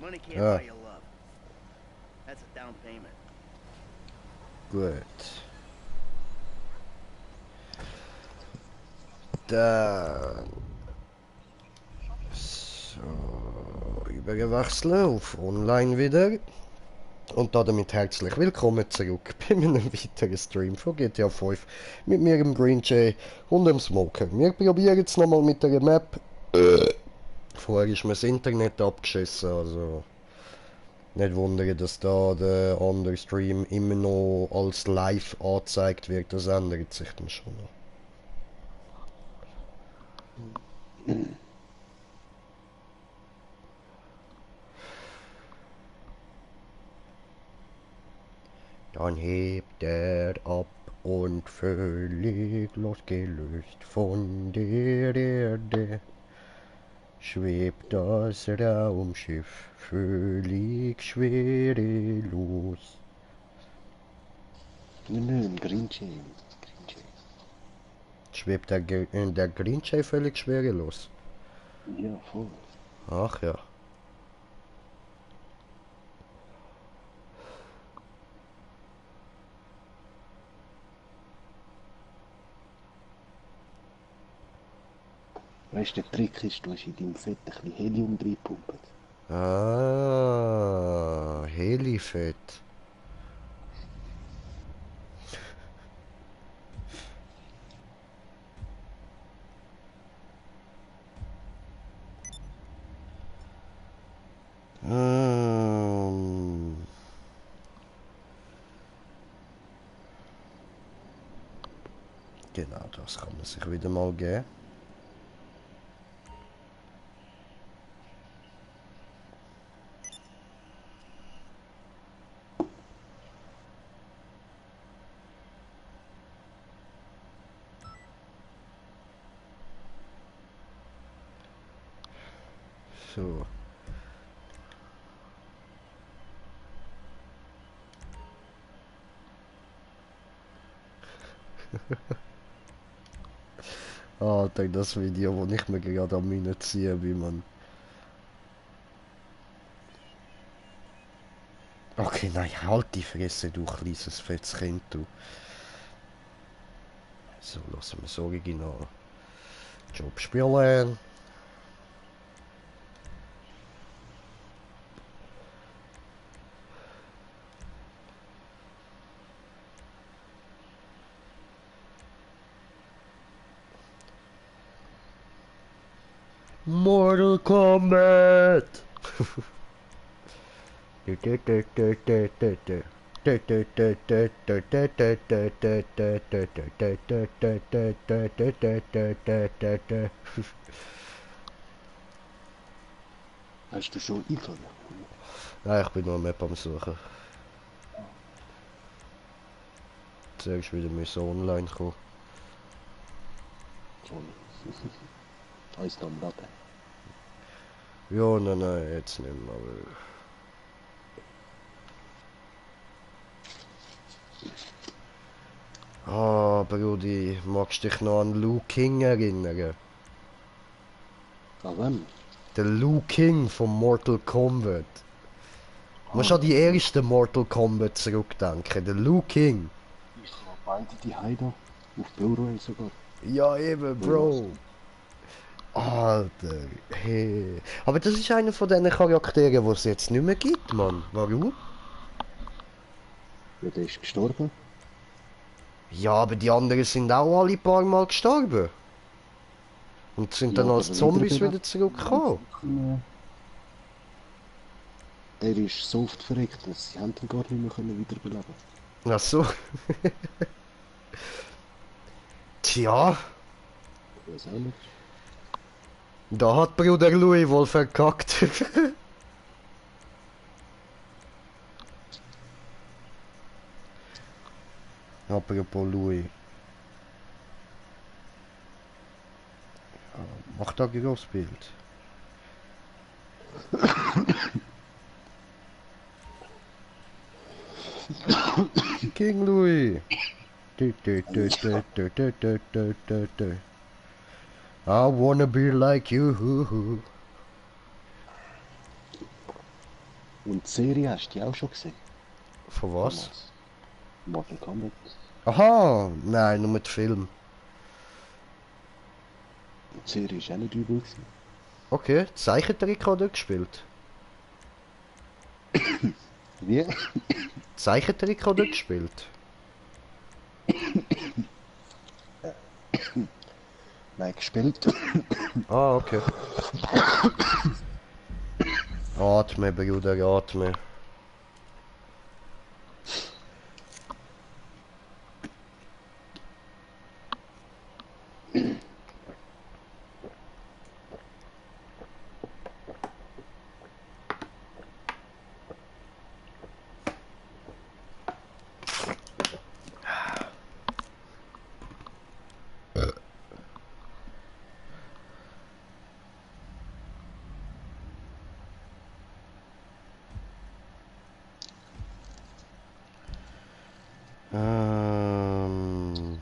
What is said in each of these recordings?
Money can't Ja. buy you love. That's a down payment. Gut. Dann. So. Überwechseln auf Online wieder. Und damit herzlich willkommen zurück bei einem weiteren Stream von GTA 5 mit mir, dem Green Jay und dem Smoker. Wir probieren jetzt nochmal mit der Map. Vorher ist mir das Internet abgeschissen, also nicht wundern, dass da der andere Stream immer noch als live angezeigt wird, das ändert sich dann schon noch. Dann hebt er ab und völlig losgelöst von der Erde schwebt das Raumschiff völlig schwerelos. Nein, Green Jay. Schwebt der Green Jay völlig schwerelos? Ja, voll. Ach ja. Weißt du, der Trick ist, du hast in deinem Fett ein bisschen Helium reingepumpt. Ah, Helifett. Genau, das kann man sich wieder mal geben. So. Alter, das Video, wo ich mir gerade am reinziehe, wie man... Okay, nein, halt die Fresse, du kleines fettes Kind, du. So, lassen wir das Original. Job spielen. Mortal Kombat! Hast du schon eingeladen? Nein, ich bin noch Map am Suchen. Zuerst wieder müssen online kommen. Schon. Alles noch am Laden. Ja, nein, jetzt nicht mehr. Ah, Brudi, magst du dich noch an Liu King erinnern? An wem? Der Liu King von Mortal Kombat. Du musst an die erste Mortal Kombat zurückdenken, der Liu King. Ich habe beide die Heide auf Blu-ray sogar. Ja, eben, Bro. Alter, hey. Aber das ist einer von diesen Charakteren, die es jetzt nicht mehr gibt, Mann. Warum? Ja, der ist gestorben. Ja, aber die anderen sind auch alle paar Mal gestorben. Und sind dann Ja, als aber Zombies wiederbelebt. wieder zurückgekommen. Der ist so oft verreckt, dass sie haben ihn gar nicht mehr wiederbeleben. Ach so. Tja, Ich weiß auch nicht. da hat Bruder Louis wohl verkackt. Apropos Louis. Ja, mach da Großbild. King Louis. I wanna be like you. Und die Serie hast du die auch schon gesehen? Von was? Damals. Mortal Kombat. Aha, nein, nur mit Film. Die Serie ist auch nicht übel gewesen. Okay, Zeichentrick hat er gespielt. Wie? Zeichentrick hat er gespielt. Nein, gespielt. Ah, okay. Atme, Bruder, atme. Ähm.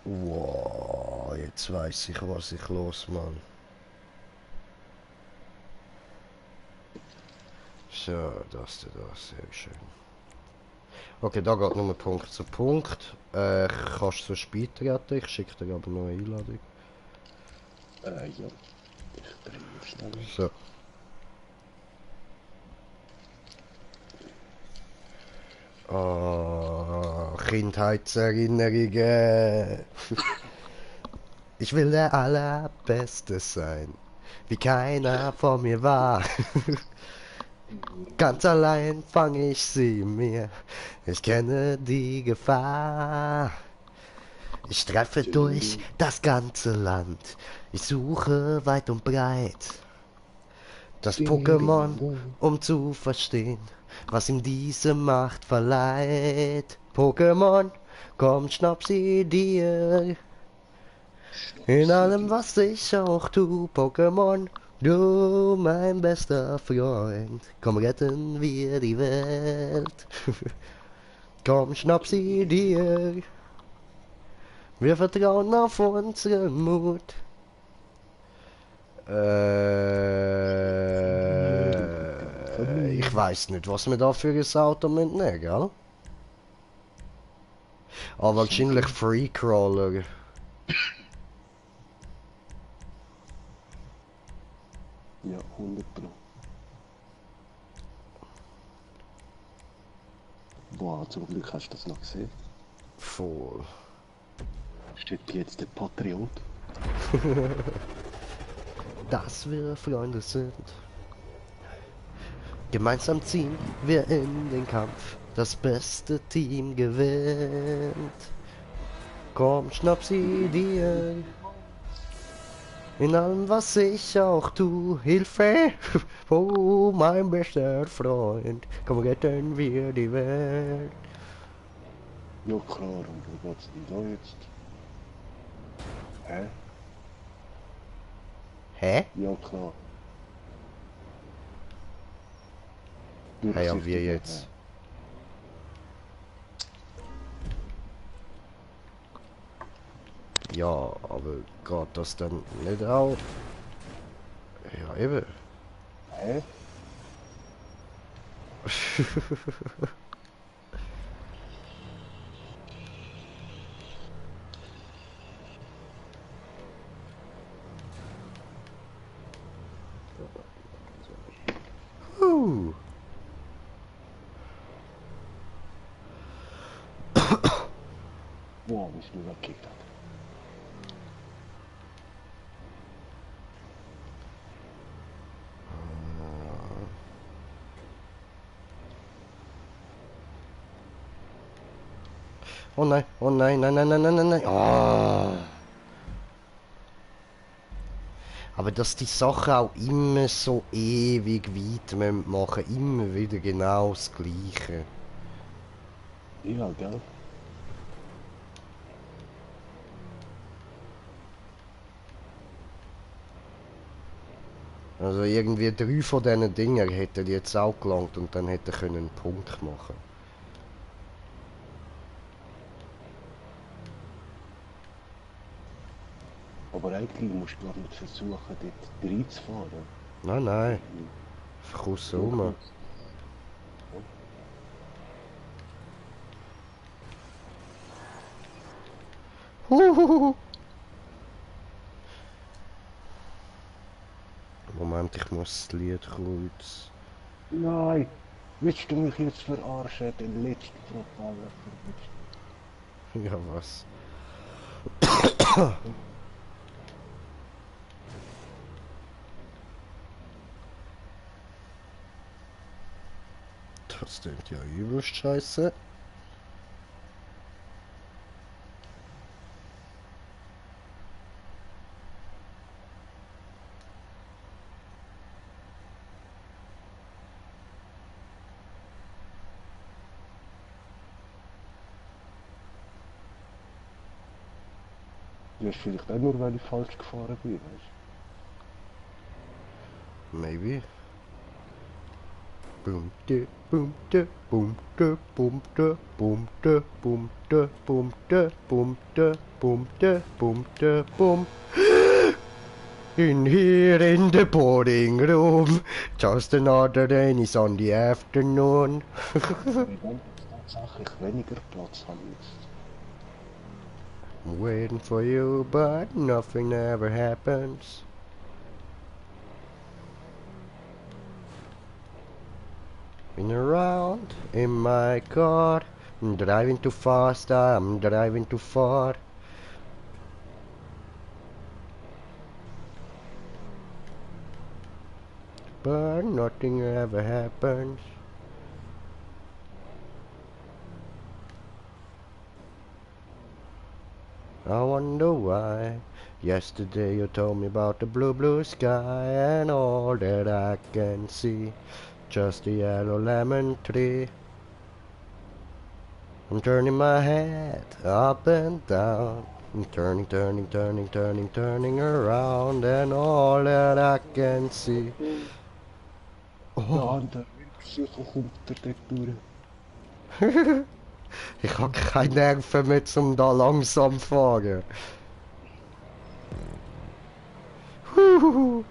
Wow, jetzt weiß ich, was ich los, Mann. So, das, sehr schön. Okay, da geht nur Punkt zu Punkt. Kannst du so beitreten? Ich schicke dir aber noch eine Einladung. Ja. Ich drehe schnell. So. Oh, Kindheitserinnerungen. Ich will der Allerbeste sein, wie keiner vor mir war. Ganz allein fange ich sie mir, ich kenne die Gefahr. Ich streife durch das ganze Land, ich suche weit und breit das Pokémon, um zu verstehen, was ihm diese Macht verleiht. Pokémon, komm, schnapp sie dir. In allem, was ich auch tu, Pokémon, du mein bester Freund. Komm, retten wir die Welt. Komm, schnapp sie dir. Wir vertrauen auf unseren Mut. Ich weiß nicht, was wir da für ein Auto mitnehmen, gell? Aber wahrscheinlich Freecrawler. Ja, 100 Pro. Boah, zum Glück hast du das noch gesehen. Voll. Steht jetzt der Patriot. Dass wir Freunde sind. Gemeinsam ziehen wir in den Kampf. Das beste Team gewinnt. Komm, schnapp sie dir. In allem, was ich auch tu, Hilfe. Oh, mein bester Freund. Komm, retten wir die Welt. Ja klar, und wo geht's denn da jetzt? Hä? Hä? Ja klar. Hey, ja, wie Durchsichtig, jetzt? Ja, aber geht das dann nicht auch? Ja, eben. Hä? uh. Boah, wie ich nur weggekickt hab. Oh nein, nein, nein, nein, nein, nein, nein. Oh. Aber dass die Sachen auch immer so ewig weit machen, immer wieder genau das Gleiche. Ja, gell? Also irgendwie 3 von diesen Dingen hätten jetzt auch gelangt und dann hätte können einen Punkt machen. Aber eigentlich musst du gar nicht versuchen, dort reinzufahren. Nein, nein. Einfach aussen rum. Huhuhu. Moment, ich muss das Lied kurz. Nein! Willst du mich jetzt verarschen? Den letzten Propeller verwischt. Ja, was? Das klingt ja übelst scheiße. Du hast vielleicht auch nur, weil ich falsch gefahren bin, weißt Maybe. Boom de boom de boom de boom de boom de boom de boom de boom de boom de boom de boom. In here in the boarding room, just another rainy Sunday afternoon. du? Ich denke, tatsächlich weniger Platz habe ich jetzt. I'm waiting for you, but nothing ever happens. Been around in my car, I'm driving too fast, I'm driving too far. But nothing ever happens. I wonder why. Yesterday you told me about the blue, blue sky, and all that I can see, just a yellow lemon tree. I'm turning my head up and down, I'm turning, turning, turning, turning, turning around, and all that I can see. Der Oh, andere Psycho kommt der dort durch. ich habe keine Nerven mehr, um da langsam zu fahren. Huhuhu.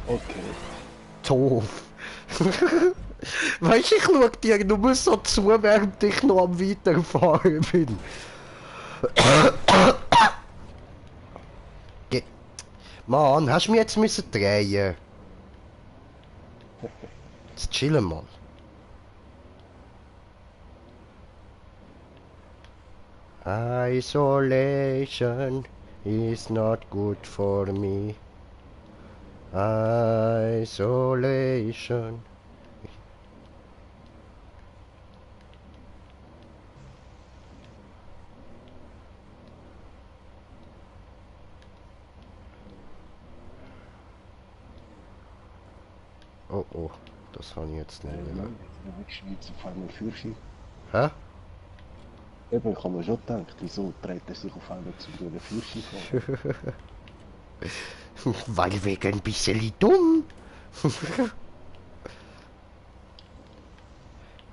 Okay. Doof. Weißt du, ich schau dir nur so zu, während ich noch am Weiterfahren bin. Mann, hast du mich jetzt müssen drehen? Jetzt chillen mal. Isolation is not good for me. Isolation. Oh oh, das habe ich jetzt nicht mehr. Nein, in der Schweiz auf einmal Führerschein. Hä? Eben, ich habe mir schon gedacht, wieso dreht er sich auf einmal zu einem Führerschein fahren? Weil wegen ein bisschen dumm.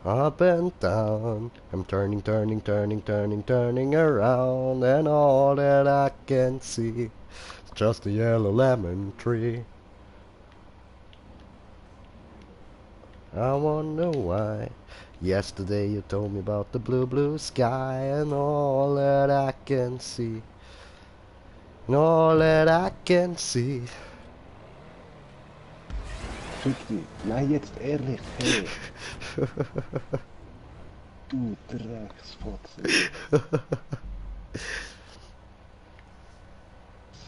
Up and down, I'm turning, turning, turning, turning, turning around, and all that I can see is just a yellow lemon tree. I wonder why. Yesterday you told me about the blue, blue sky, and all that I can see, and all that I can see. Fick dich. Nein, jetzt ehrlich, hey. Du Drecksfotze.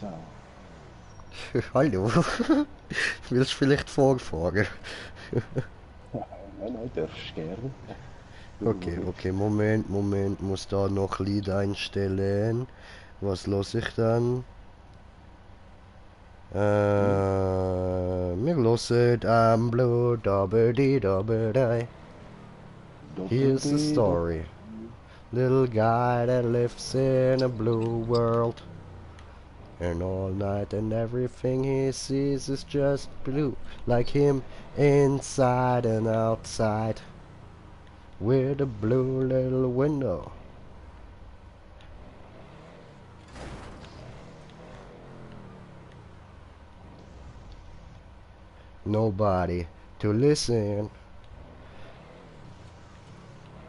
So. Hallo. Willst du vielleicht vorfahren? Nein, darfst du gerne. Okay, okay, Moment, Moment, muss da noch Lied einstellen. Was los ich dann? Wir losen am Blue Dobberdy Dobberdy. Here's the story. Little guy that lives in a blue world. And all night and everything he sees is just blue. Like him inside and outside. With a blue little window. Nobody to listen.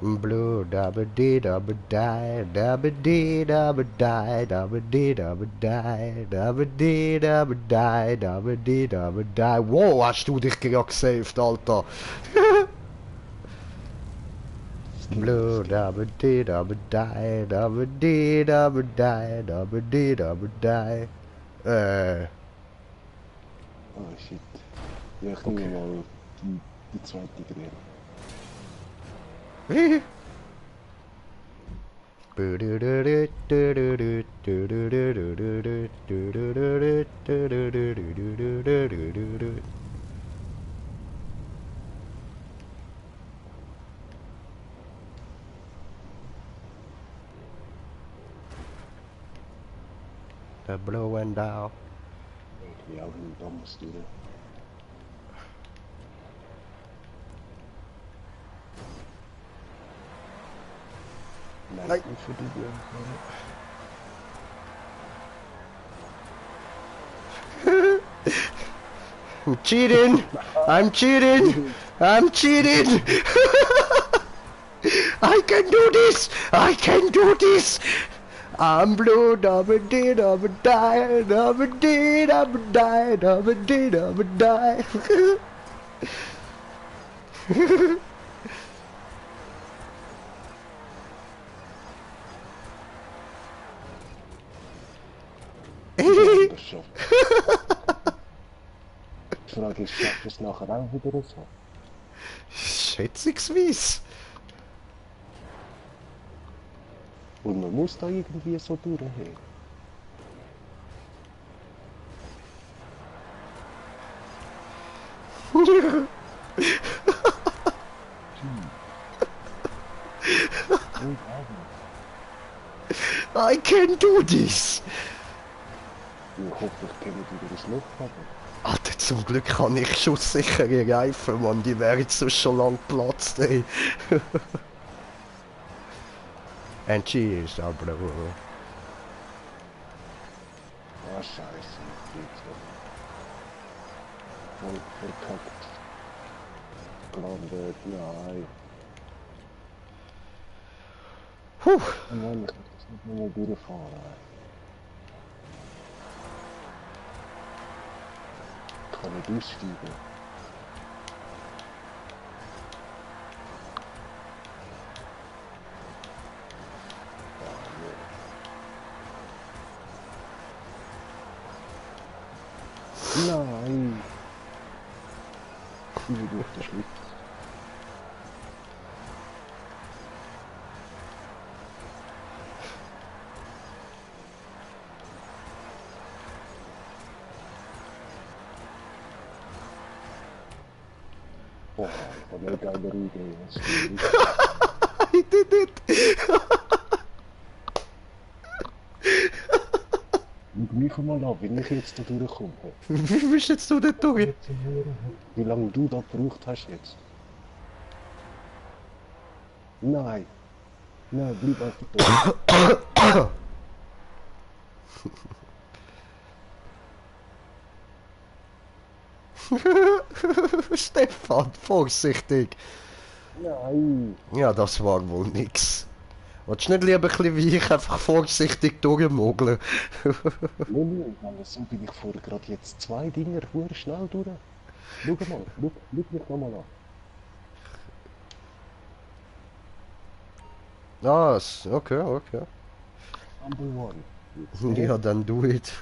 Blue dabba dee dabba die, dabba dee dabba die, dabba dee dabba die, dabba dee dabba die, dabba dee dabba die. Wow, hast du dich gerade gesaved, Alter? Blue dabba dee dabba die, dabba dee dabba die, dabba dee dabba die. Oh shit. Ja, ich nehme mal die zweite Grenze. The blowing down. Ja, und da musst du. Nein, Nein. nicht für die I'm cheating! I'm cheating! I'm cheating! I can do this! I can do this! I'm blue, dabba dee dabba die, dabba dee dabba die, dabba dee dabba die. das schafft. Die Frage ist, schafft es nachher auch wieder so? Schätzungsweise. Und man muss da irgendwie so durchgehen. I can do this! Ich hoffe, ich kenne wieder das Loch haben. Alter, zum Glück kann ich schusssichere Reifen, Mann, die wären jetzt sonst schon lang geplatzt, ey. And cheers, bro. Ah, scheiße. Geht's doch. Voll verkackt. Gelandet, nein. Puh. Nein, ich kann das nicht mehr durchfahren. Ich kann nicht aussteigen. Nein! Ich bin durch den Schlitz. Boah, ich habe eine geile Idee. I did it! Schau mich mal an, wie ich jetzt da durchkomme. Wie bist jetzt du dort durch? Wie lange du da gebraucht hast jetzt? Nein! Nein, bleib einfach da. Stefan, vorsichtig! Nein! Ja, das war wohl nix. Willst du nicht lieber ein bisschen wie ich einfach vorsichtig durchmogeln? Nein, so bin ich vorher gerade jetzt zwei Dinger hure schnell durch. Schau mal, schau mich nochmal an. Ah, okay, okay. Number one. Ja, dann do it.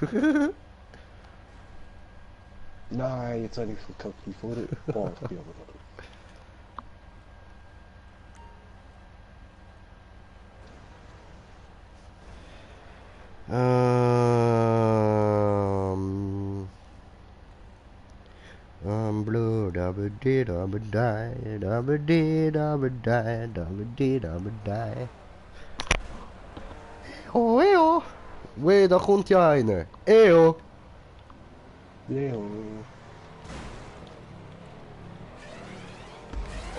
Nein, jetzt habe ich verkackt wie vorher. Boah, ich bin aber da. Blue, dabba dee dabba die, dabba dee dabba die, dabba dee dabba die. Oh, eo! Weh, da kommt ja einer. Eo! Leo.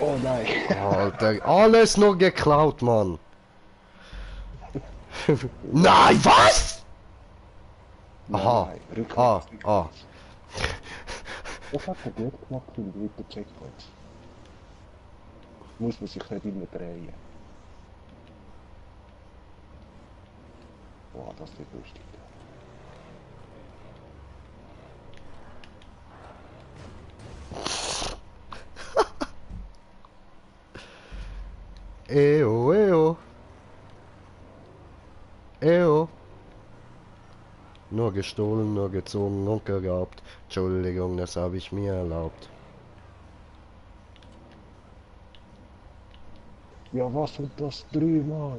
Oh nein. Alter, alles nur geklaut, Mann. Nein, was? Aha. Nein, rückwärts. Ah. Das hat er gut gemacht im dritten Checkpoint. Muss man sich nicht immer drehen. Boah, das wird lustig. Eo, eo. Eo. Nur gestohlen, nur gezogen und geraubt. Entschuldigung, das habe ich mir erlaubt. Ja, was und das dreimal?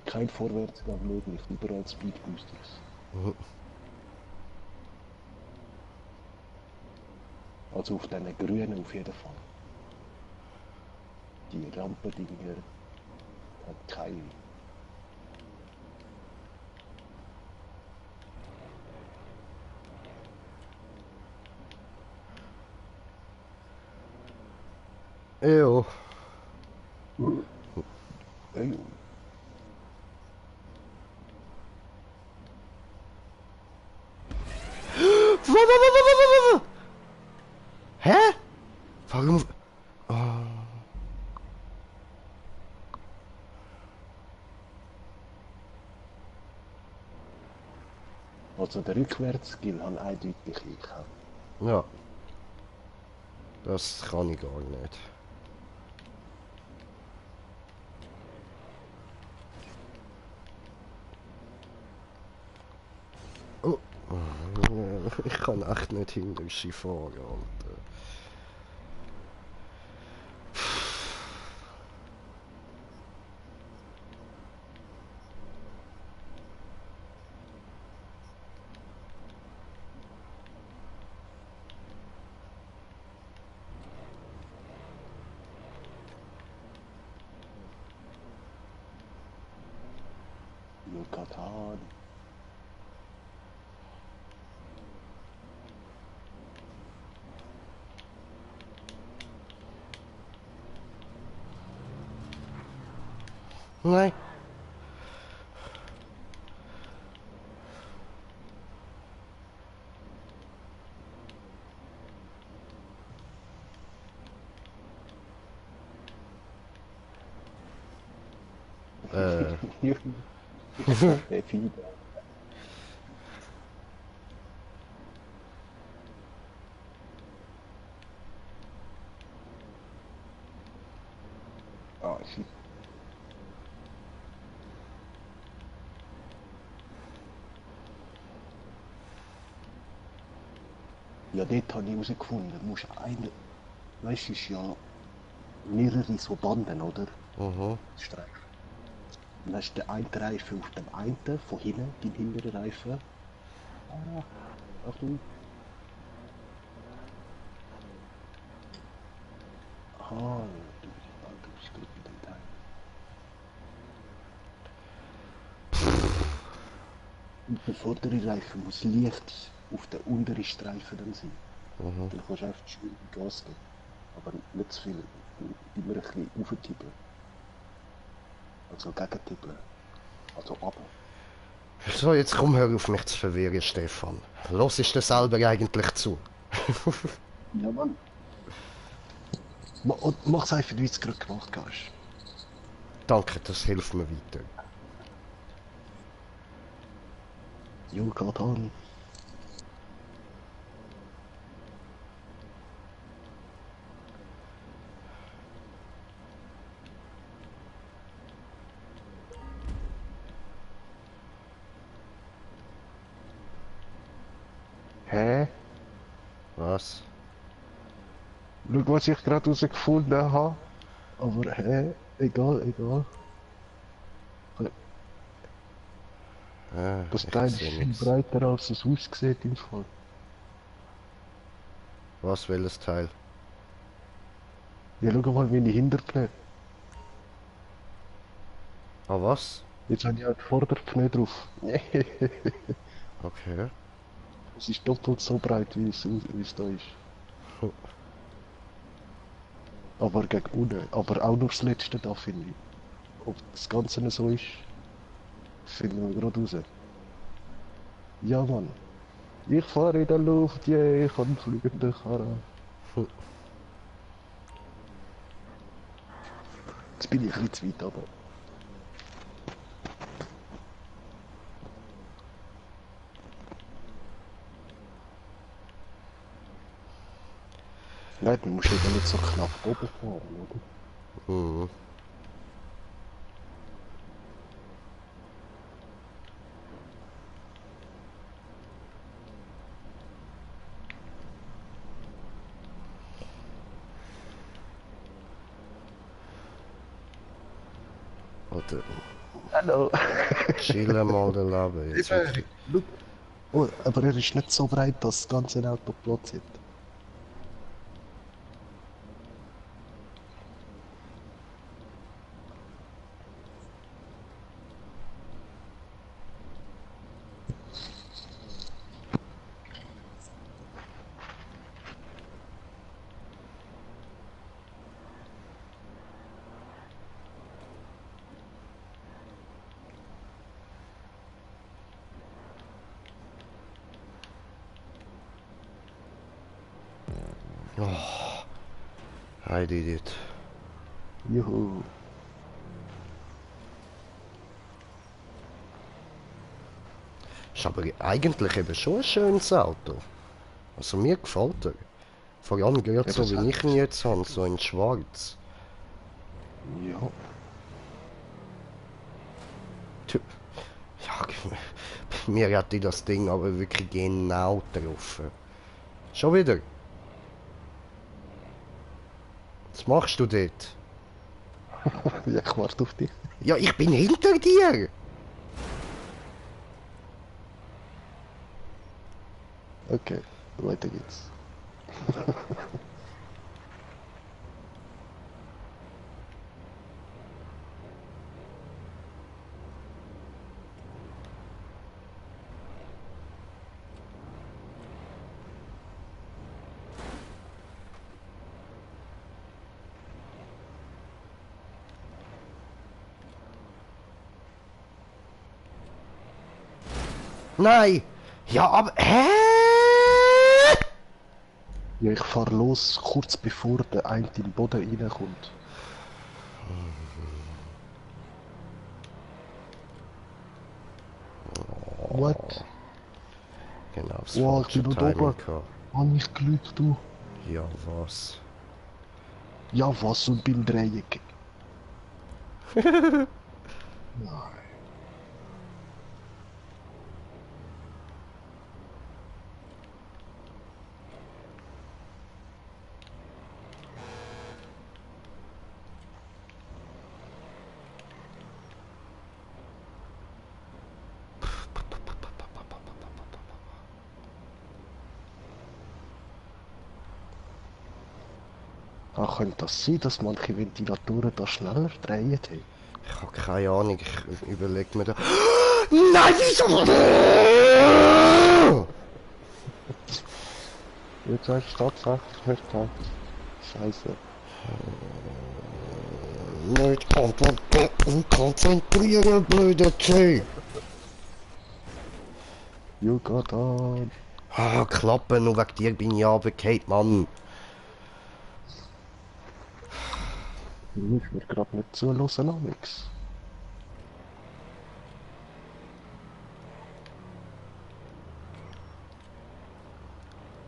Kein Vorwärtsgang möglich, überall Speedboosters. Also auf diesen grünen auf jeden Fall. Die Rampendinger haben keine. Eo. Ey, Hä? Warum? Oh. also der Rückwärtsskill hat eindeutig ich gehabt. Ja. Das kann ich gar nicht. Oh. Ich kann echt nicht hinter sie fahren. Alter. Yucatan. Nein. Der Fieder. Ah, shit. Ja, dort habe ich herausgefunden, du musst eine, weißt du, es ist ja mehrere so Banden, oder? Mhm. Streifen. Dann hast du den einen Reifen auf dem einen, von hinten, den hinteren Reifen. Ah, Achtung. Ah, du bist gut mit dem Teil. Und der vordere Reifen muss leicht auf den unteren Streifen dann sein. Mhm. Dann kannst du einfach schön Gas geben. Aber nicht zu viel. Immer ein bisschen auftippen. Also gegentippen. Also runter. So, jetzt komm, hör auf mich zu verwirren, Stefan. Los ist das selber eigentlich zu. Ja, Mann. Und mach's einfach, wie du es gerade gemacht hast. Danke, das hilft mir weiter. Jo, gerade an. Hä? Was? Schau, was ich gerade herausgefunden habe. Aber hä? Egal, egal. Das Ich Teil ist sehe viel nichts. breiter, als es aussieht im Fall. Was, welches Teil? Ja, schau mal meine Hinterpneu. Ah, was? Jetzt habe ich auch die Vorderpneu drauf. Okay. Es ist doppelt so breit, wie es da ist. Aber gegen unten. Aber auch nur das letzte da, finde ich. Ob das Ganze so ist. Finden wir gerade raus. Ja, Mann. Ich fahre in der Luft, yeah, ich habe einen fliegenden Karren. Jetzt bin ich ein bisschen zu weit runter. Nein, du musst eben nicht so knapp oben fahren, oder? Mhm. Oder Hallo. chillen mal den Leben jetzt. Wirklich. Look. Oh, aber er ist nicht so breit, dass das ganze Auto Platz hat. I did it. Juhu. Ist aber eigentlich eben schon ein schönes Auto. Also mir gefällt er. Vor allem gerade Ja, so das wie hat- ich ihn jetzt habe, so in schwarz. Ja. Tü- Ja, bei mir hat die das Ding aber wirklich genau getroffen. Schon wieder? Was machst du dort? Ja, ich warte auf dich. Ja, ich bin hinter dir! Okay, weiter geht's. Nein! Ja, aber... Hä? Ja, ich fahr los, kurz bevor der eine in den Boden reinkommt. What? Genau, das Wow, ich falsche bin noch Timing oben. gehabt. Mann, ich gelügt, du. Ja, was? Ja, was und beim Dreieck. Nein. Ah, könnte das sein, dass manche Ventilatoren da schneller drehen? Hey? Ich habe keine Ahnung, ich überlege mir da... Nein, wieso? Jetzt sagst du tatsächlich nicht da. Scheiße. Nicht konzentrieren, blöder Tee. You got on. Ah, Klappe, nur wegen dir bin ich runtergefallen, Mann. Du musst mir gerade nicht zuhören, Alex.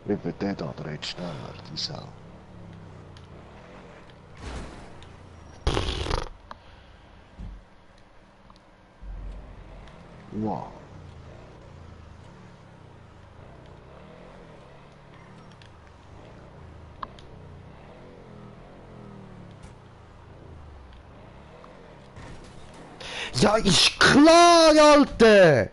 Eben der da dreht schneller, die Sau. Wow. Ja, ist klar, Alter!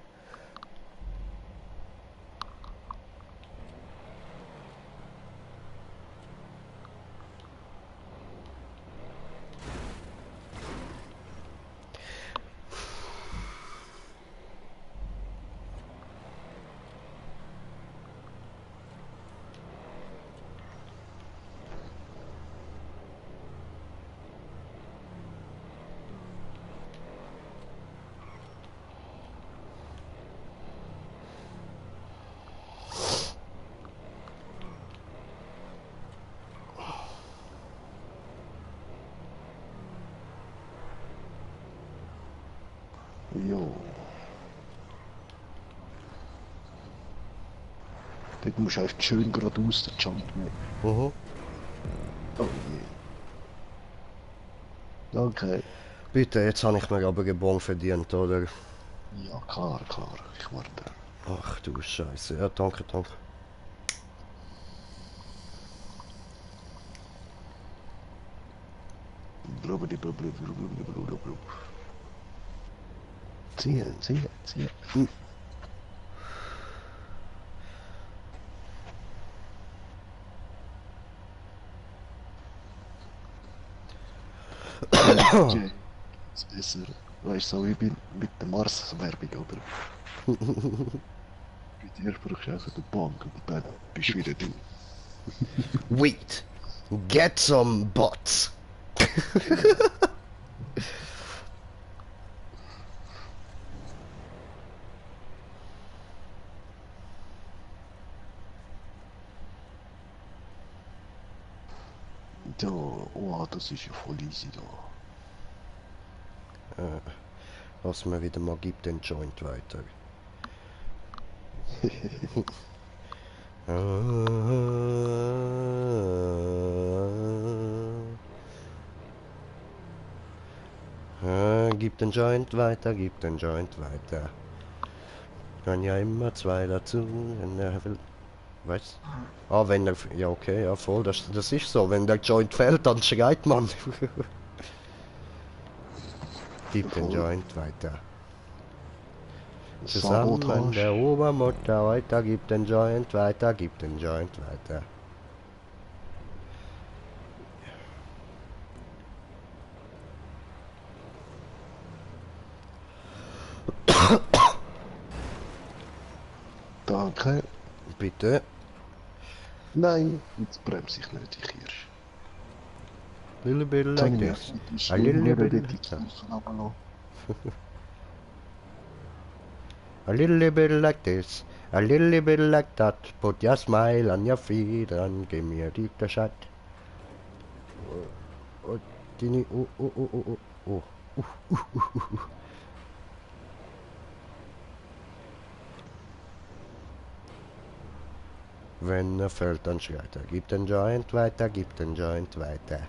Jo. Dort musst du einfach schön geradeaus den Jump nehmen. Mhm. Oh je. Danke. Bitte, jetzt habe ich mir aber Gebon verdient, oder? Ja, klar, klar. Ich warte. Ach du Scheiße. Ja, danke, danke. Blubberdi-blub-blub-blub-blub-blub-blub. Ziehen, ziehen, ziehen. Okay. Ist besser. Weißt du, so wie mit der Mars-Werbung, oder? Bei dir brauchst du einfach die Bank und dann bist du wieder du. Wait. Get some bots. Da, oh, das ist ja voll easy da. Was mir wieder mal gibt, den Joint weiter. Gib den Joint weiter, gib den Joint weiter. Kann ja immer zwei dazu, wenn er will. Was? Ah, wenn er... Ja, okay, ja, voll, das ist so. Wenn der Joint fällt, dann schreit man. Gib den Voll. Joint weiter. Zusammen der Sabotage. Obermutter weiter, gib den Joint weiter, gib den Joint weiter. Danke. Bitte. Nein, jetzt bremse ich nicht, ich Hirsch. Little bit Jetzt like habe ich this. mich A little bit dort like in die that. Kurven runtergelassen. A little bit like this. A little bit like that. Put your smile on your feet and give me a deep shot. Oh, Dini, oh, oh, oh, oh, oh, oh. Wenn er fällt, dann schreit er. Gib den Joint weiter, gib den Joint weiter.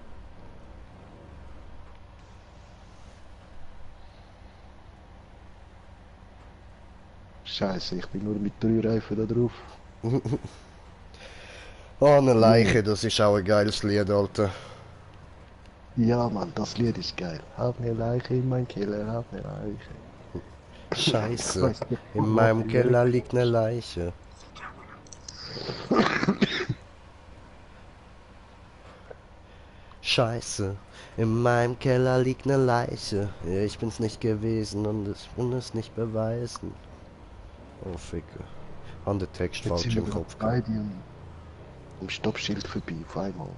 Scheiße, ich bin nur mit 3 Reifen da drauf. Oh, eine Leiche, das ist auch ein geiles Lied, Alter. Ja, Mann, das Lied ist geil. Hab ne Leiche in mein Keller, hab ne Leiche. Scheiße, Weißt du, in meinem Keller liegt eine Leiche. Scheiße, in meinem Keller liegt eine Leiche. Ich bin's nicht gewesen und ich will es nicht beweisen. Oh, Ficke. An den Text Jetzt falsch sind wir im wieder Kopf gehabt. beide am Stoppschild vorbei, auf einmal.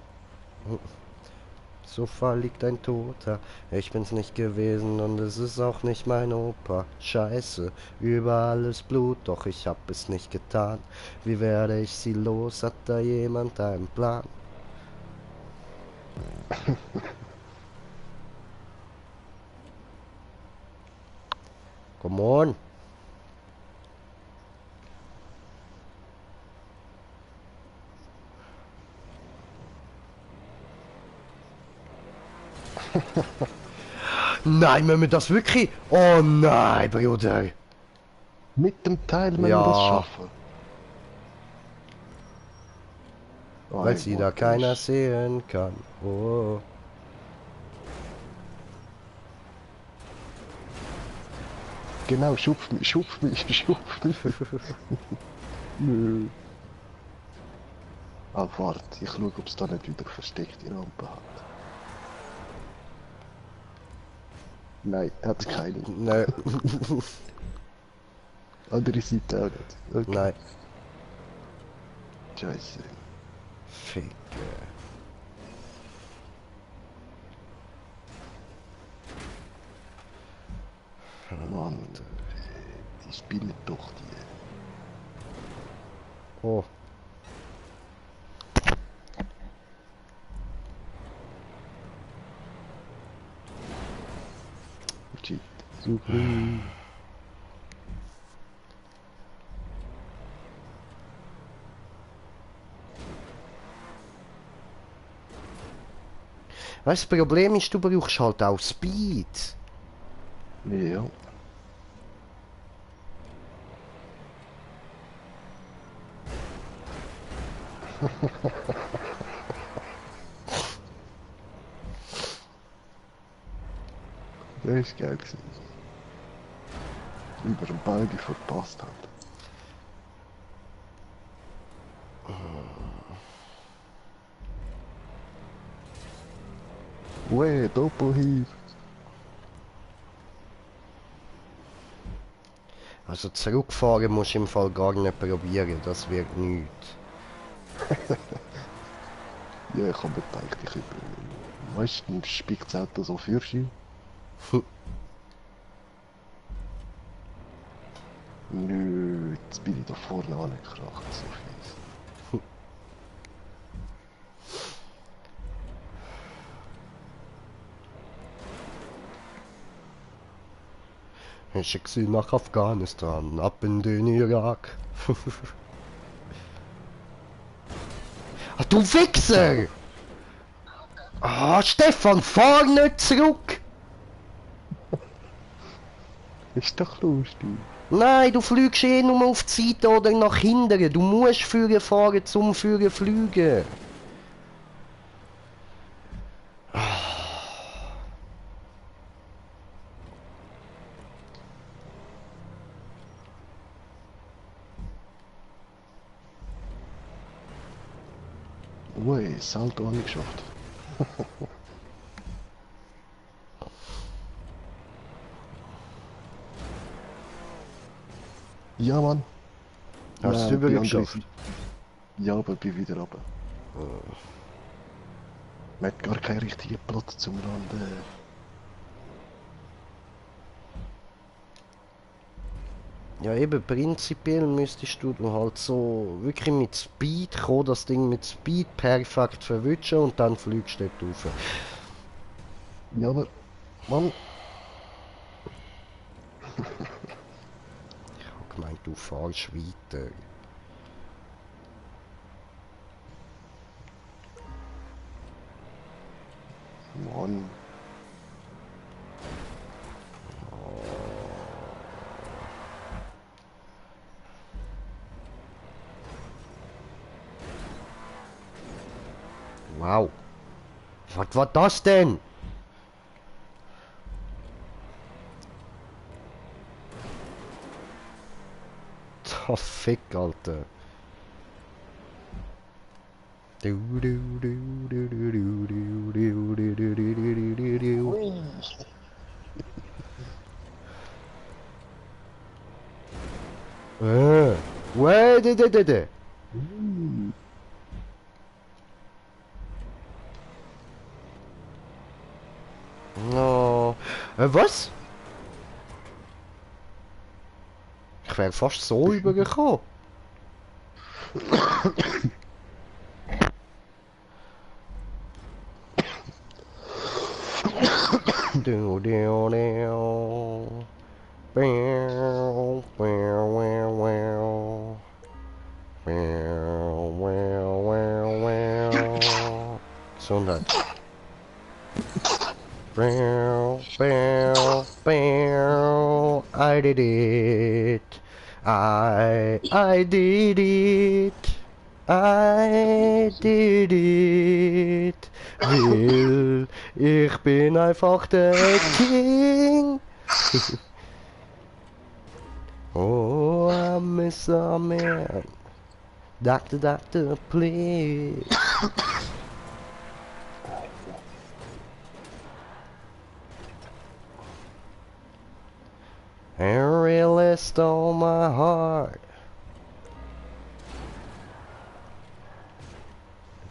Sofa liegt ein Toter, ich bin's nicht gewesen und es ist auch nicht mein Opa. Scheiße, überall ist Blut, doch ich hab es nicht getan. Wie werde ich sie los? Hat da jemand einen Plan? Come on! Nein, müssen wir das wirklich? Oh nein, Bruder! Mit dem Teil müssen Ja. wir das schaffen. Weil Ein sie da Wort keiner ist- sehen kann. Oh. Genau, schupf mich, schupf mich, schupf mich. Nö. Ah, warte, ich schaue, ob es da nicht wieder versteckte Rampe hat. Nein, hat keine. Nein, Andere Seite auch nicht. Okay. nein. Scheiße. Ficke. Mann, die spinnen doch die. Oh. Shit. Zu früh. Weißt du, das Problem ist, du brauchst halt auch Speed. Ja. Das ist geil gewesen. Über den Ball verpasst hat. Ue, Doppelhieb. Also zurückfahren musst du im Fall gar nicht probieren, das wird nichts. Ja, ich habe mir gedacht, meistens spickt das Auto so für sich. Nö, jetzt bin ich da vorne angekracht, so fies. Hast du gesehen, nach Afghanistan, ab in den Irak. Ah, du Wichser! Ah, Stefan, fahr nicht zurück! Ist doch lustig. Nein, du fliegst eh nur auf die Seite oder nach hinten. Du musst führen fahren zum Führen fliegen. Ui, Salto habe ich geschafft. Ja, Mann. Hast du es bei überhaupt anderen geschafft? Seite- Ja, aber bin wieder runter. Man hat gar keinen richtigen Platz zum Landen. Ja, eben, prinzipiell müsstest du halt so wirklich mit Speed kommen, das Ding mit Speed perfekt verwischen und dann fliegst du dort rauf. Ja, aber... Mann, Ich hab gemeint, du fahrst weiter. Mann. Wow. Was war das denn? Oh, Fick, Alter. Du, du, du, du, du, du, du, du, du, du, du, du, du, du. Ui. Ouais, de. No. Was? Ich wäre fast so übergekommen. Du, du, du. Bow, bow, wow, wow. Bow, wow, wow, wow. Gesundheit. Bow, bow, bow. I did it. I did it. I did it. Will, ich bin einfach der King. Oh, I miss a man. Doctor, please. And really stole my heart.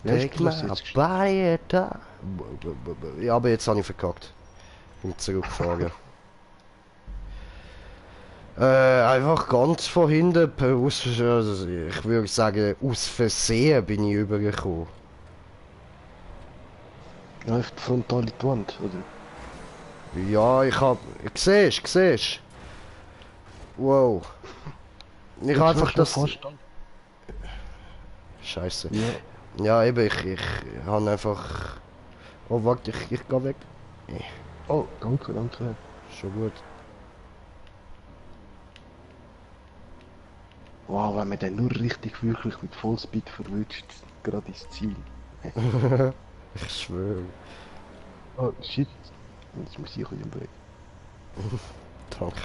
Take my body at a... Ja, aber jetzt habe ich verkackt. Bin zurückgefahren. Einfach ganz von hinten, also ich würde sagen, aus Versehen bin ich übergekommen. Läuft frontal in die Wand, oder? Ja, ich hab... Siehst? Wow. Ich hab einfach das... Scheiße. Ja. Ja, eben, ich habe einfach Oh, warte, ich geh weg. Oh, danke, danke. Schon gut. Wow, wenn man dann nur richtig wirklich mit Vollspeed verwünscht, gerade ins Ziel. Ich schwöre. Oh, shit. Jetzt muss ich im Weg. Danke.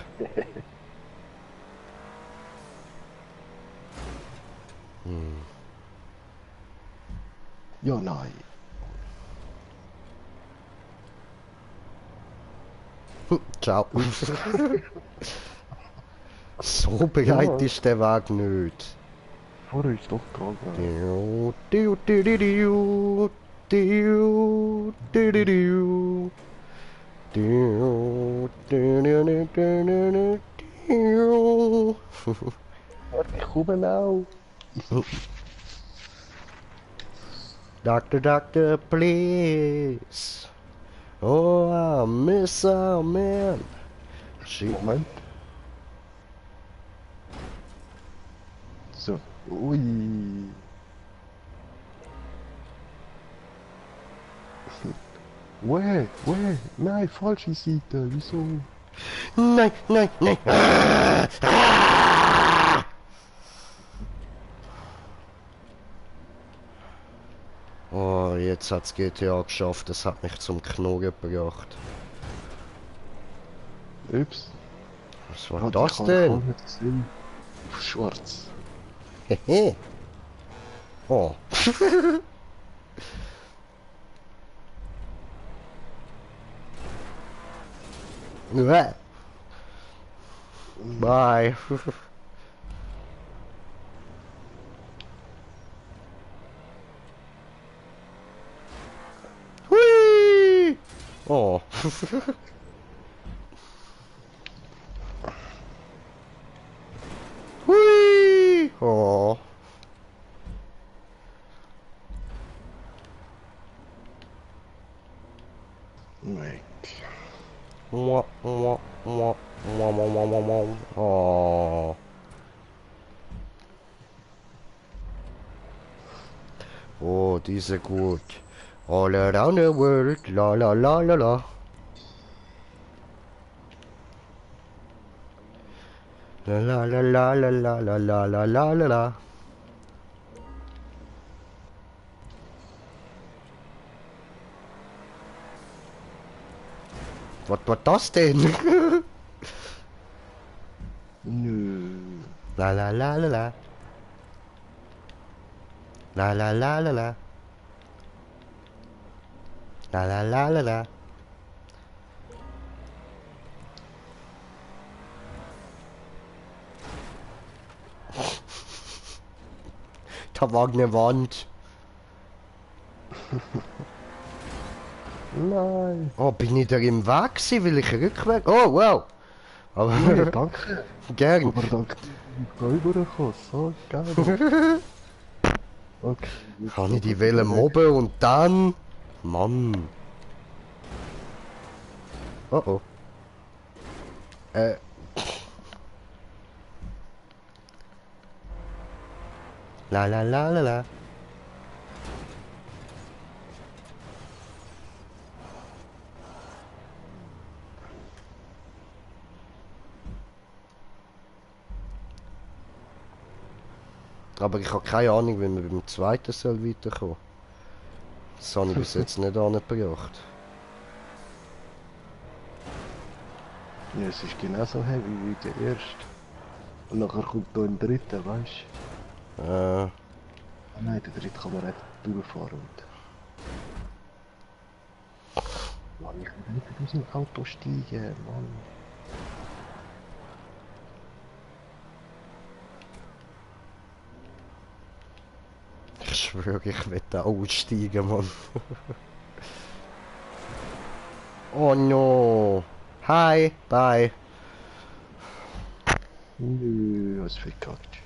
Ja, nein. Ciao. So breit ist der Weg nicht. Vorher ist doch dran. Diu, diu, diu, diu, diu, diu, diu, diu, diu. Diu, diu, diu, diu, diu, diu, diu. Warte, ich komme auch. Doctor, doctor, please. Oh, I miss our man. Shit. Moment. So. Ui. Nein, falsche Seite. Wieso? Nein, nein, nein. Oh, jetzt hat's GTA geschafft. Das hat mich zum Knurren gebracht. Ups. Was war Hat das ich denn? kaum nicht gesehen. Auf schwarz. Hehe. Oh. Uah. Bye. Hui. Oh. Hui. Oh. Nein. Mwah, mwah, mwah, mwah, mwah, mwah, mwah, mwah. Oh. Oh, diese gut. All around the world, la la la la la. La la la la la la la la la la la la. Was war das denn? Nö. La la la la la. La la la la la. La la la la la. Da war eine Wand. Nein. Oh, bin ich da im Weg gewesen, weil ich rückwärts... Oh, wow. Aber... Nee, danke. Gern. Aber danke, dass ich rübergekommen. So geil. Okay. Kann ich die Welle mobben und dann... Mann. Oh oh. La la la la la. Aber ich habe keine Ahnung, wie man beim zweiten soll weiterkommen. Das habe ich bis jetzt nicht angebracht. Ja, es ist genauso heavy wie der erste. Und nachher kommt da ein dritter, weißt du? Ah, nein, der dritte kann man einfach durchfahren. Und... Mann, ich will nicht aus dem Auto steigen, Mann. Ich schwöre, ich will da aussteigen, Mann. Oh no. Hi, bye. Nö, was verkackt.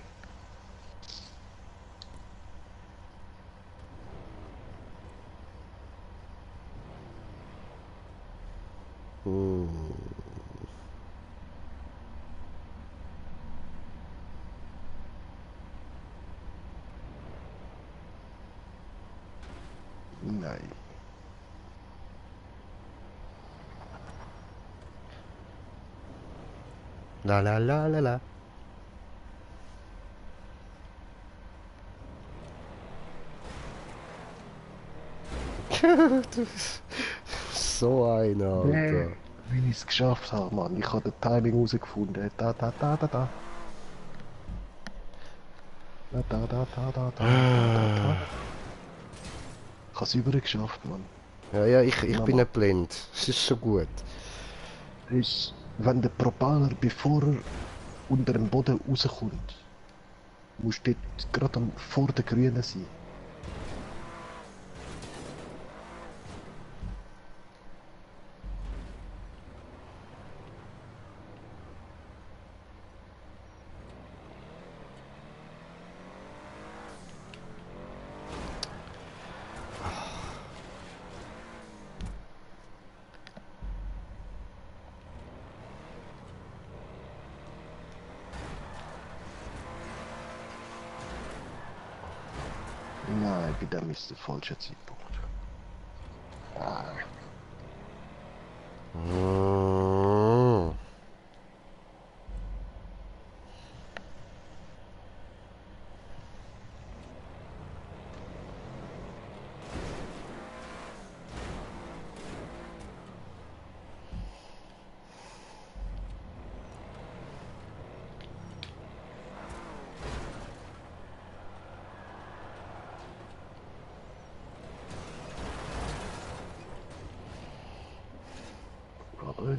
Hm. Nein. La la la la la. So ein Alter. Wie ich es geschafft habe, Mann. Ich habe das Timing herausgefunden. Da, da, da, da, da. Da, da, da, da, da, da, da, da. Ich habe es übergeschafft, Mann. Ja, ich bin nicht blind. Es ist schon gut. Ist, wenn der Propeller, bevor er unter dem Boden rauskommt, musst du dort gerade vor der Grünen sein. Nein, bei dem ist der falsche Zeitpunkt. Ah. Mm. Aber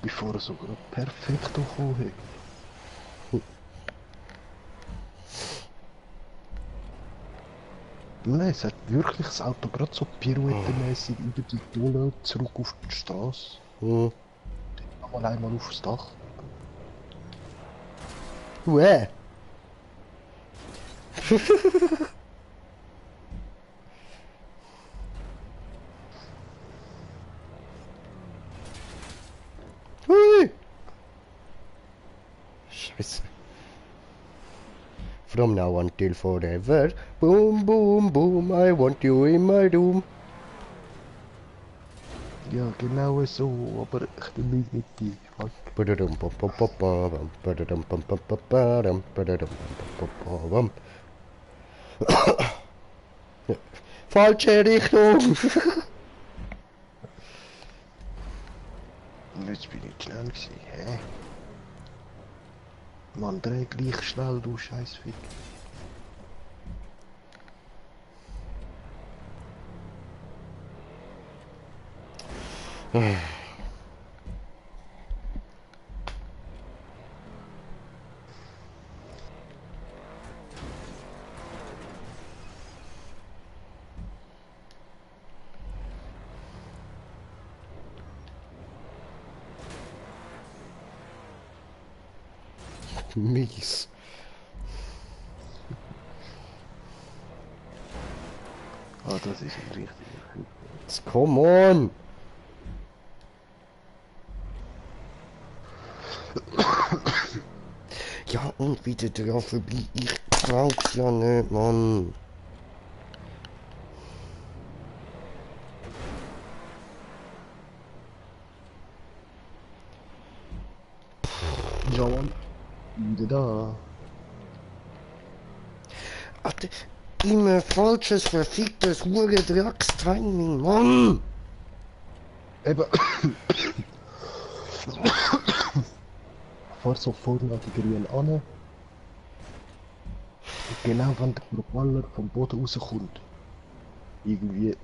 bevor er sogar perfekt gekommen hat. Nein, es hat wirklich das Auto gerade so pirouettenmäßig über die Tunnel zurück auf die Straße. Mm. Nochmal einmal aufs Dach. Uäh. Hui. Scheiße. From now until forever. Boom, boom, boom. I want you in my room. Ja, genau so, aber ich bin nicht mit dir. Fuck. Badadum, bam, bam, bam, bam. Badadum, bam, bam, bam, badam. Badadum, bam, bam, bam, bam. Falsche Richtung. Jetzt bin ich schnell gewesen, hä? Mann, dreh gleich schnell, du Scheißfick. Mies. Ah, das ist ein richtiger. Jetzt come on. Ja, und wieder dran vorbei. Ich glaub's ja nicht, Mann. Ja, Mann. Wieder da. Alter, immer falsches, verficktes, Hure-Drecks-Timing, Mann! Eben. Fahr so vorne an die Grünen an. Und genau wenn der Propeller vom Boden rauskommt, irgendwie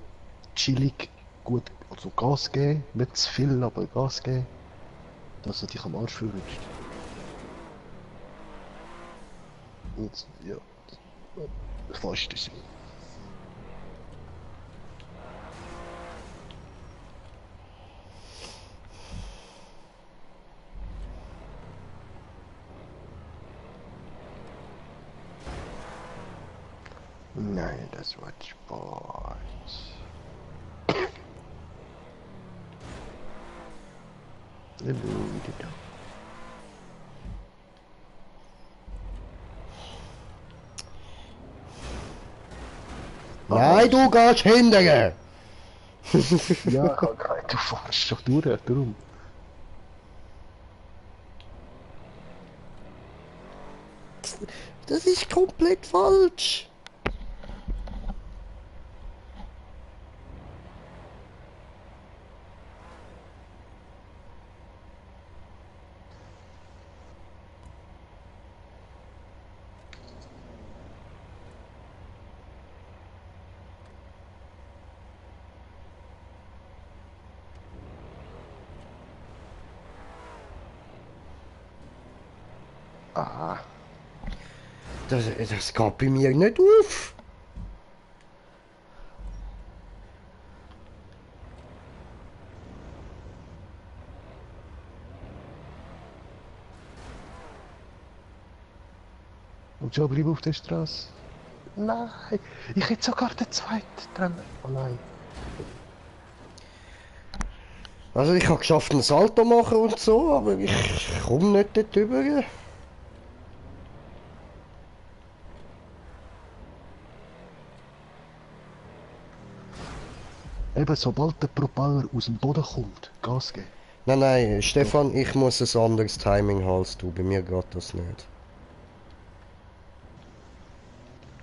chillig, gut, also Gas geben, nicht zu viel, aber Gas geben, dass er dich am Arsch verwünscht. Und ja, fast ist. Nein, das war Spaß. Hallo, wieder da. Nein, du gehst hinterher! Ja, ich hab gerade, du fährst doch durch, darum. Das ist komplett falsch. Ah, Das geht bei mir nicht auf. und schon bleib auf der Straße. Nein, ich hätte sogar den zweiten dran. Oh nein. Also ich habe geschafft, ein Salto machen und so, aber ich komme nicht dort rüber. Eben, sobald der Propeller aus dem Boden kommt, Gas geben. Nein, nein, Stefan, ich muss ein anderes Timing haben als du. Bei mir geht das nicht.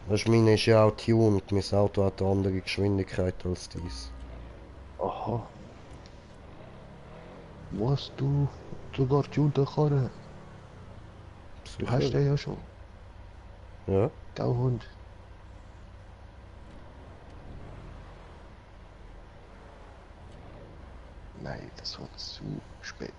Weißt du, meine ist ja auch tuned. Mein Auto hat eine andere Geschwindigkeit als dies. Aha. Was, du sogar tunte Karre? Du hast Sicher? den ja schon. Ja. Der Hund. Nein, das war zu spät.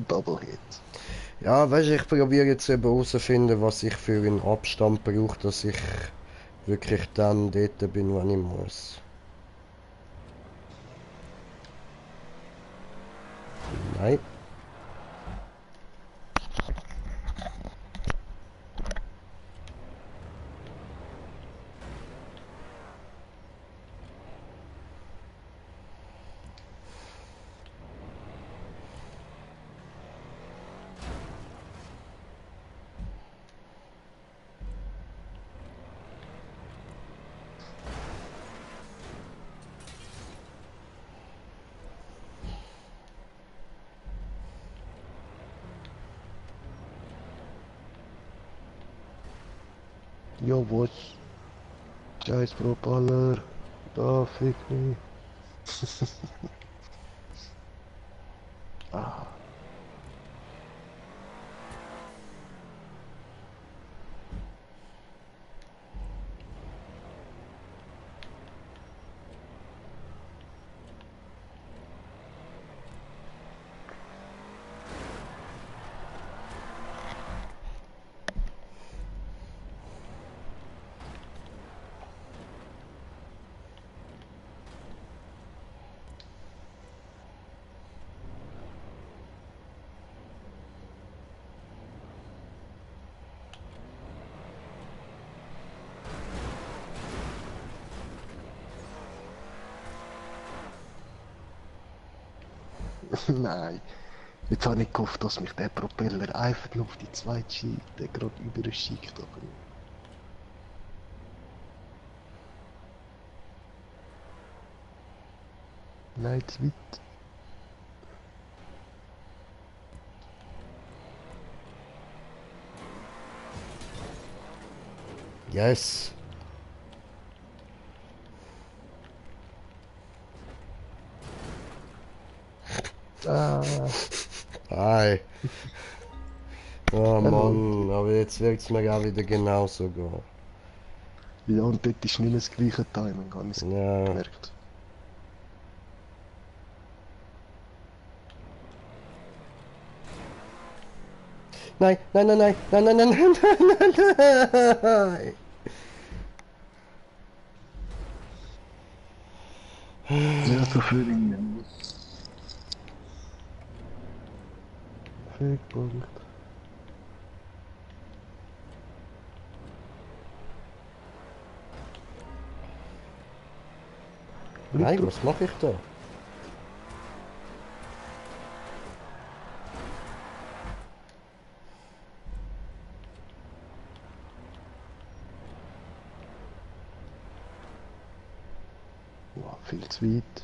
Doublehead. Ja, weißt du, ich probiere jetzt eben herauszufinden, was ich für einen Abstand brauche, dass ich wirklich dann dort bin, wenn ich muss. Nein. Ja, was? Scheiß Propeller. Da, fick mich. Ah. Nein. Jetzt habe ich gehofft, dass mich der Propeller einfach nur auf die zweite Seite gerade überschickt. Aber nein, zu weit. Yes. Ah. Hi. Oh Hallo. Mann, aber jetzt wird es mir auch wieder genauso gehen. Ja, und dort ist nicht mehr das gleiche Timing, habe ich Ja. gemerkt. Nein, nein, nein, nein, nein, nein, nein, nein, nein, nein, nein. Ja, so viel in Fickpunkt. Bleib Nein, drauf. was mache ich da? Wow, viel zu weit.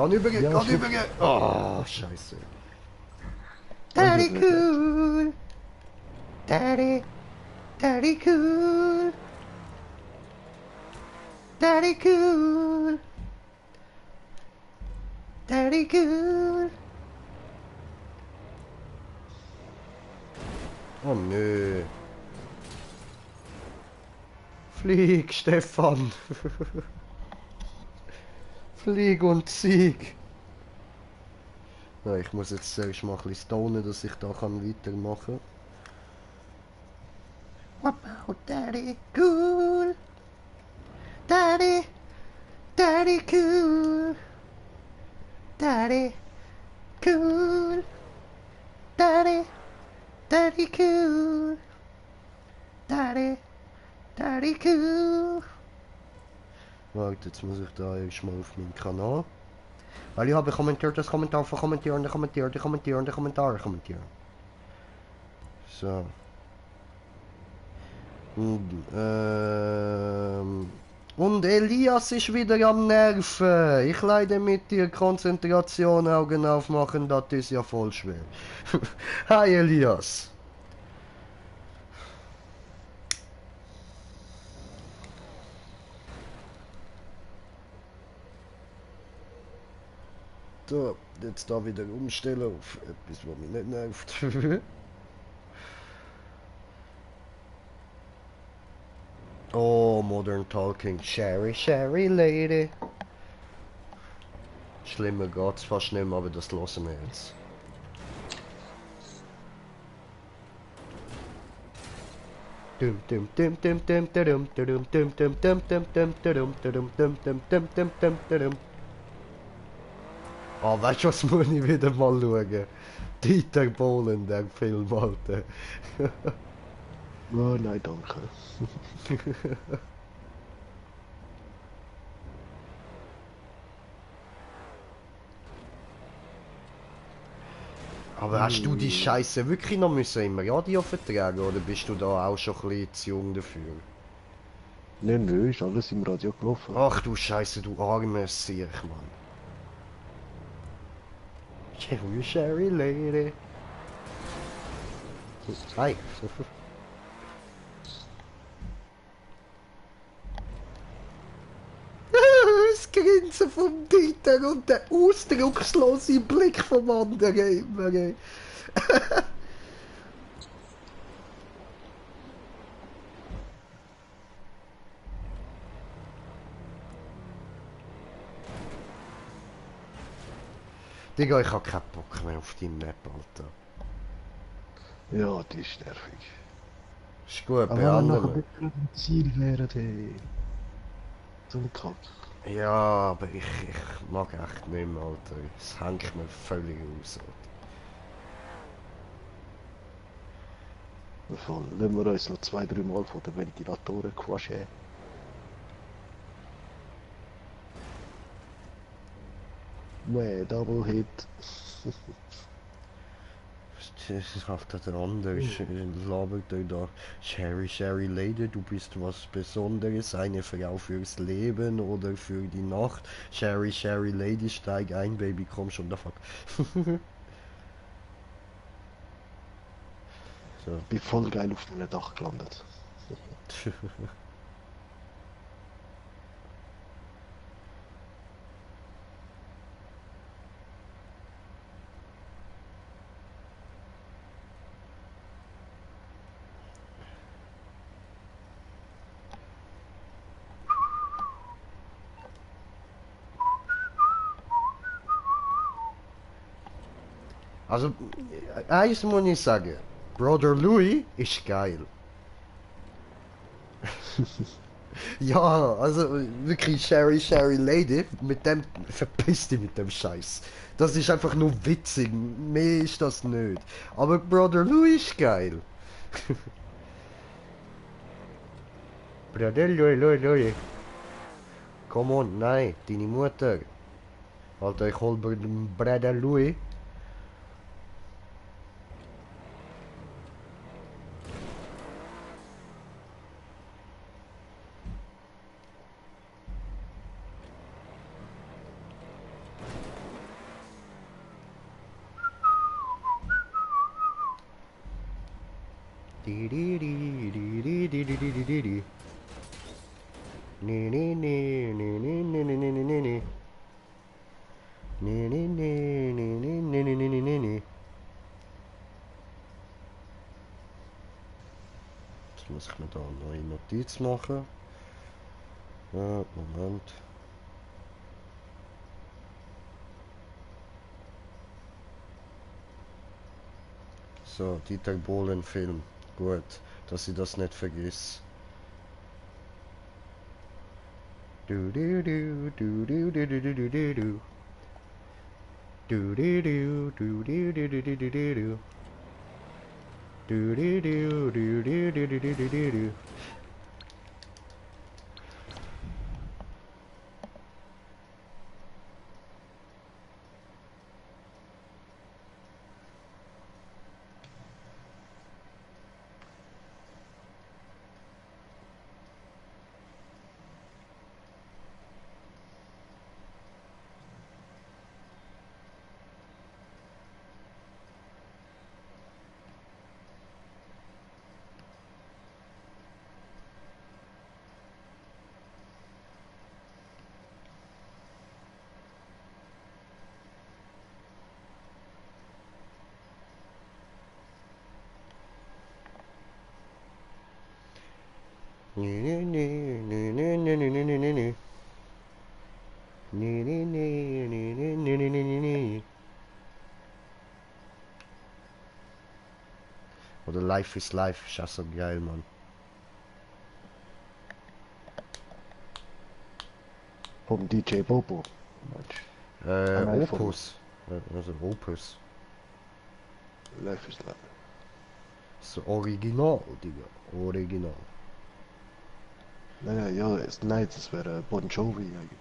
Kann übergehen, Ja, kann schon. übergehen. Oh, scheiße. Daddy cool. Daddy. Daddy cool. Daddy cool. Daddy cool. Oh nö. Flieg, Stefan. Flieg und Sieg. Ja, ich muss jetzt zuerst mal ein bisschen stonen, dass ich da weitermachen kann. What about Daddy cool? Daddy, Daddy cool. Daddy cool. Daddy, Daddy cool. Daddy, Daddy cool. Warte, jetzt muss ich da erstmal auf meinen Kanal. Weil ich habe kommentiert, das Kommentar von kommentieren, Kommentare kommentieren. So. Und Elias ist wieder am Nerven. Ich leide mit dir Konzentration, Augen aufmachen, das ist ja voll schwer. Hi Elias. So, jetzt da wieder umstellen auf etwas, was mich nicht nervt. Oh, Modern Talking. Sherry, Sherry Lady. Schlimmer geht's fast nicht mehr, aber das lassen wir jetzt. Ah, weißt du, was muss ich wieder mal schauen? Dieter Bohlen, der Film, Alter. Oh nein, danke. Aber hast du die Scheiße wirklich noch müssen im Radio vertragen oder bist du da auch schon ein bisschen zu jung dafür? Nein, nö, ist alles im Radio gelaufen. Ach du Scheiße, du armer Sieg, Mann. Sherry, Sherry Lady. Hi. Das Grinsen vom Dieter und der ausdruckslose Blick vom anderen immer. Ey. Digga, ich hab keinen Bock mehr auf die Map, Alter. Ja, die ist nervig. Ist gut, Aber bei wenn wir nachher anderen. nicht im Ziel wären, hey. Zum Kack. Ja, aber ich mag echt nicht mehr, Alter. Es hängt mir völlig aus, Alter. Voll. Lassen wir uns noch 2-3 Mal von den Ventilatoren quatschen. Nee, Double Hit. Das ist auf der andere labert er da. Sherry, Sherry Lady, du bist was Besonderes, eine Frau fürs Leben oder für die Nacht. Sherry, Sherry Lady, steig ein, Baby, komm schon, da fuck. So. Bin voll geil auf meinem Dach gelandet. Also, eins muss ich sagen, Brother Louis ist geil. Ja, also wirklich Sherry, Sherry Lady, mit dem verpiss dich mit dem Scheiß. Das ist einfach nur witzig, mehr ist das nicht. Aber Brother Louis ist geil. Brother Louis. Come on, nein, deine Mutter. Alter, ich hol Brother Louis. Di di di di di di di di di di di. Nee, nee, nee, nee, nee, nee, nee, nee, nee, nee, nee. Nee, nee, nee, nee, nee, nee, nee, nee, nee, nee, nee. Jetzt muss ich mir da eine neue Notiz machen. Ja, Moment. So, Dieter Bohlen Film. Gut, dass ich das nicht vergiss. Du du du du du du du du du du du. Du du du du du du du du du du du. Du du du du du du du du du du du. Nee, nee, nee, nee, nee, nee, nee, nee, nee, nee, nee. Nee, nee, nee, nee, nee, nee, nee, nee, nee, nee. Oder Life is Life, ist auch so geil, Mann. Vom DJ Bobo. Nein, Opus. Also Opus. Life is Life. Das Original, Digga. Original. Nein, ja, nein, das wäre Bon Jovi eigentlich.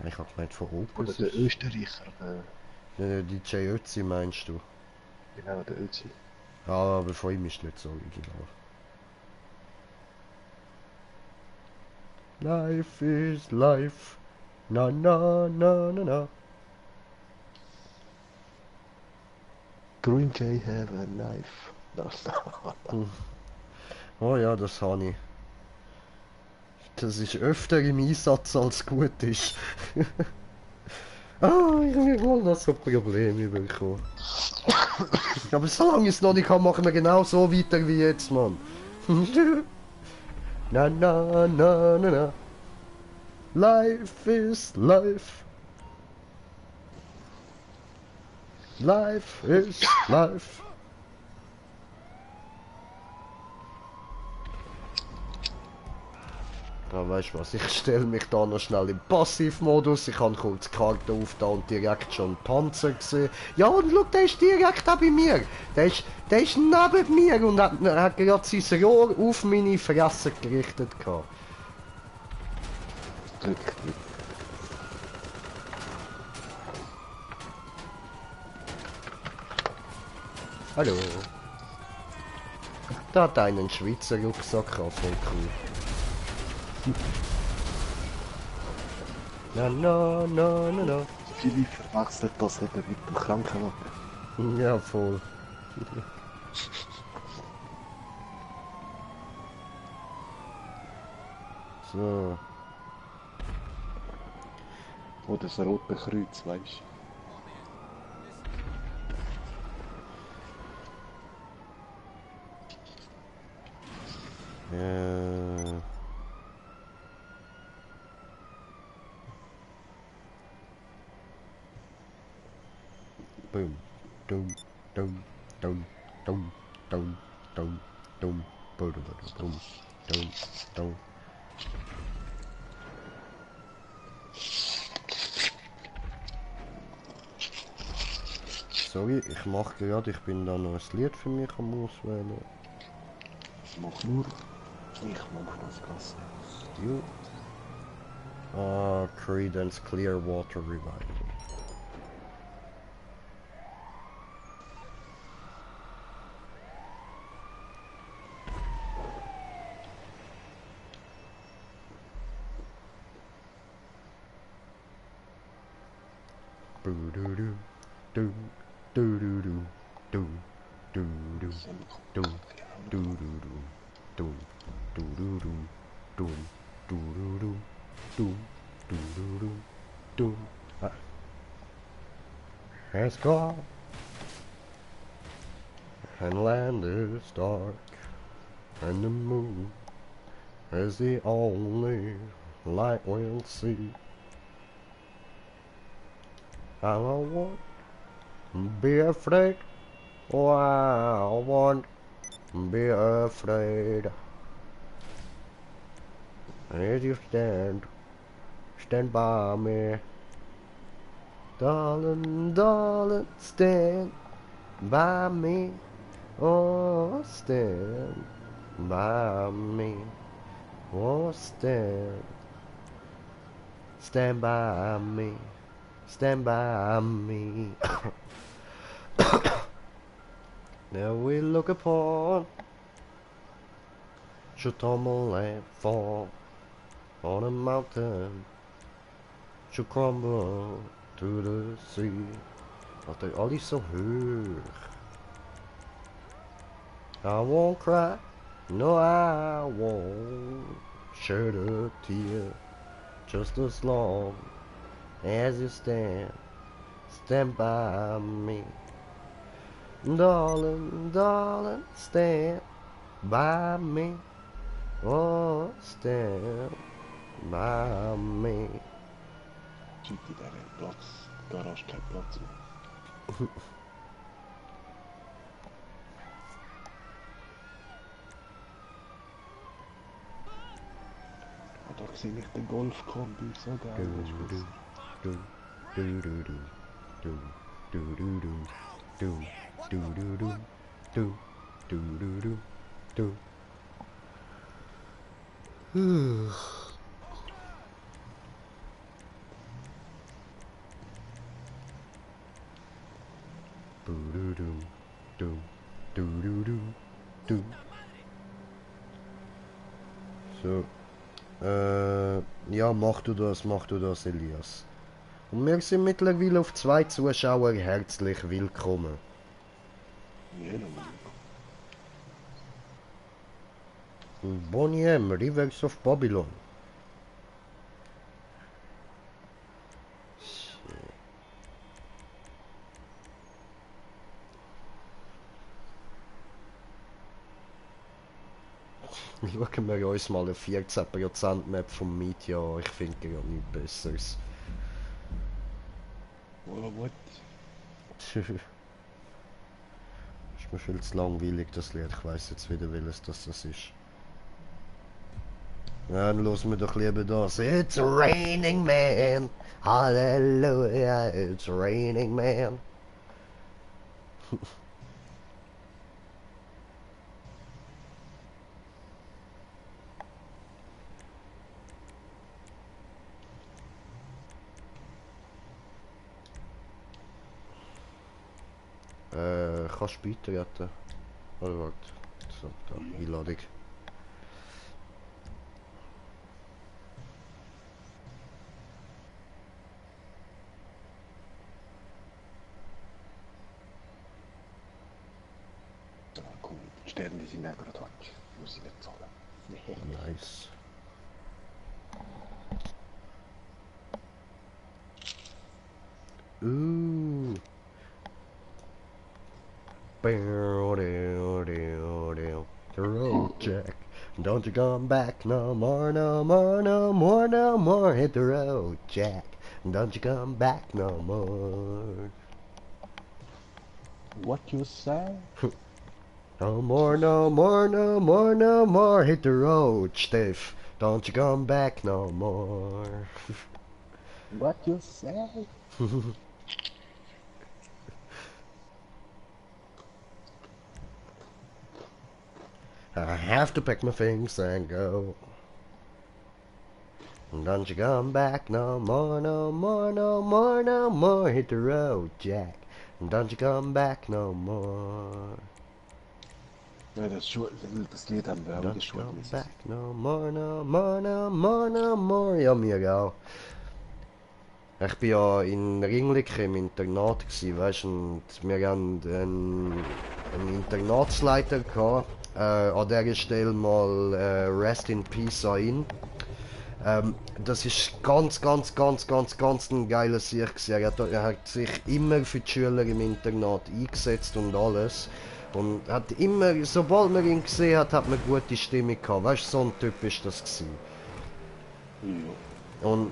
Ich hab gemeint von Oder Opus der ist... Österreicher, der, DJ Ötzi meinst du? genau, der Ötzi. Ja, aber von ihm ist nicht so original. Life is life. Na na na na na. Green Jay have a knife. Oh ja, das habe ich. Das ist öfter im Einsatz als gut ist. Ah, ich habe wohl noch so Probleme bekommen. Aber solange ich es noch nicht kann, machen wir genau so weiter wie jetzt, Mann. Na na na na na. Life is life. Life is life. Ja, weißt du was, ich stelle mich da noch schnell im Passivmodus, ich habe kurz die Karte auf da und direkt schon Panzer gesehen. Ja, und schau, der ist direkt auch bei mir. Der ist neben mir und hat gerade sein Rohr auf meine Fresse gerichtet gehabt. Hallo. Da hat einen Schweizer Rucksack gehabt, voll cool. Na na na na na. Viele verwechseln das eben mit dem Krankenwagen. Ja, voll. So. Oder das Rote Kreuz, weißt Ja. Boom. Dum. Dum. Dum. Dum. Dum. Dum. Dum. Dum. Dum. Dum. Dum. Sorry, ich mache gerade, ich bin da noch ein Lied für mich am Auswählen. Mach nur. Ich mach das Ganze. Jo. Ah, Creedence Clearwater Revival. Boo-doo-doo, do, do do do, do, do do, do, do do do, do do do, do, do do do, do, do do do, do. Ah. It's gone, and land is dark, and the moon is the only light we'll see. I won't be afraid. Oh, I won't be afraid. As you stand by me. Darling, darling, stand by me. Oh, stand by me. Oh, stand by me. Stand by me. Now we look upon should tumble and fall on a mountain, should crumble to the sea. Altijd al die zo hoog. I won't cry, no I won't shed a tear, just as long as you stand by me. Darling, darling, stand by me. Oh, stand by me. Zit je daar in plaats? Garage geen plaats meer. Doch sehe ich den Golf-Kombi so geil. Do do do do do do do do do do do do do do do do do. Do do do do do do do do. So. Ja, mach du das, Elias. Und wir sind mittlerweile auf 2 Zuschauer herzlich willkommen. Bonnie M, Rivers of Babylon. Schauen wir uns mal eine 14% Map vom Meteor an. Ich finde ja nichts Besseres. Oh, what? Ist mir viel zu langweilig das Lied. Ich weiss jetzt wieder welches das ist. Ja, dann hören wir doch lieber das. It's raining man. Hallelujah, it's raining man. Kannst du beitreten? Oder warte. So, da, Einladung. Cool, die Sterne sind auch gerade weg. Muss ich nicht zahlen. Nice. The road, Jack. Don't you come back no more, no more, no more, no more. Hit the road, Jack. Don't you come back no more. What you say? No more, no more, no more, no more. Hit the road, Steph. Don't you come back no more. What you say? I have to pack my things and go. Don't you come back no more, no more, no more, no more. Hit the road, Jack. Don't you come back no more. Ja, das Lied haben wir auch Don't you geschwungen. come back no more, no more, no more, no more. Ja, mir auch. Ich bin ja in Ringliken im Internat gsi, weißt, und wir haben einen Internatsleiter gehabt. An dieser Stelle mal Rest in Peace an ihn. Das ist ganz ein geiler Sieg gewesen. Er hat sich immer für die Schüler im Internat eingesetzt und alles. Und hat immer, sobald man ihn gesehen hat, hat man gute Stimmung gehabt. Weißt du, so ein Typ ist das gewesen. Ja. Und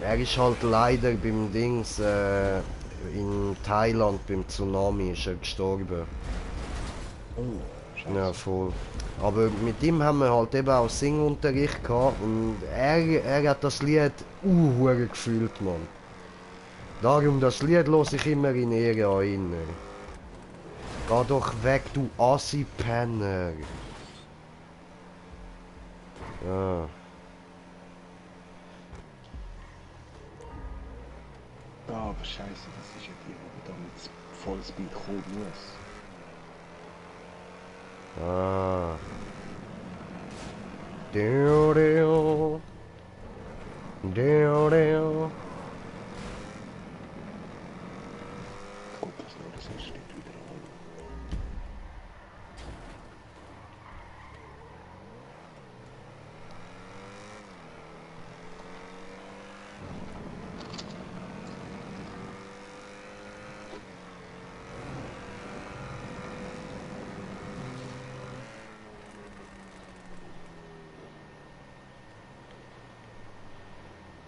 er ist halt leider beim Dings, in Thailand beim Tsunami ist er gestorben. Oh, scheiße. Ja, voll. Aber mit ihm haben wir halt eben auch Singunterricht gehabt und er hat das Lied hure gefühlt, Mann. Darum, das Lied los ich immer in Ehre an ihn. Geh doch weg, du Assi-Penner. Ja. Ja, aber scheiße, das ist ja die, die da mit Vollspeed kommen muss. Ah. Deo, deo. Deo, deo. Gut, das nur das steht wieder an.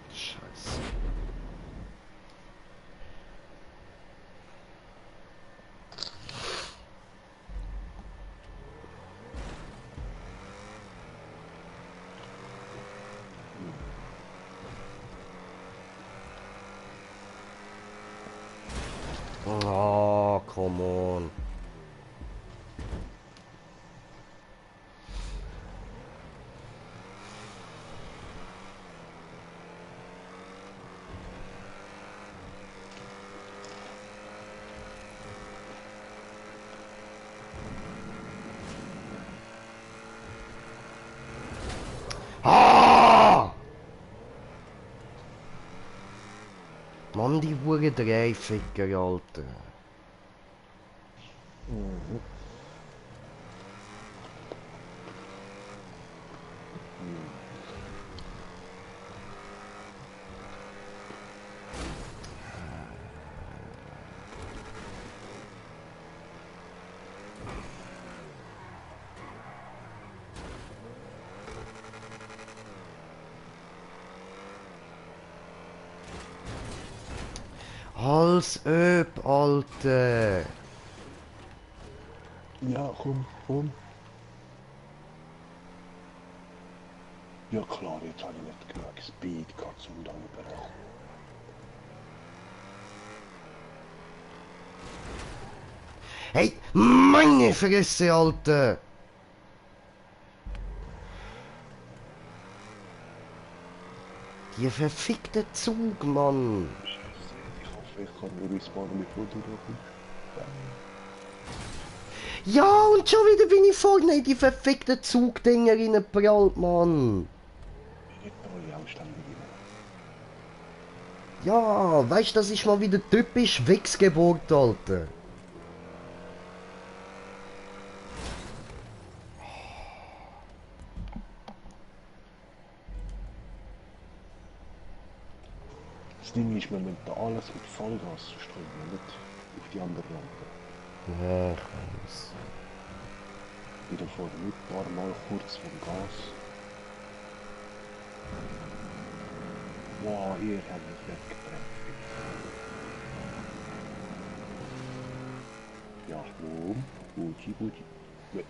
Scheiße. Oh, come on. Ah! Mann, die Hure Dreificker, Alter. Mhm. Als öb, Alter. Ja, komm, komm. Ja klar, jetzt habe ich nicht genug Speed gehabt, um da überkommen. Hey, meine Fresse, Alter. Die verfickte Zug, Mann. Scheiße, ich hoffe, ich kann nur respawnen, bevor du da bist. Ja, und schon wieder bin ich vorne in die verfickten Zugdinger reingeprallt, Mann. Nicht alle Ausstände rein. Ja, weißt du, das ist mal wieder typisch Wichsgeburt, Alter. Das Ding ist, man nimmt da alles mit Vollgas zu strömen, nicht auf die andere Lampe. Ja, ich weiß. Wieder vorne mit, ein paar Mal kurz vom Gas. Wow, hier haben wir es weggebrennt. Ja, boom. Gucci, Gucci. Gut.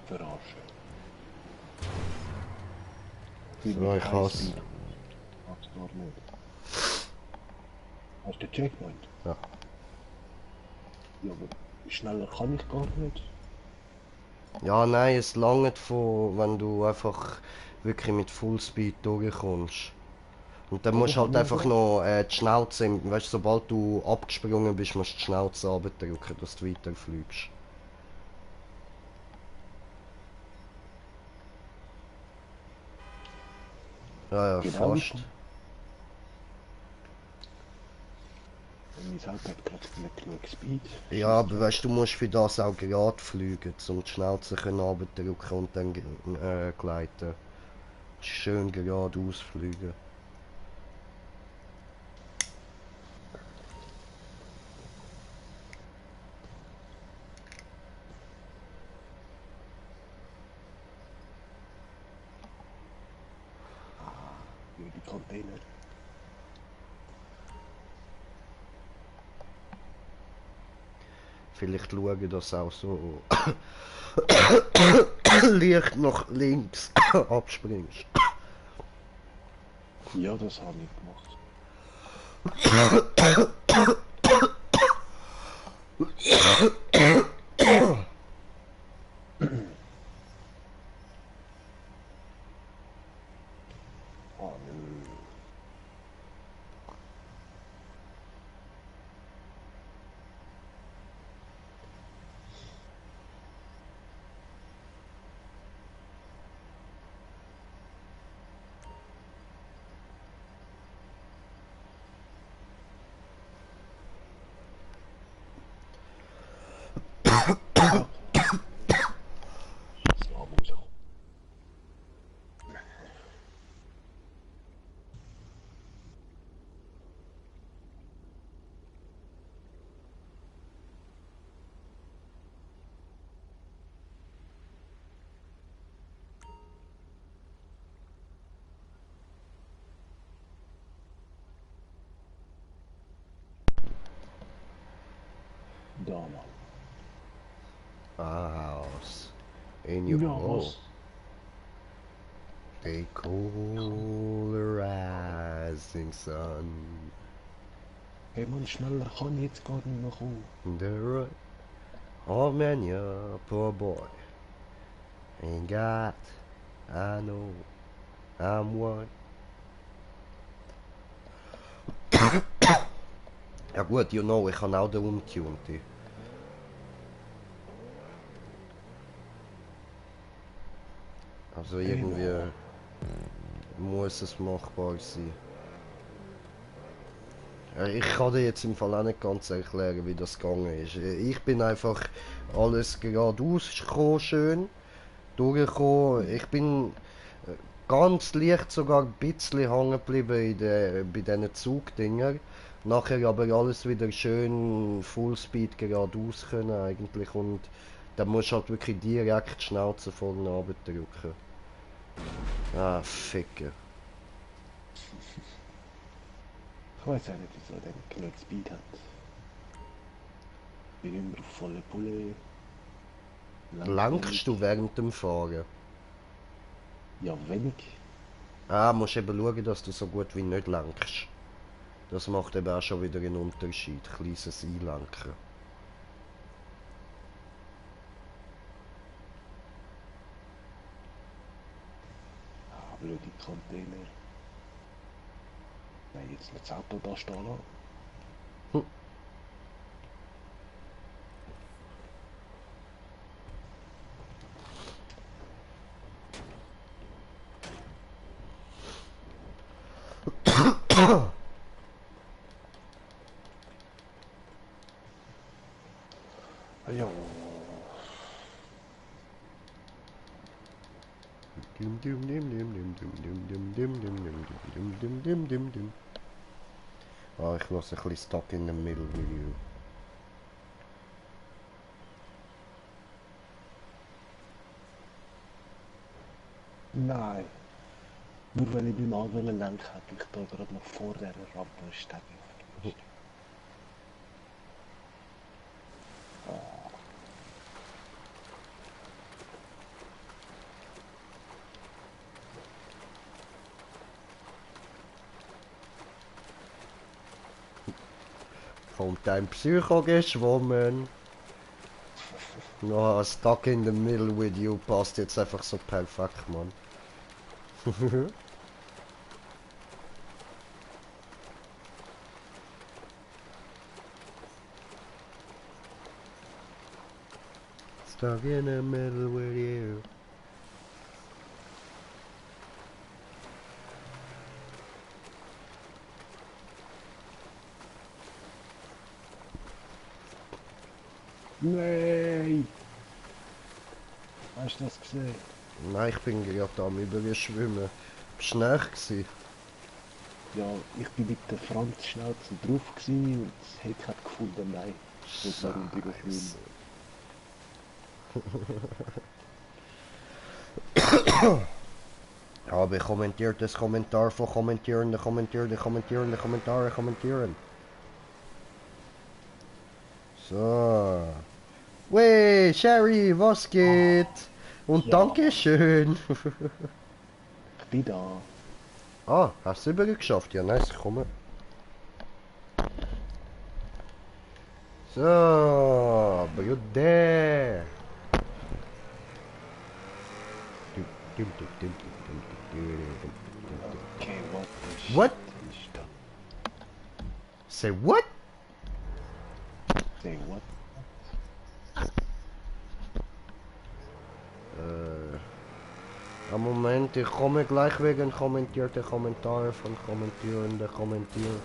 Verarschen. So, ich hasse. Hab's gar nicht. Hast du den Checkpoint? Ja. Ja, aber schneller kann ich gar nicht. Ja, nein, es langt von, wenn du einfach wirklich mit Fullspeed durchkommst. Und dann musst du halt einfach noch die Schnauze, weißt du, sobald du abgesprungen bist, musst du die Schnauze runterdrücken, dass du weiterfliegst. Ja, ja, Genau. fast. mein Auto hat plötzlich nicht genug Speed. Ja, aber weißt du, musst für das auch gerade fliegen, um die Schnauze runterdrücken und dann gleiten. Schön geradeaus fliegen. Über die Container. Vielleicht schauen, dass auch so leicht nach links abspringst. Ja, das habe ich gemacht. Oh nö. So, Mutter. Da, Mann. Aus. In your Ja, hole. was? They call the rising sun. Hey Mann, schneller kann ich jetzt gar nicht mehr kommen. The right. Oh man, yeah, poor boy. Ain't got, I know, I'm one. Ja gut, you know, ich habe auch den Untunte. Also irgendwie muss es machbar sein. Ja, ich kann dir jetzt im Fall auch nicht ganz erklären, wie das gegangen ist. Ich bin einfach alles geradeaus gekommen, schön durchgekommen. Ich bin ganz leicht sogar ein bisschen hängen geblieben bei diesen Zugdinger. Nachher aber alles wieder schön Fullspeed geradeaus können eigentlich und dann musst du halt wirklich direkt die Schnauze vorne runterdrücken. Ah, Ficker. Ich weiß auch nicht, wieso der genug Speed hat. Bin immer auf volle Pulle. Lenkst du während dem Fahren? Ja, wenig. Ah, musst eben schauen, dass du so gut wie nicht lenkst. Das macht eben auch schon wieder einen Unterschied. Kleines Einlenken. Ah, blöde Container. Nein, jetzt nicht das Auto da stehen lassen. Ja. Dim dim dim dim dim dim dim dim dim dim dim dim dim dim dim. Ah, ich lasse ein bisschen Stuck in the Middle with you. Nein. Nur wenn ich beim anderen lenken hätte, ich da gerade noch vor der Rampe stecken. Kommt ein Psycho geschwommen. No, Stuck in the Middle with you passt jetzt einfach so perfekt, Mann. Stuck in the middle with you. Nein! Hast du das gesehen? Nein, ich bin gerade am Überschwimmen. Bist du näher gewesen? Ja, ich bin mit der Franz schnell zu drauf gewesen und das Heck hat gefunden, nein. Das war Scheiße. Aber kommentiert das Kommentar von Kommentierende, Kommentierende, Kommentierende, Kommentare, kommentieren. So. Wey, Sherry, was geht? Und Ja. Dankeschön. Ich bin da. Ah, hast du es übergeschafft? Ja, nice, komm. So, Bruder. Okay, what the shit What? ist da? Say what? Say what? Am Moment, ich komme gleich wegen kommentierte Kommentare von Kommentierenden kommentieren.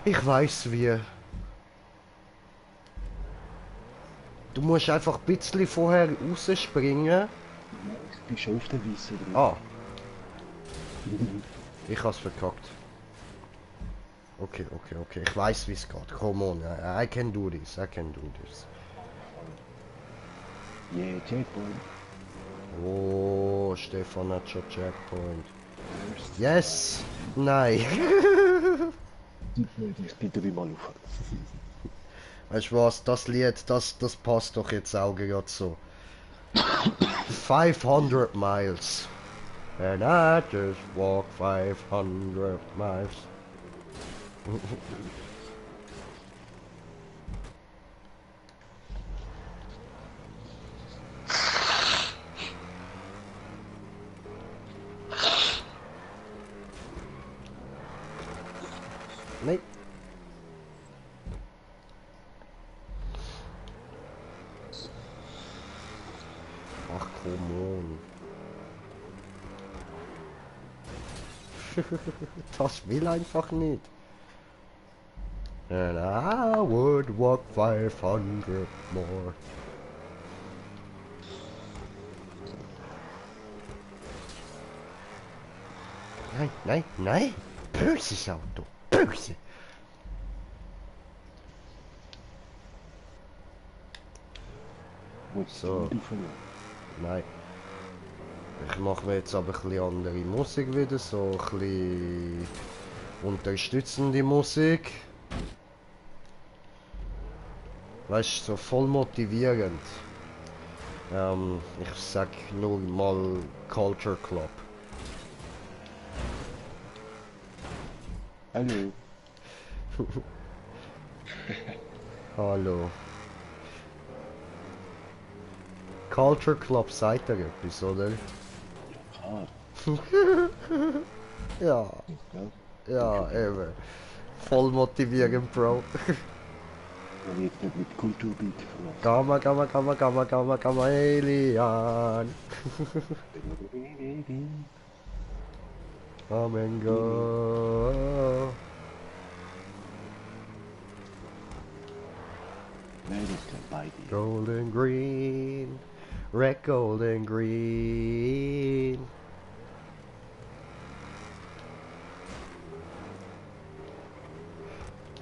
Ich weiß wie. Du musst einfach ein bisschen vorher rausspringen. Ich bin schon auf der Wiese drin. Ah, ich hab's verkackt. Okay. Ich weiß wie es geht. Come on, I can do this. Yeah, Checkpoint. Oh, Stefan hat schon Checkpoint. Yes! Nein! Ich bin dreimal auf. Weißt du was, das Lied, das passt doch jetzt auch gerade so. 500 miles. And I just walk 500 miles. Nee. Ach, come on. Das will einfach nicht. And I would walk 500 more. Nein. Böses Auto. Böse. So. Nein. Ich mache mir jetzt aber ein bisschen andere Musik wieder, so ein bisschen unterstützende Musik. Weißt du, so voll motivierend. Ich sag nur mal Culture Club. Hallo. Hallo. Culture Club sagt er etwas, oder? Klar. Ja, Ja. eben. Voll motivierend, Bro. Man wird nicht mit Kulturbeat verlassen. Gamma, Alien. Come and go. Nein, das ist bei dir. Golden green. Red, golden green.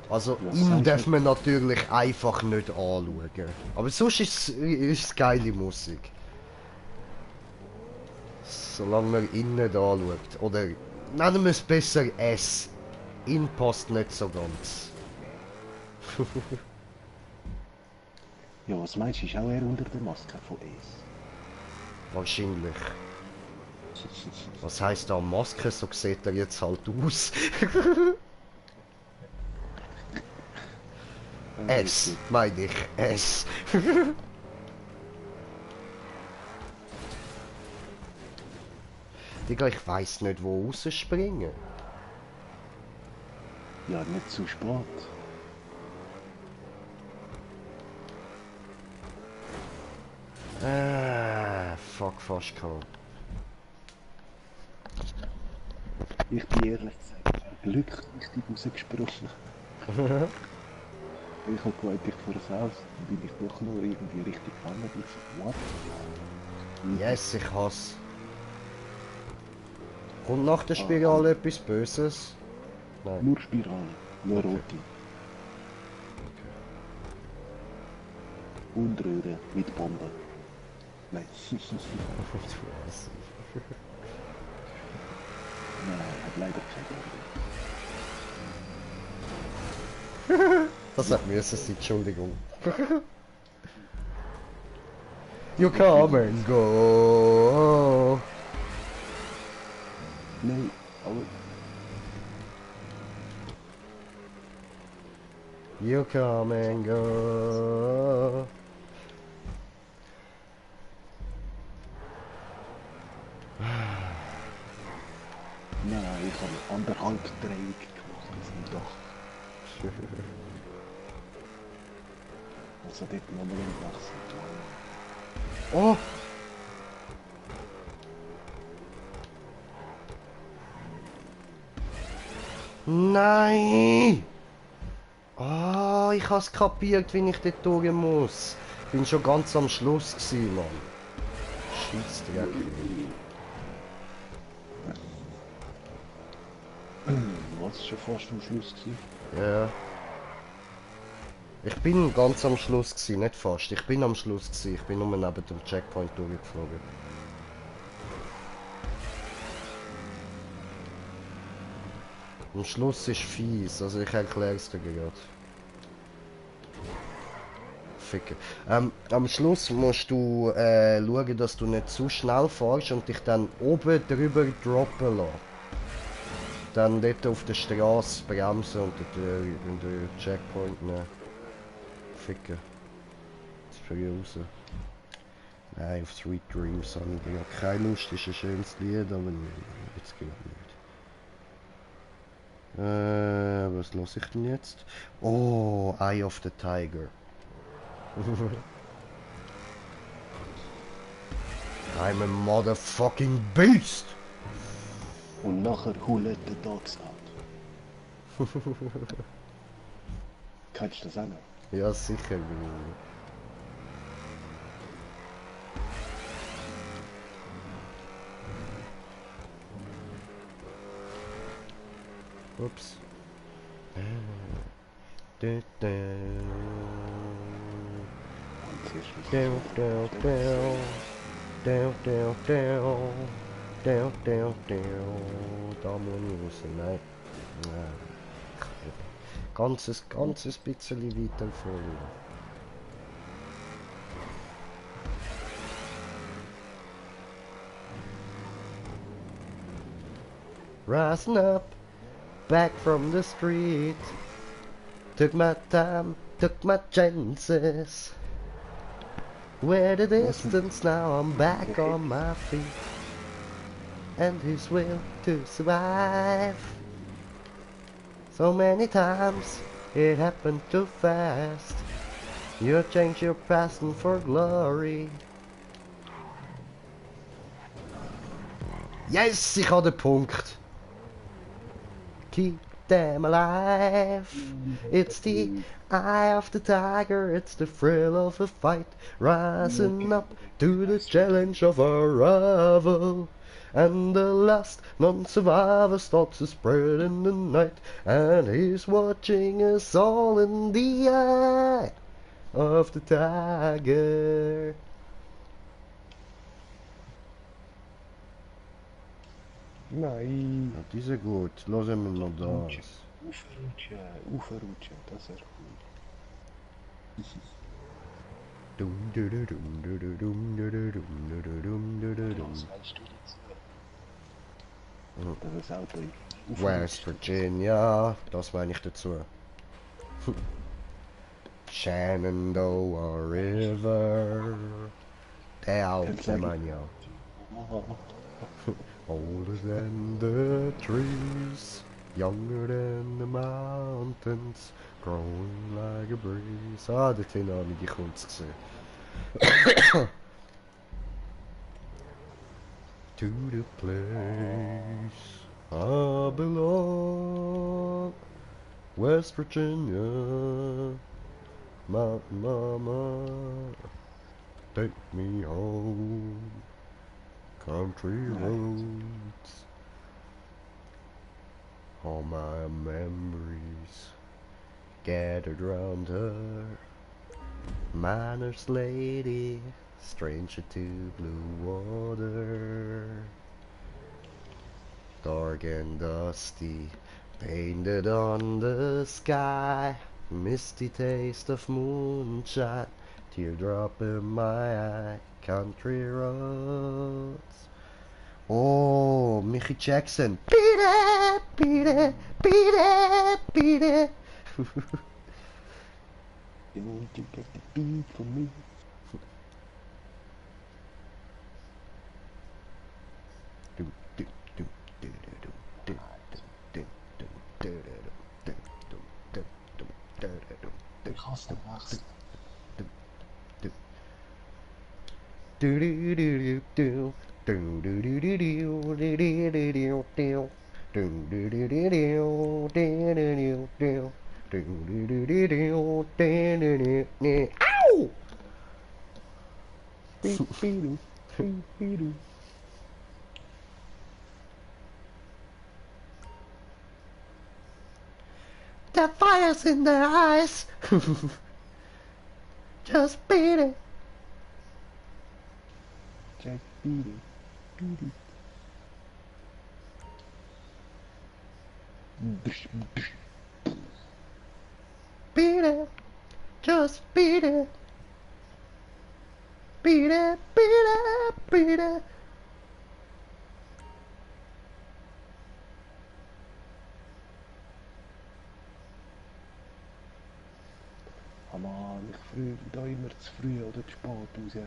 Also, Was ihn sagst darf du? man natürlich einfach nicht anschauen. Aber sonst ist es geile Musik. Solange man ihn nicht anschaut. Oder nennen wir es besser S. Ihn passt nicht so ganz. Ja, was meinst du, ist auch er unter der Maske von Ace? Wahrscheinlich. Was heisst da Maske? So sieht er jetzt halt aus. S, meine ich. S. Digga, ich weiss nicht, wo rausspringen. Ja, nicht zu spät. Fuck, fast gehabt. Ich bin ehrlich gesagt, Glück richtig rausgesprochen. Ich habe gemeint, ich fahre es aus, dann bin ich doch noch irgendwie richtig gefahren. Ich so, what? Yes, ich hasse. Kommt nach der Spirale etwas Böses? Nein. Nur Spirale, nur Okay. rote. Und Röhre mit Bombe. Nein. Du Assi. Nein, hat leider keine Röhre. Das hat müssen sein, Entschuldigung. You come and go. Nein, aber You come and go. nein, ich habe anderthalb Drehungen gemacht auf dem Dach. Also dort nochmal im Wachsen. Oh! Nein! Ah, ich hab's kapiert, wie ich dort durch muss. Bin schon ganz am Schluss gewesen, Mann. Scheissdreck. Was ist schon fast am Schluss gewesen? Ja. Ich bin ganz am Schluss gewesen, nicht fast. Ich bin am Schluss gewesen. Ich bin nur neben dem Checkpoint durchgeflogen. Am Schluss ist fies, also ich erkläre es dir gerade. Ficken. Am Schluss musst du schauen, dass du nicht zu schnell fährst und dich dann oben drüber droppen lässt. Dann dort auf der Straße bremsen und den Checkpoint nehmen. Ficken. Das ist für raus. Nein, auf Sweet Dreams habe ich ja keine Lust, ist ein schönes Lied, aber jetzt geht nicht. Was los ich denn jetzt? Oh, Eye of the Tiger. I'm a motherfucking beast! Und nachher Who Let the Dogs Out. Kannst du das auch noch? Ja, sicher. Ups. Und zuerst muss ich Down, down, down. Down, down, down. Down, down, down. Da muss ich raus. Nein. Nein. Ganzes bisschen weiter vorne. Rising up, back from the street. Took my time, took my chances. Where the distance, now I'm back on my feet. And his will to survive. So many times it happened too fast. You change your passion for glory. Yes, ich habe den Punkt. Keep them alive. It's the eye of the tiger, it's the thrill of a fight. Rising up to the challenge of a rival. And the last non-survivor starts to spread in the night. And he's watching us all in the eye of the tiger. Nein. Ja, die sind gut. Hören wir noch das. Aufrutschen, das wäre cool. Dum, du, du, dum, du, du, dum, du, du, dum, du, du, dum, du, du, dum. Was weißt du dazu? Das Auto West Virginia, das meine ich dazu. Shenandoah River. Der Alpe meine ich auch. Older than the trees, younger than the mountains, growing like a breeze. Ah, dorthin habe ich die kurz gesehen. To the place I belong, West Virginia. Mama, take me home, country roads, all my memories gathered round her, manners lady, stranger to blue water, dark and dusty, painted on the sky, misty taste of moonshine, teardrop in my eye, country roads. Oh, Mickey Jackson. Beat it, beat it, beat it, beat it. Don't you get the beat for me? Ik hasse de wacht. Ow! The fire's in their eyes. Just beat it. Just beat it. Beat it. Beat it. Just beat it. Beat it, beat it, beat it. Oh man, ich freue mich da immer zu früh oder zu spät raus.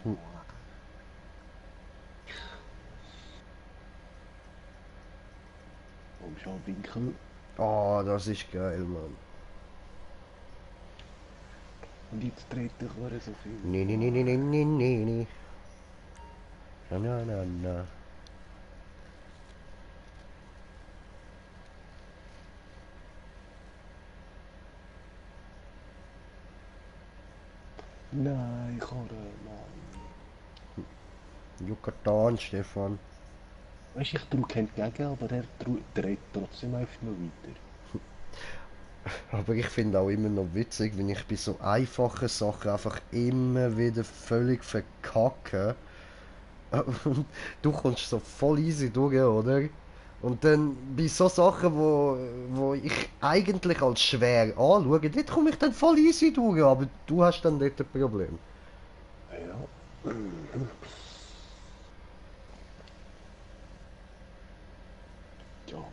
Oh. Komm schon, Winkel. Oh, das ist geil, Mann. Und jetzt dreht dich wieder so viel. Nee. Na. Nein, ich kann Mann. Yucatan, Stefan. Weißt du, ich drücke entgegen, aber er dreht trotzdem einfach noch weiter. Aber ich finde auch immer noch witzig, wenn ich bei so einfachen Sachen einfach immer wieder völlig verkacke. Und du kommst so voll easy durch, oder? Und dann bei so Sachen, wo ich eigentlich als schwer anschaue, dort komme ich dann voll easy durch, aber du hast dann dort ein Problem. Ja. Ja, aber...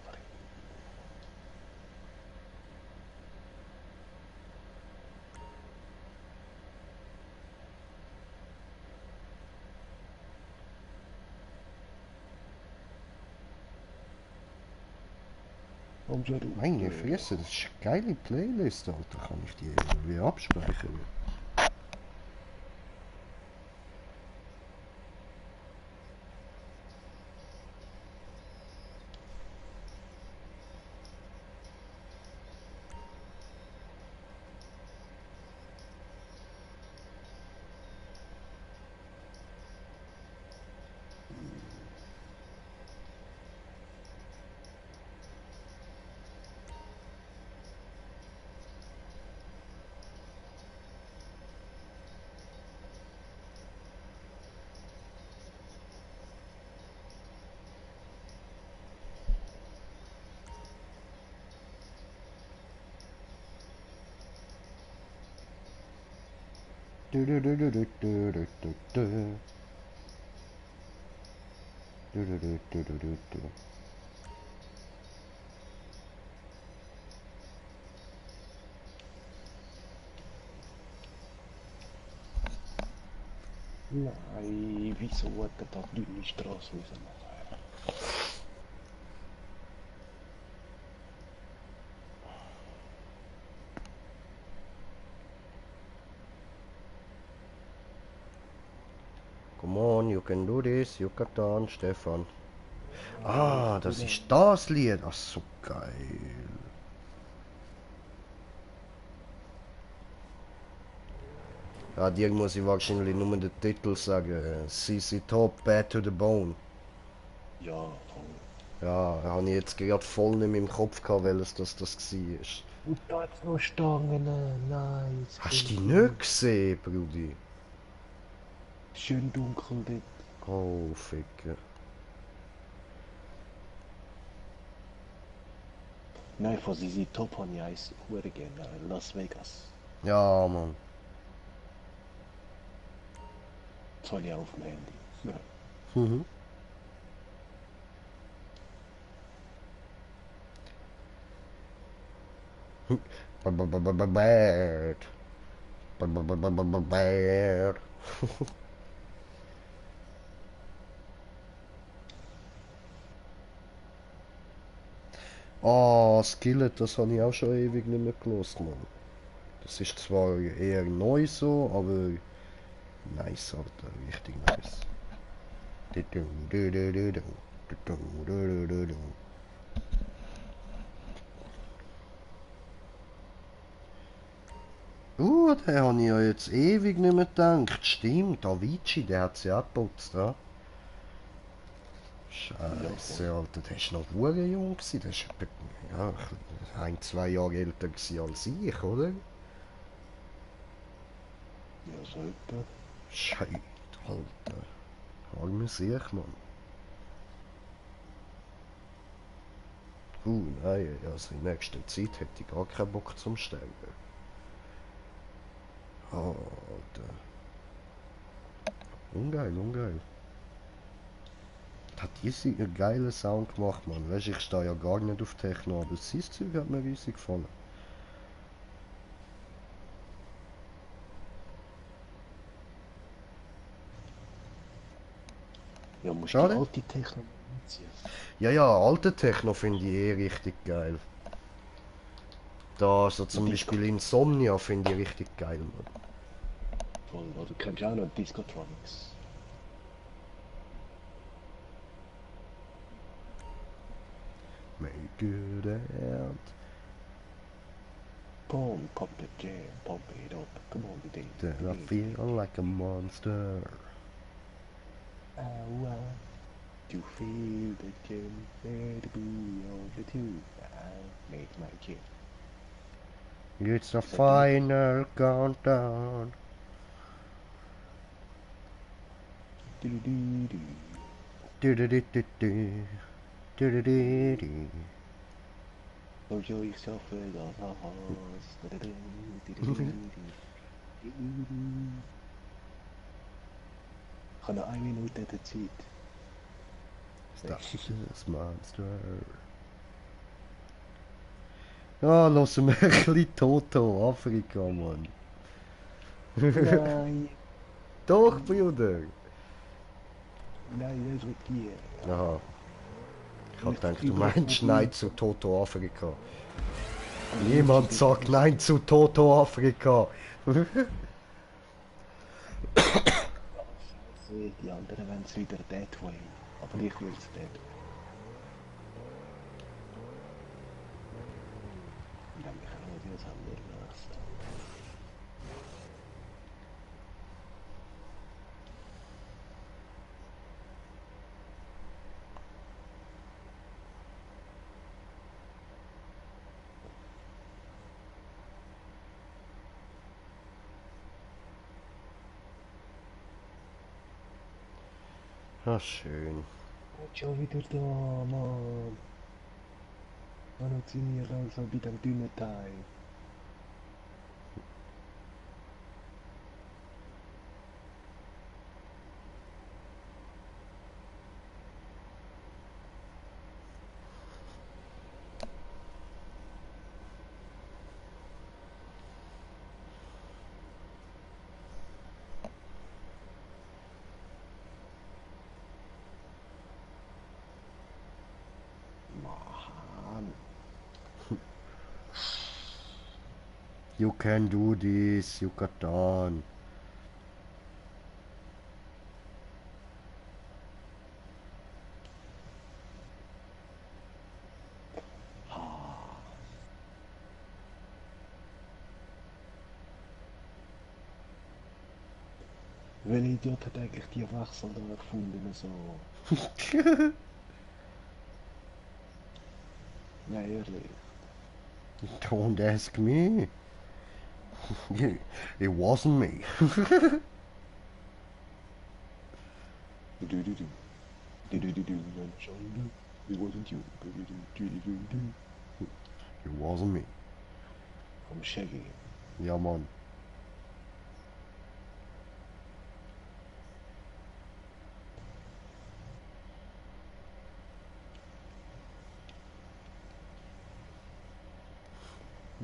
Meine Fresse, das ist eine geile Playlist, Alter. Kann ich die irgendwie abspeichern? Nein, wieso hat er da grüne Straße müssen machen? Come on, you can do this, Yucatan, Stefan. Ah, das ist das Lied. Ach, so geil. Ja, dir muss ich wahrscheinlich nur den Titel sagen. CC Top, Bad to the Bone. Ja, voll. Ja, habe ich jetzt gerade voll nicht mehr im Kopf gehabt, welches das war. Und da hat's noch Stangen. Nice. Hast du die Cool. nicht gesehen, Brudi? Schön dunkel dort. Oh, Ficker. Nein, von ZZ Top habe ich eins hure gerne. Las Vegas. Ja, Mann. Das habe ich auch auf dem Handy. Ja. Mhm. Bad. Bad. Ah, Skillet, das habe ich auch schon ewig nicht mehr gelost, Mann. Das ist zwar eher neu so, aber nice, Alter, richtig nice. Den habe ich ja jetzt ewig nicht mehr gedacht. Stimmt, Avicii, der hat sie auch geputzt, ja? Ja, Scheiße, voll. Alter, der ist noch hure jung gewesen. Der ist etwa, ja, 1, 2 Jahre älter gewesen als ich, oder? Ja, so etwa. Scheiße, Alter. Arme sich, Mann. Nein, also in nächster Zeit hätte ich gar keinen Bock zum Sterben. Oh, Alter. Ungeil, ungeil. Hat diese einen geilen Sound gemacht, Mann. Weißt du, ich stehe ja gar nicht auf Techno, aber sein Zeug hat mir riesig gefallen. Ja, musst die Schade? alte Technik mitziehen. Ja, ja, alte Techno finde ich eh richtig geil. Da, so zum Disco. Beispiel Insomnia finde ich richtig geil, Mann. Voll. Oder kennst du auch noch Discotronics? Make it out. Boom, pump it, jam, pump it up. Come on, the day. Then I feel like a monster. I want to feel the jam, the booty on the tube. I make my jam. It's the Is that the mix? final countdown. Do-do-do-do. Do-do-do-do-do. Do-do-do-do. Enjoy yourself with all the horse. Do-do-do-do-do-do-do. Ich habe noch 1 Minute der Zeit. Stop this monster. Ja, lassen wir ein bisschen Toto, Afrika, Mann. Nein, Doch, Bruder. nein, das wird hier. Aha. Ich hab gedacht, du Über- meinst Nein zu Toto Afrika. Niemand sagt Nein zu Toto Afrika. Scheiße, die anderen wollen es wieder Dead Way. Aber ich will es Dead Way. Ich habe mich Radios haben lassen. Ah, schön. Und schon wieder da, Mann. Und jetzt sind wir langsam bei dem dünnen Teil. Mann. You can do this, you got done. Welcher Idiot hat eigentlich die Wechsel da erfunden? So. Nein, ehrlich. Don't ask me. It wasn't me. It wasn't you. It wasn't me. Vom Shaggy. Ja, Mann.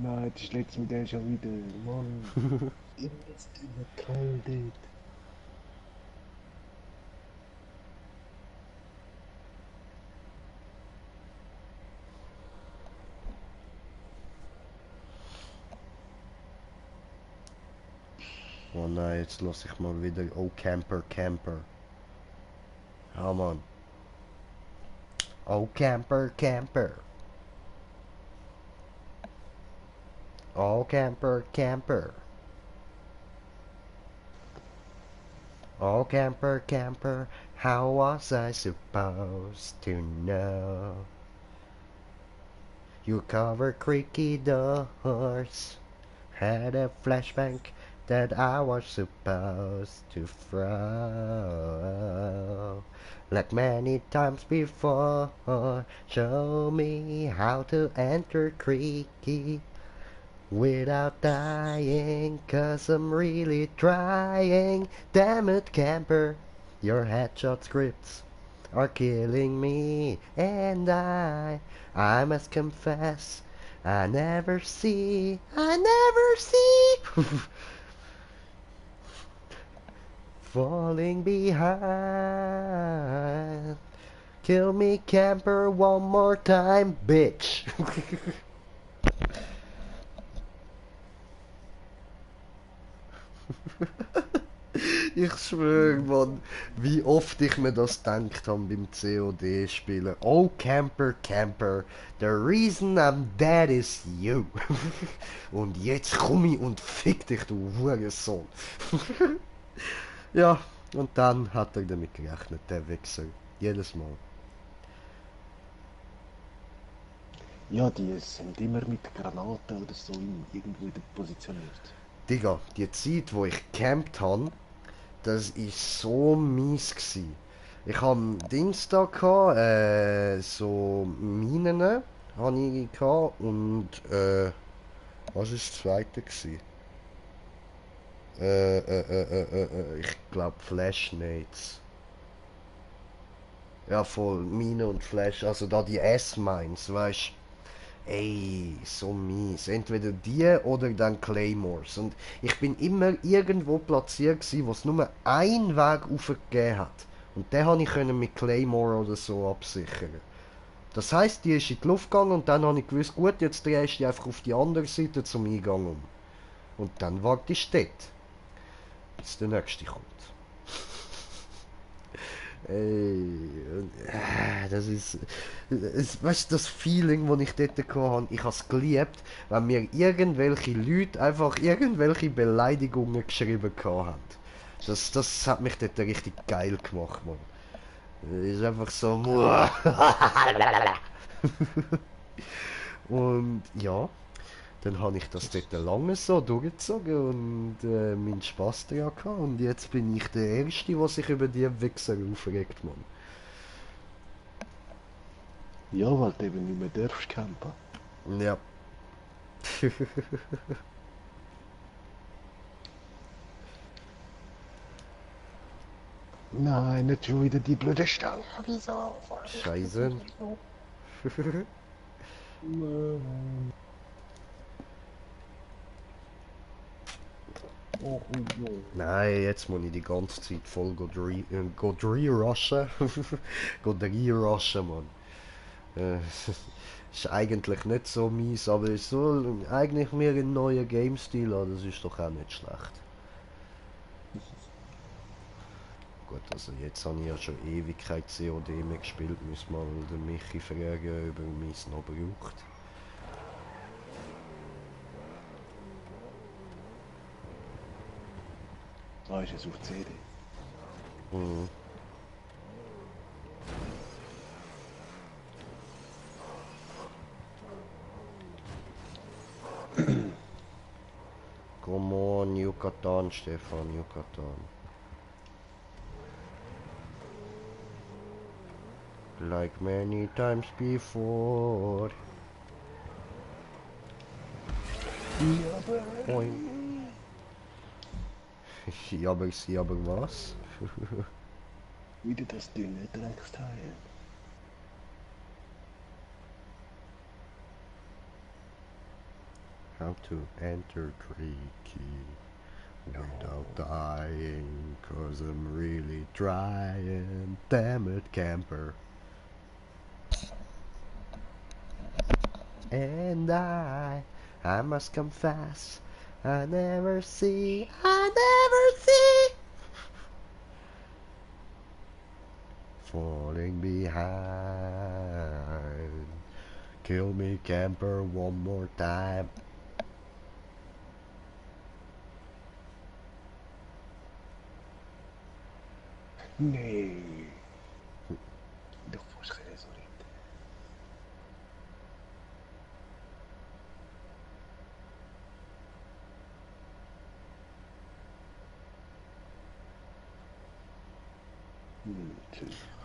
Nein, das ist letztes mit der schon wieder. Mann. Immer das dünne Teil dort. Oh nein, jetzt lass ich mal wieder. Oh, Camper, Camper. Ja, Mann. Oh, Camper, Camper. Oh, Camper, Camper. Oh, Camper, Camper. How was I supposed to know? You covered creaky doors. Had a flashback that I was supposed to throw. Like many times before, show me how to enter creaky without dying, 'cause I'm really trying. Damn it, camper, your headshot scripts are killing me, and I must confess, I never see falling behind. Kill me, camper, one more time, bitch. Ich schwöre, Mann, wie oft ich mir das gedacht habe beim COD-Spielen. Oh, Camper, Camper, the reason I'm dead is you. Und jetzt komm ich und fick dich, du Hurensohn. Ja, und dann hat er damit gerechnet, der Wichser. Jedes Mal. Ja, die sind immer mit Granaten oder so irgendwo positioniert. Digga, die Zeit, wo ich gecampt habe, das ist so mies gsi. Ich habe Dings da gehabt, so Minen habe ich gehabt und was ist das zweite gsi? Ich glaube Flashnates. Ja, voll Mine und Flash, also da die S-Mines, weißt. Ey, so mies. Entweder die oder dann Claymores. Und ich bin immer irgendwo platziert gsi, wo es nur einen Weg aufgegeben hat. Und den konnte ich mit Claymore oder so absichern. Das heisst, die ist in die Luft gegangen und dann habe ich gewusst, gut, jetzt drehst du die einfach auf die andere Seite zum Eingang um. Und dann wartest du dort, bis der nächste kommt. Ey, das ist, weißt du, das Feeling, das ich dort hatte, ich habe es geliebt, wenn mir irgendwelche Leute einfach irgendwelche Beleidigungen geschrieben haben. Das hat mich dort richtig geil gemacht, man. Das ist einfach so. Und ja, dann habe ich das dort lange so durchgezogen und meinen Spaß daran gehabt. Und jetzt bin ich der Erste, der sich über die Wichser aufregt, man. Ja, weil du eben nicht mehr darfst campen. Ja. Nein, nicht schon wieder die blöde Stange. Wieso? Scheiße. Oh, Nein, jetzt muss ich die ganze Zeit voll re-rushen. Re-rushen, Mann. Ist eigentlich nicht so mies, aber es soll eigentlich mehr ein neuer Game-Stil haben, das ist doch auch nicht schlecht. Gut, also jetzt habe ich ja schon Ewigkeit COD mehr gespielt, muss mal den Michi fragen, ob er mich noch braucht. Ah, ist es auf CD? Mhm. Come on, Yucatan, Stefan, Yucatan. Like many times before. Moin. Ja, aber was? Wieder das dünne Drecksteil. How to enter tricky without dying, 'cause I'm really trying. Damn it, camper. And I must confess, I never see falling behind. Kill me, camper, one more time. Nee. Doch voorschrijven, sorry.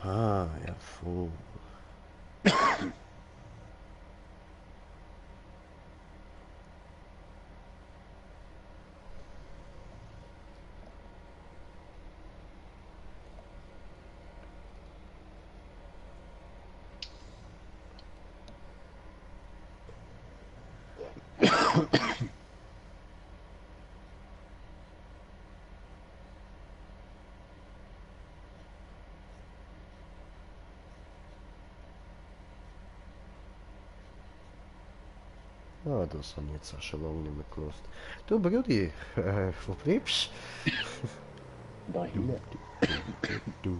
Ah, ja, voll. Ah, das habe ich jetzt auch schon lange nicht mehr gehört. Du, Brudi, wo bleibst Da hinten. du?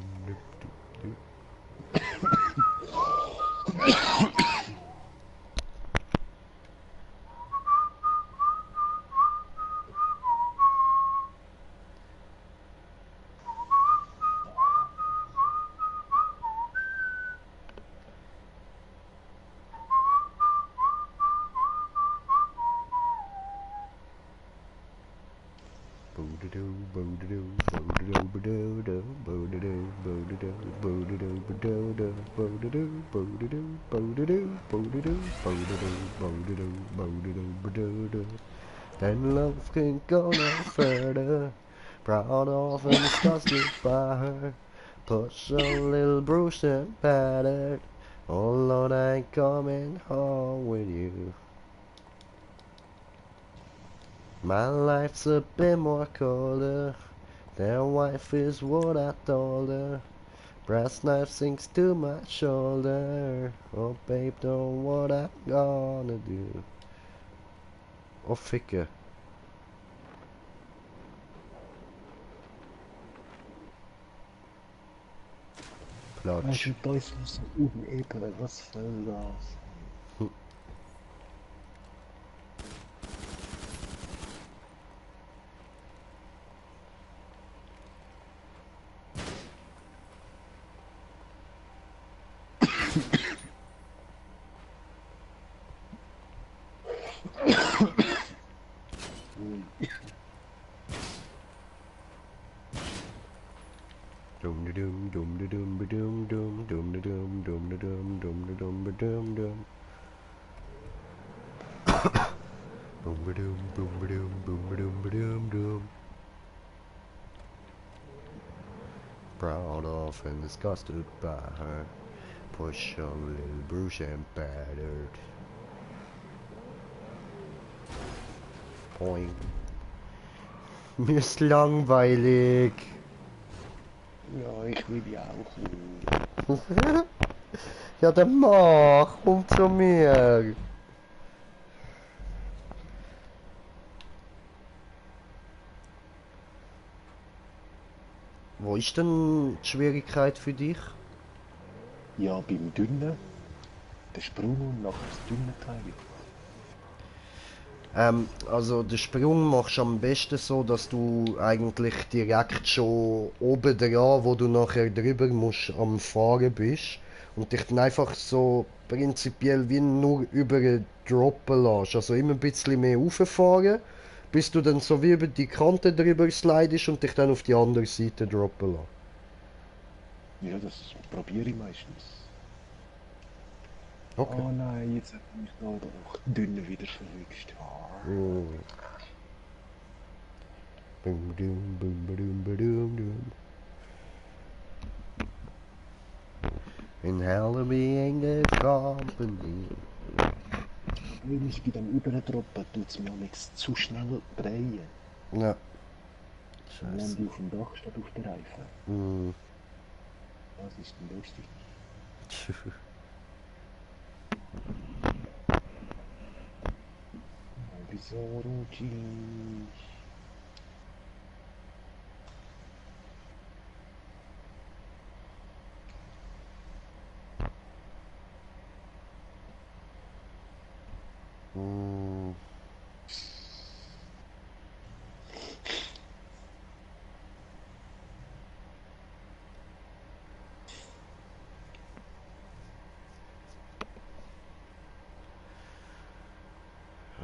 Then love can go no further. Proud of and disgusted by her. Push a little bruised and battered. Oh Lord, I ain't coming home with you. My life's a bit more colder. Their wife is what I told her. Brass knife sinks to my shoulder. Oh babe, don't what I'm gonna do. Oh ficke. Platsch. Also da ist so uneben, was soll das? Dum da dum dum da dum ba dum dum dum da dum dum da dum dum da dum ba dum dum. Boom ba dum boom ba dum boom ba dum ba dum dum. Proud of and disgusted by her. Push a little bruised and battered. Poing. Mir ist langweilig. Ja, ich will ja auch. Ja, dann mach, komm zu mir. Wo ist denn die Schwierigkeit für dich? Ja, beim dünnen, der Sprung und nachher das dünne Teil. Also den Sprung machst du am besten so, dass du eigentlich direkt schon oben dran, wo du nachher drüber musst, am Fahren bist und dich dann einfach so prinzipiell wie nur über droppen lässt. Also immer ein bisschen mehr rauffahren, bis du dann so wie über die Kante drüber slidest und dich dann auf die andere Seite droppen lässt. Ja, das probiere ich meistens. Okay. Oh nein, jetzt hat mich da auch dünner wieder verwünscht. Mm. Boom, boom, boom, boom, boom, boom. In hell being a company. Wenn ich bei dem Überdroppen tut es mir auch nichts zu schnell drehen. Ja. Dann Scheiße. lande ich auf dem Dach statt auf der Reifen. Mm. Das ist dann lustig. Wieso rutsche ich? Mm.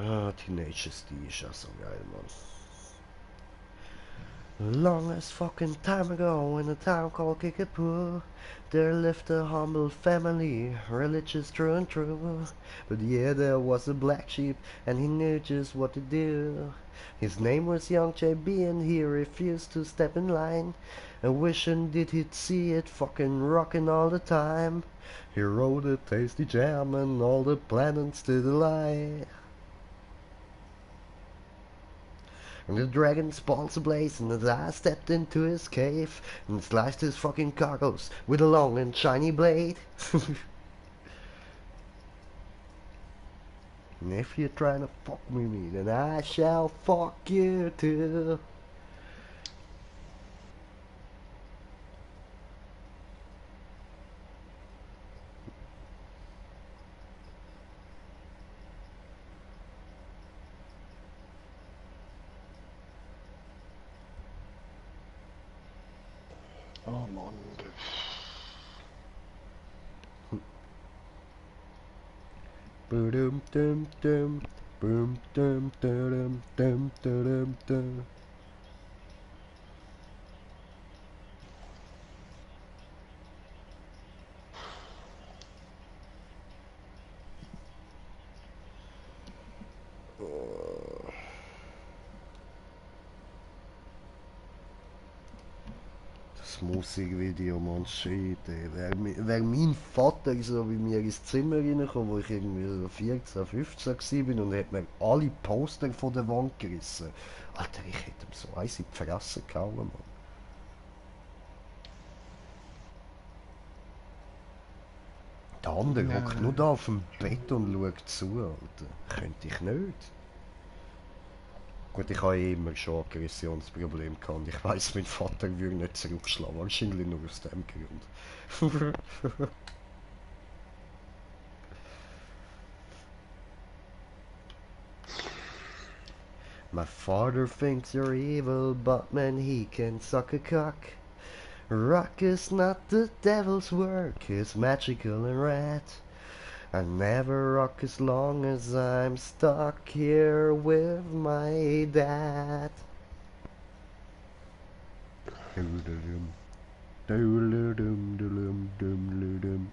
Ah, Tenacious D ist ja so geil, Mann. Longest fucking time ago in a town called Kickapoo, there lived a humble family, religious true and true. But yeah, there was a black sheep, and he knew just what to do. His name was Young JB, and he refused to step in line. And wishing did he'd see it fucking rockin' all the time. He rode a tasty jam, and all the planets did a lie. And the dragon's balls ablaze, and as I stepped into his cave and sliced his fucking carcass with a long and shiny blade. And if you're trying to fuck with me, then I shall fuck you too. Oh Mann. Boom dum dum, boom dum dum dum dum dum. Das Musikvideo, man, shit, ey. Wär mein Vater so wie mir ins Zimmer reingekommen, wo ich irgendwie so 14, 15 war und hätte mir alle Poster von der Wand gerissen. Alter, ich hätte ihm so eins in die Fresse gehauen, Mann. Der andere hockt nur da auf dem Bett und schaut zu, Alter. Könnte ich nicht. Gut, ich habe eh immer schon Aggressionsprobleme gehabt und ich weiss, mein Vater würde nicht zurückschlagen. Wahrscheinlich nur aus dem Grund. My father thinks you're evil, but man, he can suck a cock. Rock is not the devil's work, it's magical and red. I never rock as long as I'm stuck here with my dad. Doodle-dum, doodle-dum, doodle-dum, doodle-dum.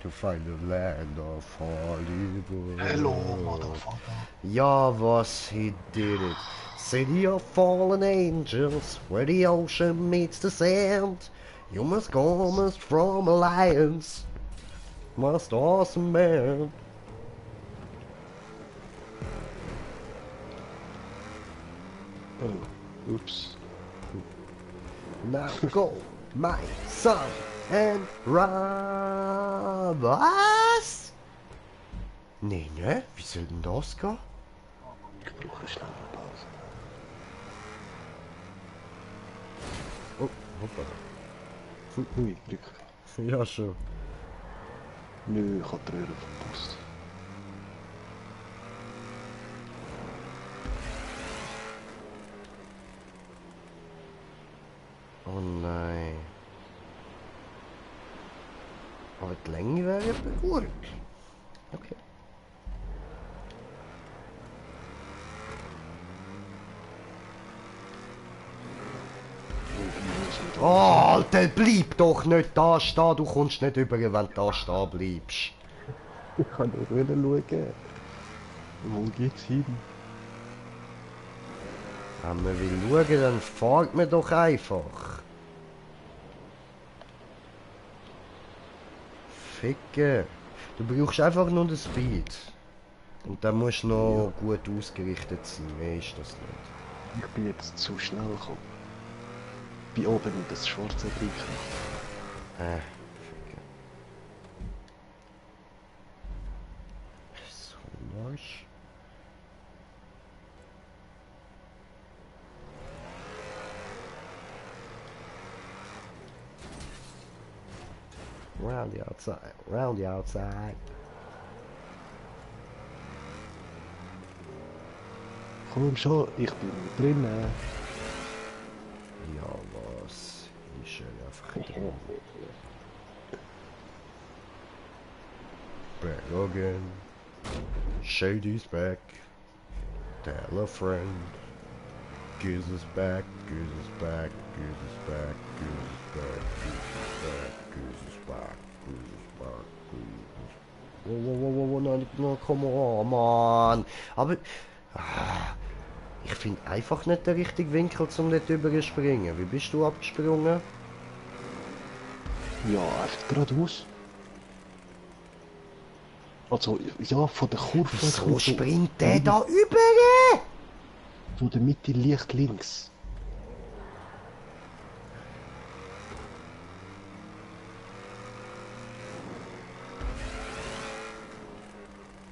To find the land of Hollywood. Hello, motherfucker. Ja, was, he did it. City of fallen angels, where the ocean meets the sand. You must come as from alliance, most awesome man. Oh, oops. Now go, my son, and run. Was? Nee, ne? Wie soll denn das gehen? Ich brauche schnell eine Pause. Oh. Hoppala. Ui, Glück. Ja, schon. Nö, ich habe die Röhre verpasst. Oh nein. Aber die Länge wäre etwa gut. Okay. Oh, Alter, bleib doch nicht da stehen. Du kommst nicht über, wenn du da stehen bleibst. Ich kann nur schauen. Wo geht's hin? Wenn man will schauen, dann fahrt man doch einfach. Ficke. Du brauchst einfach nur den Speed. Und dann musst du noch gut ausgerichtet sein. Mehr ist das nicht. Ich bin jetzt zu schnell gekommen. Bin oben in das schwarze Bereich. Ficke. So, Marsch. Round the outside, round the outside. Komm schon, ich bin drinnen. Ja, was? Ich schön einfach drin. Back again. Shady's back. Tell a friend. Gives us back, gives us back, gives us back, gives us back, gives us back, gives us back, gives us back. Whoa, no, come on, Mann. Aber ich finde einfach nicht den richtigen Winkel, um dort drüber zu springen. Wie bist du abgesprungen? Ja, einfach geradeaus. Also, ja, von der Kurve. Wieso springt der da über? Von der Mitte leicht links.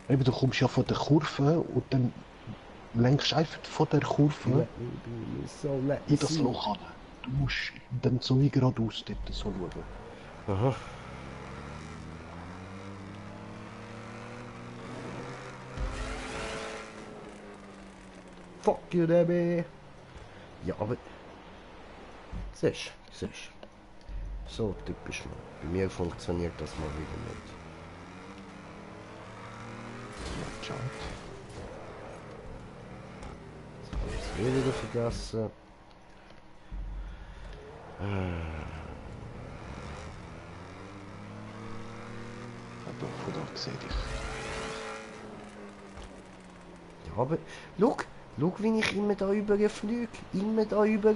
Eben, du kommst ja von der Kurve und dann lenkst du einfach von der Kurve in das Loch an. Du musst dann so wie geradeaus dort so schauen. Aha. Fuck you, Debbie! Ja, aber... Siehst du? So typisch mal. Bei mir funktioniert das mal wieder nicht. Ja, schade. Das habe ich wieder vergessen. Aber von dort sehe ich. Ja, aber... Schau, wie ich immer da rüber fliege. Immer da rüber.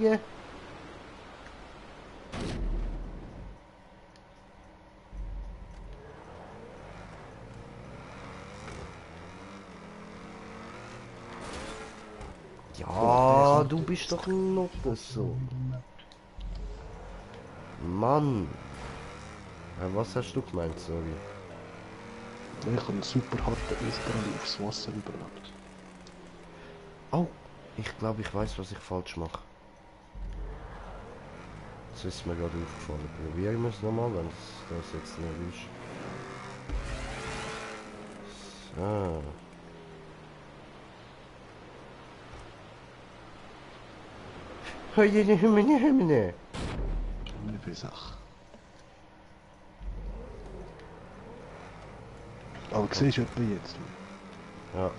Ja, du bist doch noch so. Mann. Was hast du gemeint, sorry? Ich habe einen super harten Eisbrand aufs Wasser überlebt. Oh, ich glaube, ich weiß, was ich falsch mache. Das ist mir gerade aufgefallen. Probieren wir es nochmal, wenn es das jetzt nicht ist. So. Hümmene. Eine viel Sache. Aber siehst du etwa jetzt? Ja.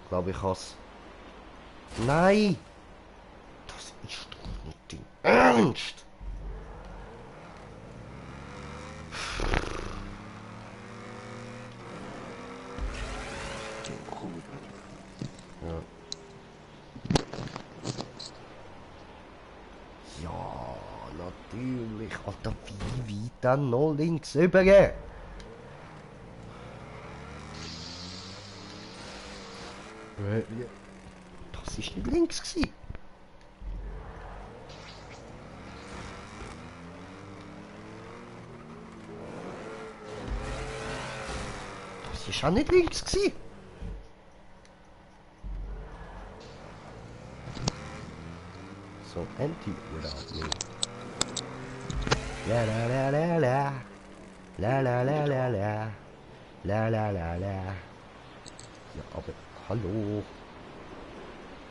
Ich glaube, ich hasse. Nein! Das ist doch nicht dein Ernst! Ja. Ja, natürlich. Alter, wie weit dann noch links rüber? Das ist nicht links gewesen. Das ist auch nicht links gewesen. Empty without me. La la la la la. La la la la la. La la la la. Ja, aber hallo.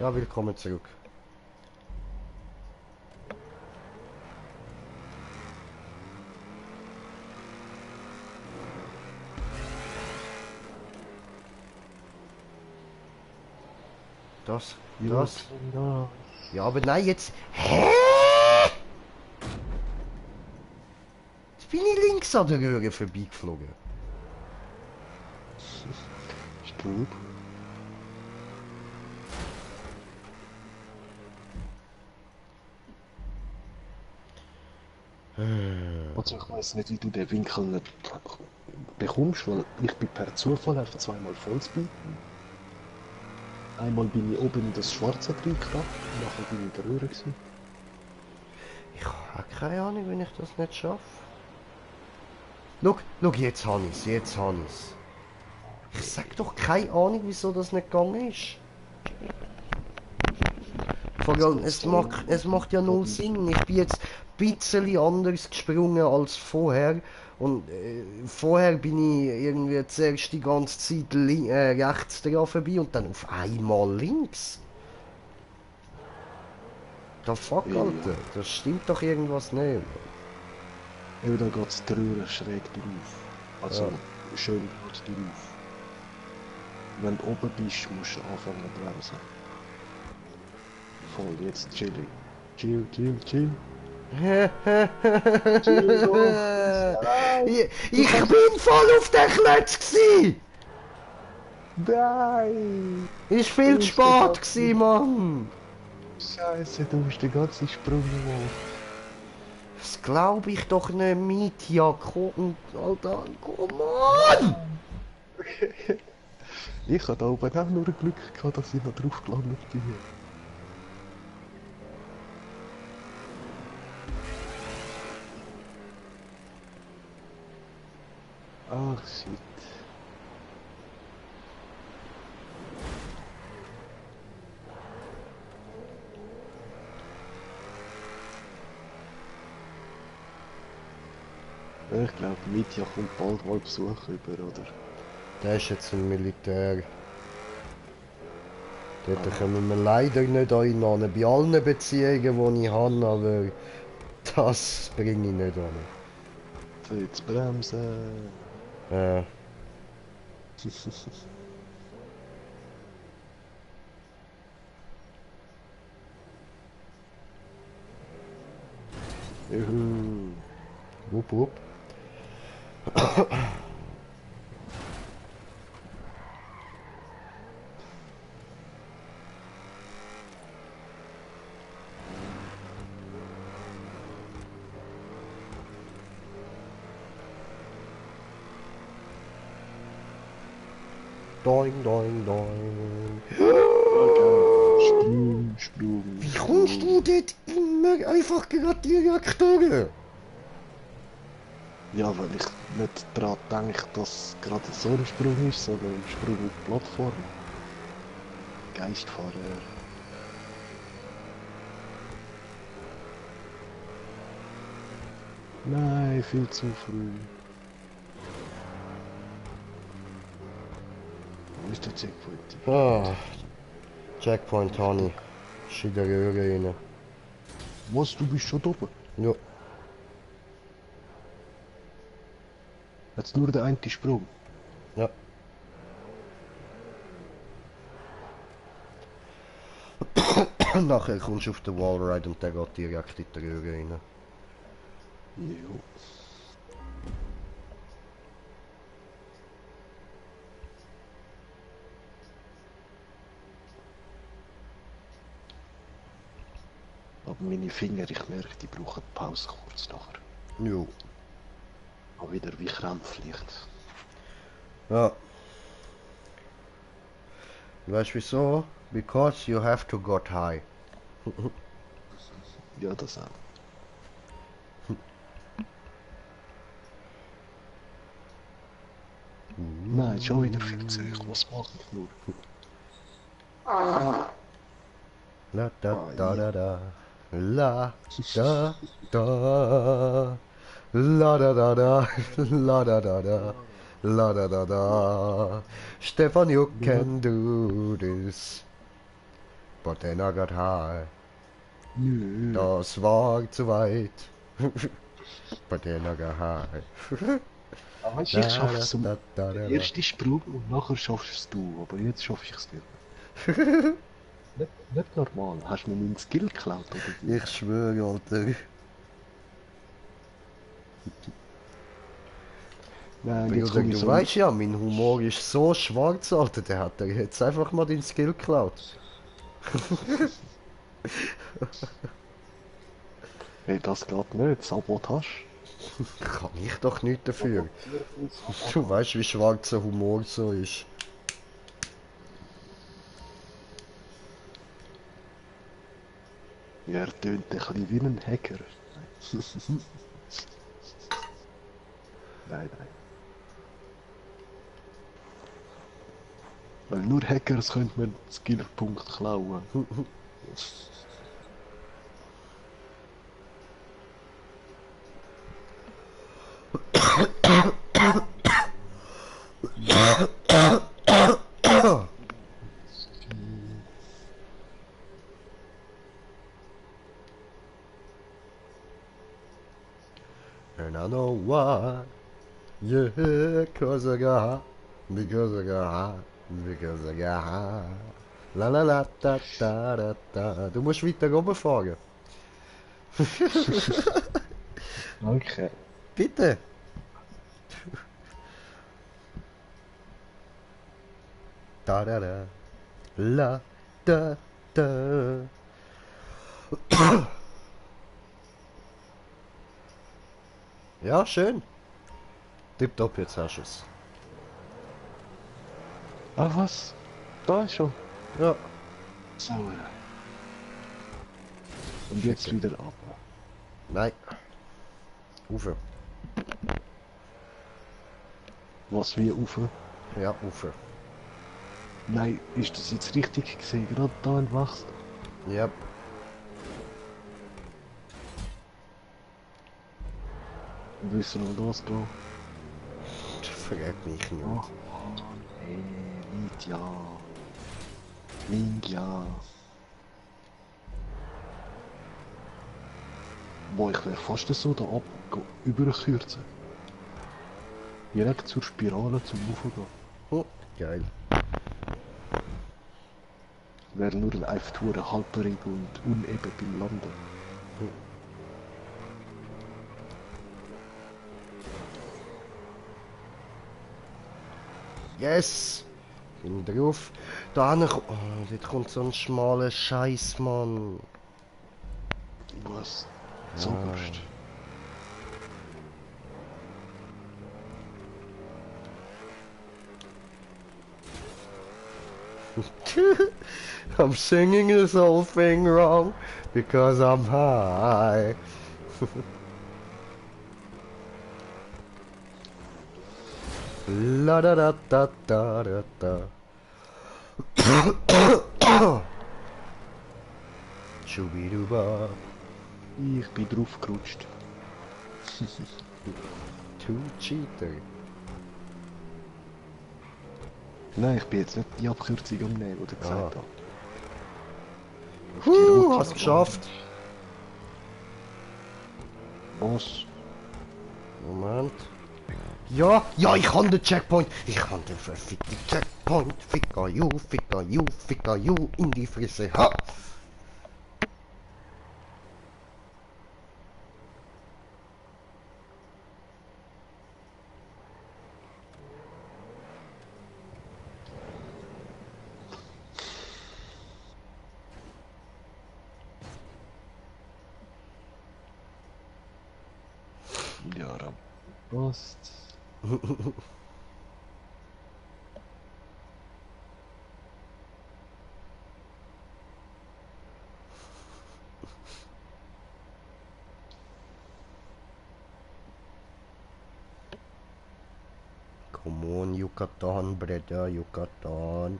Ja, willkommen zurück. Das. Ja, aber nein, jetzt. Hä? Jetzt bin ich links an der Röhre vorbeigeflogen. Strub. Also ich weiß nicht, wie du den Winkel nicht bekommst, weil ich bin per Zufall einfach zweimal Vollspeed. Einmal bin ich oben in das Schwarze reingekracht, und nachher bin ich in der Röhre gewesen. Ich habe keine Ahnung, wenn ich das nicht schaffe. Schau, jetzt habe ich es, Ich sag doch keine Ahnung, wieso das nicht gegangen ist. Vor allem, es macht ja null Sinn. Ich bin jetzt ein bisschen anders gesprungen als vorher. Und vorher bin ich irgendwie zuerst die ganze Zeit rechts dran vorbei und dann auf einmal links. Da fuck, Alter, das stimmt doch irgendwas nicht. Ja, da geht es die Röhre schräg drauf. Also schön gut drauf. Wenn du oben bist, musst du anfangen zu bremsen. Voll, jetzt chillig. Chill. Ich bin voll auf den Klötz gsi! Nein! Ist viel zu spät gsi, Mann! Scheiße, du musst den ganzen Sprung machen. Das glaub ich doch nicht mit, ja, komm, Alter, komm on! Ich hatte da oben auch nur Glück gehabt, dass ich noch drauf gelandet bin. Ach shit. Ich glaube, Mitya kommt bald mal Besuch über, oder? Der ist jetzt im Militär. Dort kommen wir leider nicht an. Bei allen Beziehungen, die ich habe, aber das bringe ich nicht an. So, jetzt bremsen. Ja. Juhu. Wupp. Doing. Sprung. Wie kommst du dort immer einfach gerade direkt durch? Ja, weil ich nicht daran denke, dass gerade so ein Sprung ist, sondern ein Sprung auf die Plattform. Geistfahrer. Nein, viel zu früh. Wo ist der Checkpoint? Ah, Checkpoint, Honey. Ist in der Röhre rein. Was, du bist schon oben? Ja. Jetzt nur der eine Sprung. Ja. Nachher kommst du auf den Wallride und der geht direkt in die Röhre rein. Jo. Aber meine Finger, ich merke, die brauchen Pause kurz nachher. Jo. Auch wieder wie Krampflicht. Ja. Weißt du wieso? Because you have to get high. Ja, das auch. Nein, schon wieder viel Zeug. Was mache ich nur? La da da da da. La da da. La da da da. La da da da. La da da da. Stefan, you can do this. But then I got high. Nö. Das war zu weit. But then I got high. Aber weißt du, ich schaffe es Da, da, da, den da. ersten Sprung und nachher schaffst es du. Aber jetzt schaffe ich es nicht. Nicht normal. Hast du mir meinen Skill geklaut oder wie? Ich schwöre, Alter. Nein, jetzt Bruder, komme ich du so... weißt ja, mein Humor ist so schwarz, Alter. Der hat dir jetzt einfach mal den Skill geklaut. Hey, das geht nicht. Sabotage. Kann ich doch nicht dafür. Du weißt, wie schwarzer Humor so ist. Ja, er tönt ein bisschen wie ein Hacker. Nein, nein. Weil nur Hackers können mir den Skillpunkt klauen. And I know why. Yeah, because I got high. Because I got high. Because I got high. La la la da da da da. Du musst weiter runterfahren. Okay. Bitte. Da da da. La da da. Ja, schön. Tipptopp, jetzt hast du es. Ah, was? Da ist schon. Ja. Sauer. Und jetzt wieder ab. Nein. Ufer. Was wie auf? Ja, Ufer. Nein, ist das jetzt richtig gesehen? Gerade da entwachsen? Ja. Und wissen wir das da? Frag mich nicht. Oh, hey, Lydia. Ninja. Boah, ich wäre fast so da ab überkürzen. Direkt zur Spirale zum Aufgehen. Hm, geil. Wäre nur einfach nur halperig und uneben beim Landen. Yes! Bin drauf. Da hinten oh, dort kommt so ein schmaler Scheiß, Mann. Was? Zoberst. I'm singing this whole thing wrong because I'm high. La da da da da da da. Schubiduba. Ich bin drauf gerutscht. Two Cheater. Nein, ich bin jetzt nicht die Abkürzung am Nehmen, die du gesagt hast. Hast geschafft. Was? Moment. Ja, ja, ich habe den Checkpoint. Ich habe den verfickten Checkpoint. Ficker you, ficker you, ficker you in die Fresse. Ha! Ja, dann passt. Come on, Yucatan, brother, Yucatan.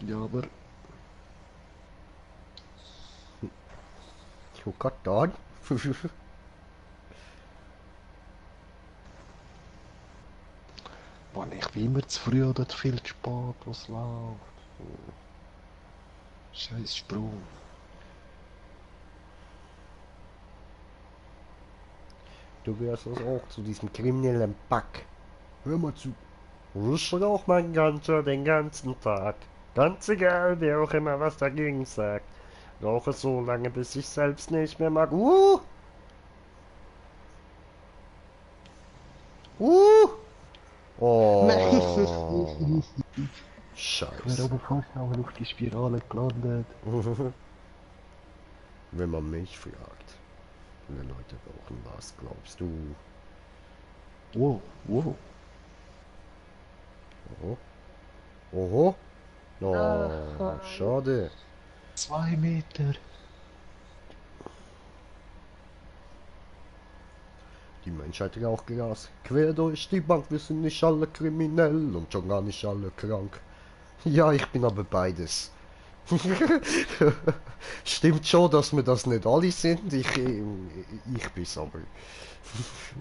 Ja, aber Ich guck grad da an. Mann, ich will immer zu früh oder zu viel zu spät, was läuft. Scheiß Sprung. Du gehörst also auch zu diesem kriminellen Pack. Hör mal zu. Ich rauch mein Ganzer den ganzen Tag. Ganz egal, wer auch immer was dagegen sagt. Rauche so lange, bis ich selbst nicht mehr mag. Oh. Ich wäre Scheiße. aber fast auch auf die Spirale gelandet. Wenn man mich fragt. Viele Leute rauchen, was glaubst du? Wow, wow. Oho. Oho. Oh, schade. 2 Meter. Die Menschheit raucht Gras. Quer durch die Bank, wir sind nicht alle kriminell und schon gar nicht alle krank. Ja, ich bin aber beides. Stimmt schon, dass wir das nicht alle sind. Ich bin's aber.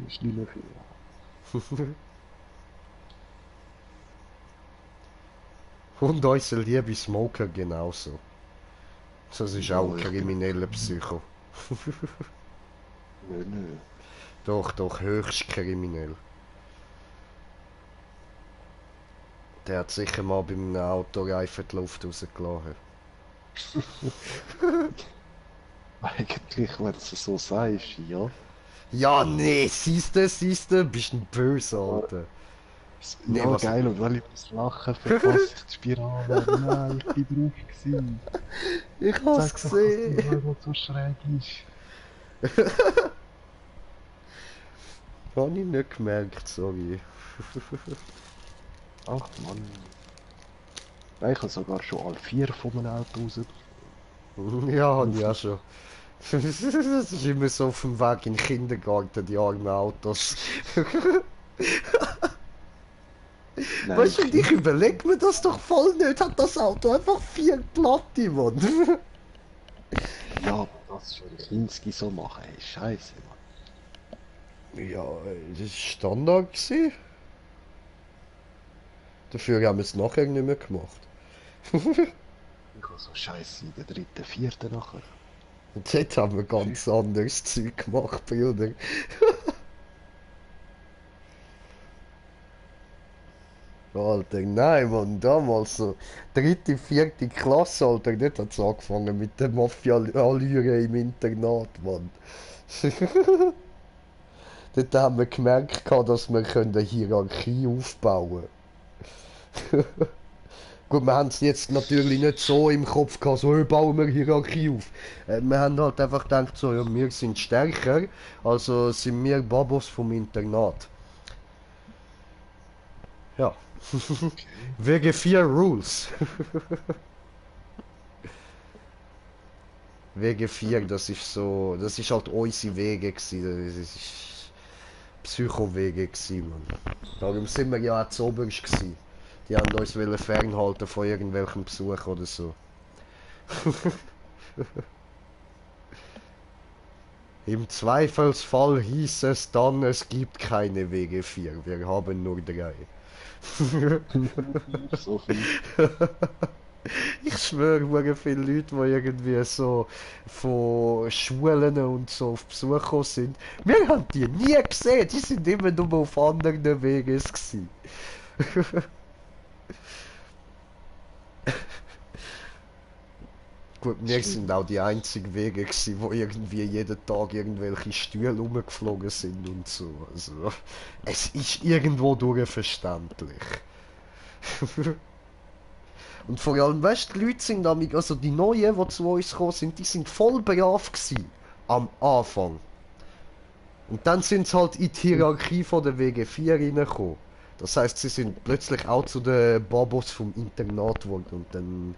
Ist nicht mehr viel. Und unser liebe Smoker genauso. Das ist auch ein Ja, krimineller Psycho. Nö, nö. Doch, höchst kriminell. Der hat sicher mal bei einem Autoreifen die Luft rausgelassen. Eigentlich, wenn du es so sagst, ja. Ja, nee, siehste, bist ein böse, Alter. Nee, Ja, was- geil, und weil ich das Lachen verpasse ich die Spirale. Nein, ich bin drauf gewesen. Ich Sag hab's doch, dass gesehen. die Leute so schräg ist. Hab ich nicht gemerkt, sorry. Ach Mann. Nein, ich habe sogar schon alle 4 von einem Auto raus. Ja, hab ich auch schon. Das ist immer so auf dem Weg in den Kindergarten, die armen Autos. Nein, Weißt du, und ich überleg mir das doch voll nicht, hat das Auto einfach 4 Platte, Mann. ja, das soll Kinski so machen, ey, scheiße, Mann. Ja, das ist Standard gewesen. Dafür haben wir es nachher nicht mehr gemacht. Ich habe so scheiße in der 3., 4. nachher. Und dort haben wir ganz anderes Zeug gemacht, Bruder. Alter, nein, Mann, damals so 3., 4. Klasse, Alter, dort hat es angefangen mit der Mafia-Allüre im Internat, Mann. Dort haben wir gemerkt, dass wir eine Hierarchie aufbauen können. Gut, wir haben es jetzt natürlich nicht so im Kopf gehabt, so bauen wir Hierarchie auf. Wir haben halt einfach gedacht, so, ja, wir sind stärker, also sind wir Babos vom Internat. Ja. WG4 Rules. WG4, das ist so, das ist halt unsere Wege gewesen, das ist Psycho-Wege gewesen, Mann. Darum sind wir ja auch zu oberst gewesen. Die haben uns wollen fernhalten von irgendwelchem Besuch oder so. Im Zweifelsfall hieß es dann, es gibt keine WG4, wir haben nur 3. So viel. Ich schwöre, hure viele Leute, die irgendwie so von Schulen und so auf Besuch gekommen sind, wir haben die nie gesehen, die sind immer nur auf anderen Wegen gewesen. Gut, wir sind auch die einzigen Wege gewesen, wo irgendwie jeden Tag irgendwelche Stühle rumgeflogen sind und so. Also, es ist irgendwo durchverständlich. Und vor allem, weißt du, die Leute sind damit, also die Neuen, die zu uns gekommen sind, die sind voll brav gewesen. Am Anfang. Und dann sind sie halt in die Hierarchie von der WG4 reingekommen. Das heißt, sie sind plötzlich auch zu den Babos vom Internat geworden. Und dann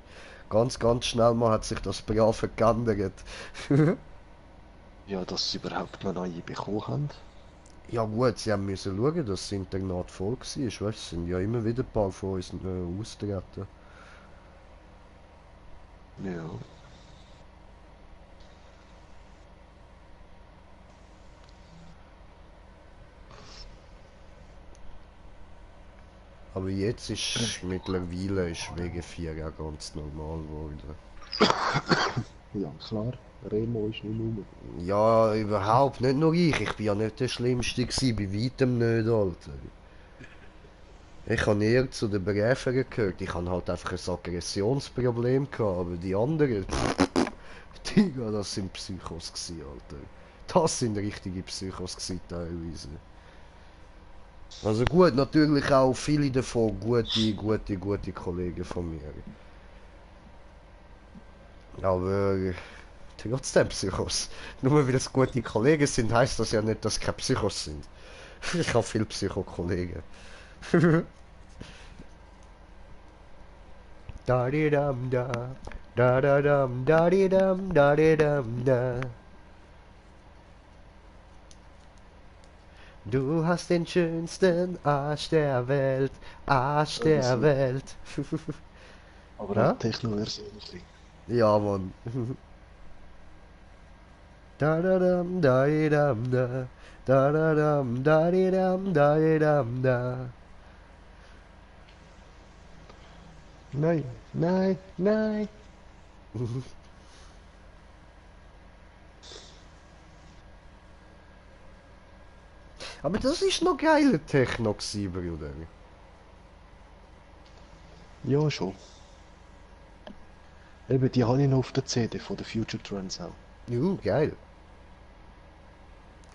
ganz schnell mal hat sich das Brave geändert. Ja, dass sie überhaupt noch neue bekommen haben. Ja gut, sie haben müssen schauen, dass das Internat voll war. Weißt, es sind ja immer wieder ein paar von uns austreten. Ja. Aber jetzt ist mittlerweile ist wegen 4 ja ganz normal geworden. Ja, klar. Remo ist nicht rum. Ja, überhaupt nicht nur ich. Ich bin ja nicht der Schlimmste gewesen, bei weitem nicht, Alter. Ich habe eher zu den Beräfern gehört. Ich habe halt einfach ein Aggressionsproblem gehabt, aber die anderen, Digga, das sind Psychos gewesen, Alter. Das sind richtige Psychos gewesen, teilweise. Also gut, natürlich auch viele davon gute Kollegen von mir. Aber trotzdem Psychos. Nur weil es gute Kollegen sind, heißt das ja nicht, dass sie keine Psychos sind. Ich habe viele Psychokollegen. Da di dam da, da da dam da di dam da di dam da. Du hast den schönsten Arsch der Welt, Arsch der Welt. Aber Ja? auch Techno-Version ein bisschen. Ja, Mann. Da da dam da di dam da, da da dam da di dam da di dam da. Nein, nein, nein. Aber das ist noch geile Techno gewesen, Bruder. Ja, schon. Eben, die habe ich noch auf der CD von der Future Trends auch. Geil.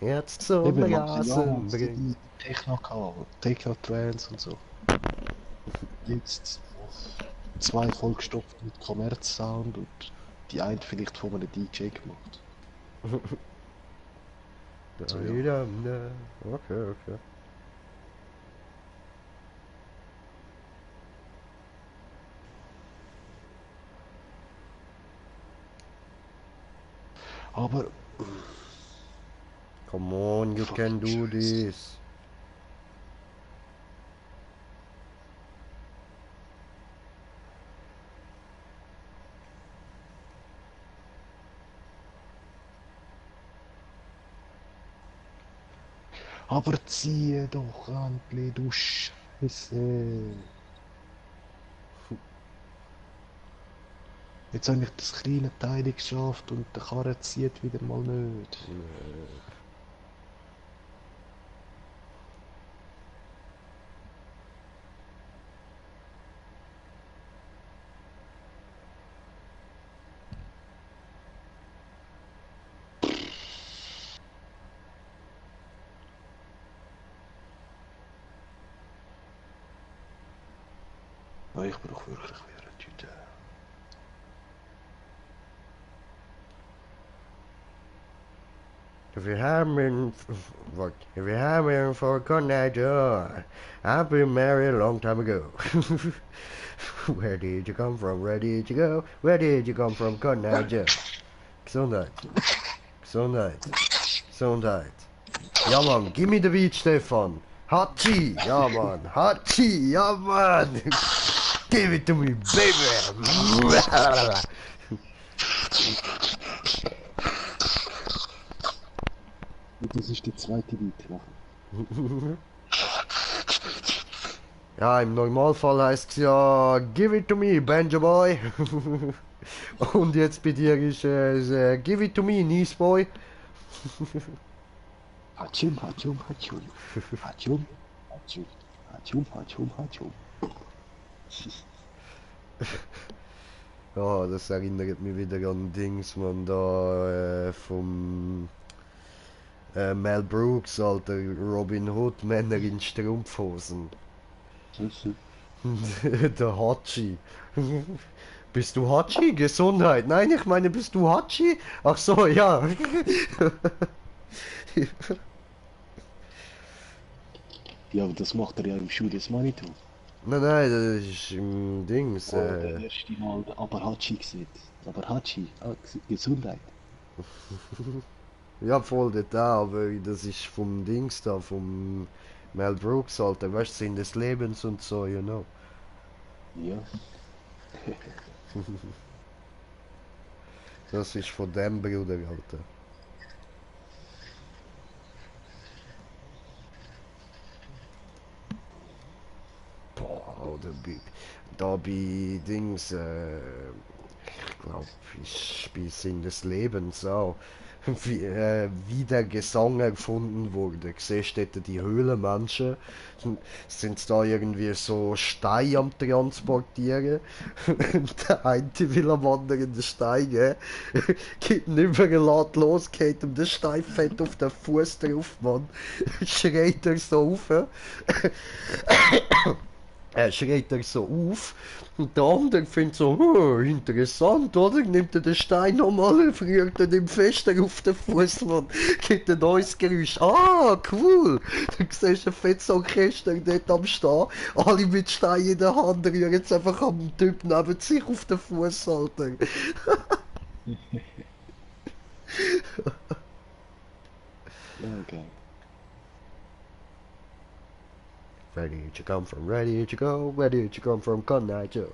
Jetzt zum Eben, Rasen ja, bringen. die Techno gehabt, Techno Trends und so. Jetzt zwei vollgestopft mit Kommerz-Sound und die eine vielleicht von einem DJ gemacht. So, ja. Okay, okay. Aber Come on, you can do this. Aber ziehe doch endlich, du Scheiße. Jetzt habe ich das kleine Teil geschafft und der Karre zieht wieder mal nicht. Ja, ich brauche wirklich wieder eine Tüte. If you're having, what? If you're having for a good night, I've been married a long time ago. Where did you come from? Where did you go? Where did you come from? Good night, Joe. Gesundheit. Gesundheit. Gesundheit. Ja, Mann, give me the beat, Stefan. Hachi, ja, Mann. Hachi, ja, Mann. Give it to me, baby. Und das ist die zweite Beat nachher. Ja, im Normalfall heißt es ja Give it to me, Banjo Boy. Und jetzt bei dir ist es Give it to me, Nice Boy. Hatschum, hatschum, hatschum. Hatschum, hatschum, hatschum, hatschum, hatschum. Ja, das erinnert mich wieder an Dings, man, da vom Mel Brooks, alter Robin Hood, Männer in Strumpfhosen. Der Hachi. Bist du Hachi? Gesundheit. Nein, ich meine, bist du Hachi? Ach so, ja. Ja, aber das macht er ja im Schuh des Manitou. Nein, nein, das ist im Dings. Wo er das erste Mal den Abarhachi sieht. Abarhachi, Gesundheit. Ja, voll dort auch, aber das ist vom Dings da, vom Mel Brooks, alter, weißt du, Sinn des Lebens und so, you know. Ja. Das ist von dem Bruder, Alter. Boah, oder da bei Dings, ich glaube, ist bei Sinn des Lebens auch, wie der Gesang erfunden wurde. Siehst du dort die Höhlenmenschen, sind da irgendwie so Steine am Transportieren. Und der eine will am anderen den Stein geben, geht nicht mehr, lässt los, geht ihm den Stein fett auf den Fuß drauf, Mann. Schreit er so auf. Schreit er so auf und der andere findet so, interessant, oder? Nimmt er den Stein nochmal, friert er ihm fester auf den Fuß und gibt ein neues Geräusch. Ah, cool! Dann siehst du ein fettes Orchester dort am Stehen, alle mit Stein in der Hand, rühren jetzt einfach am Typ neben sich auf den Fuß, Alter. Ja, geil. Ready to come from, ready to go, ready to come from, Connight Joe.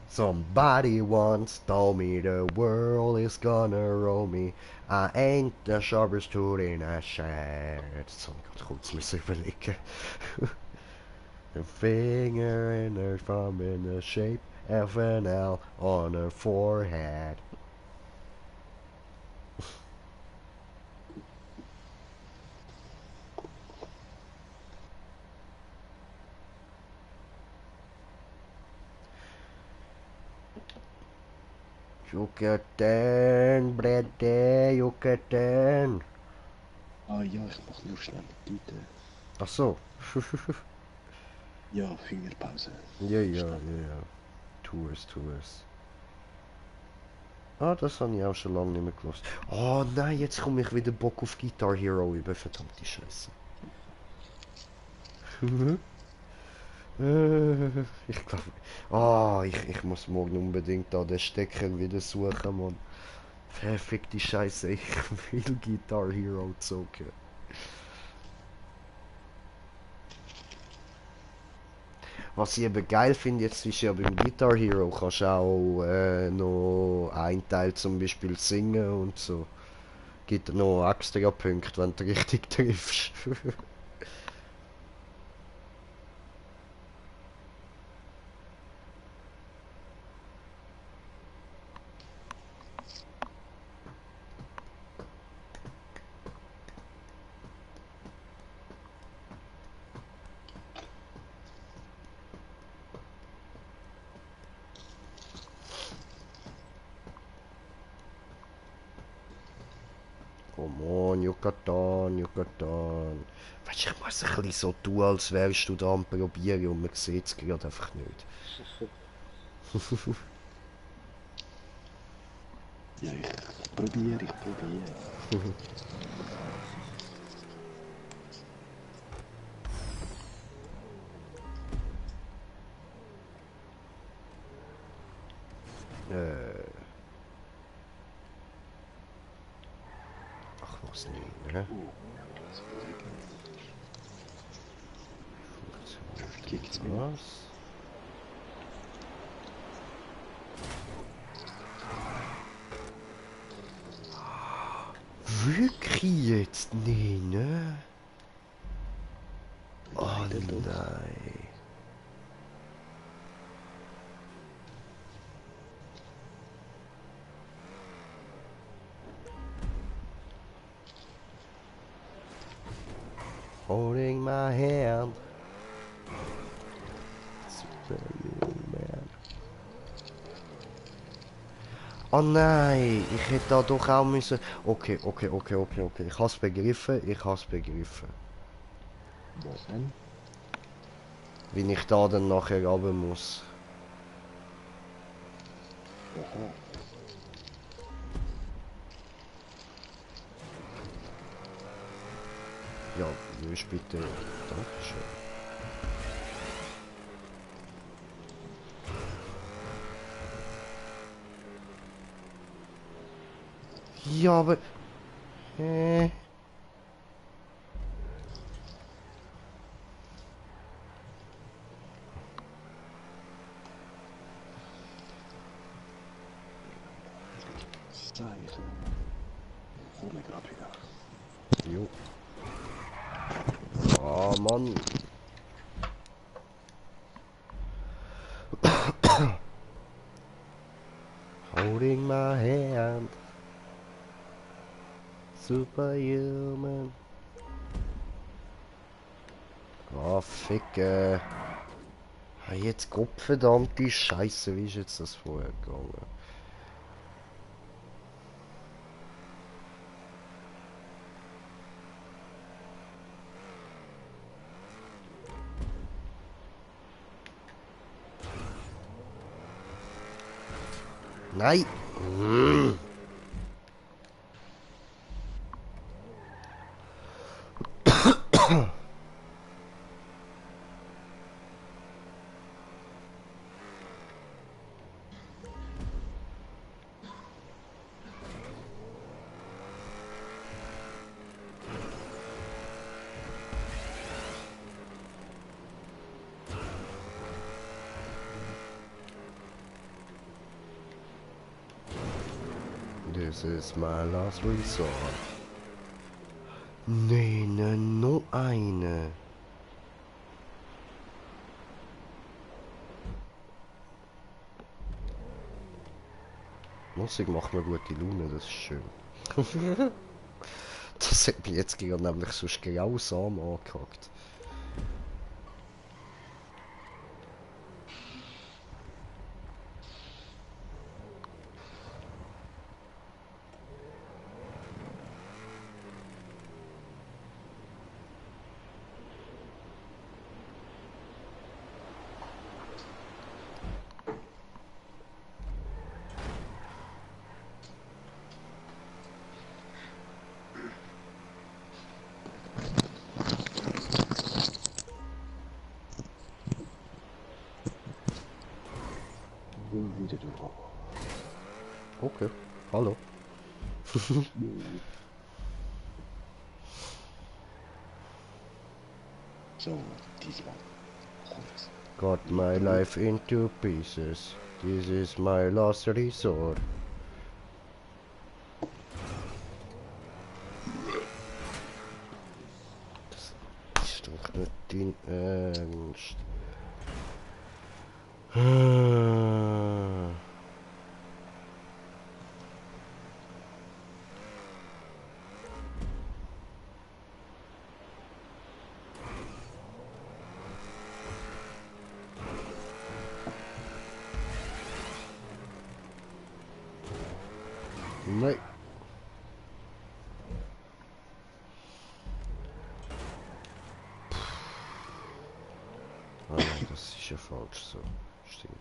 Somebody once told me the world is gonna roll me. I ain't the sharpest tool in a shed. Das habe ich gerade kurz überlegen. A finger in her thumb in the shape of an L on her forehead. Yucatan, Brede, Yucatan. Ah ja, ich mach nur schnell die Tüte. Ach so. Ja, Fingerpause. Ja. Tu es. Ah, das habe ich auch schon lange nicht mehr gehört. Oh nein, jetzt komme ich wieder Bock auf Guitar Hero über, verdammte Scheiße. Ich glaube, ich muss morgen unbedingt da den Stecker wieder suchen, Mann. Verfickte Scheiße, ich will Guitar Hero zocken. Was ich eben geil finde, jetzt ist ja beim Guitar Hero kannst du auch noch einen Teil zum Beispiel singen und so. Gibt noch extra Punkte, wenn du richtig triffst. Come on, Yucatan. Weißt du, ich muss ein bisschen so tun, als wärst du da am Probieren und man sieht es gerade einfach nicht. Ja, ich probiere. Ach, was nicht, ne? Kickt's mir. Was? Wirklich jetzt? Nee, ne? Oh nein. Holding my hand. Superman. Oh nein, ich hätte da doch auch müssen. Okay. Ich hab's begriffen. Was denn? Wie ich da dann nachher runter muss. Aha. Ja, willst bitte. Dankeschön. Ja, aber... Zeichen. Komme gerade wieder. Jo. Ah, Mann. Holding my hand. Superhuman. Ah, Ficke. Ah, jetzt Gottverdammte Scheiße, wie ist jetzt das vorher gegangen? Nein! Mm. This is my last resort. Nee, ne, noch eine. Musik macht mir gute Laune, das ist schön. Das hat mich jetzt gerade nämlich sonst grausam angehackt. Wieder du. Okay, hallo. So, diesmal. Got my life into pieces. This is my last resort. Das ist doch nicht dein Ernst. Nein. Ah nein, das ist ja falsch so. Stimmt.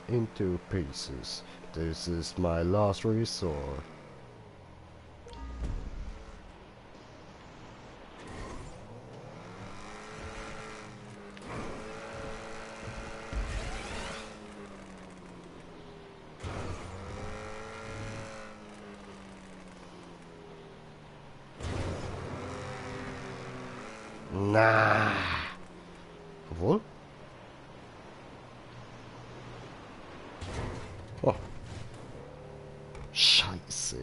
Into pieces. This is my last resort. Na. Obwohl? Oh. Scheiße.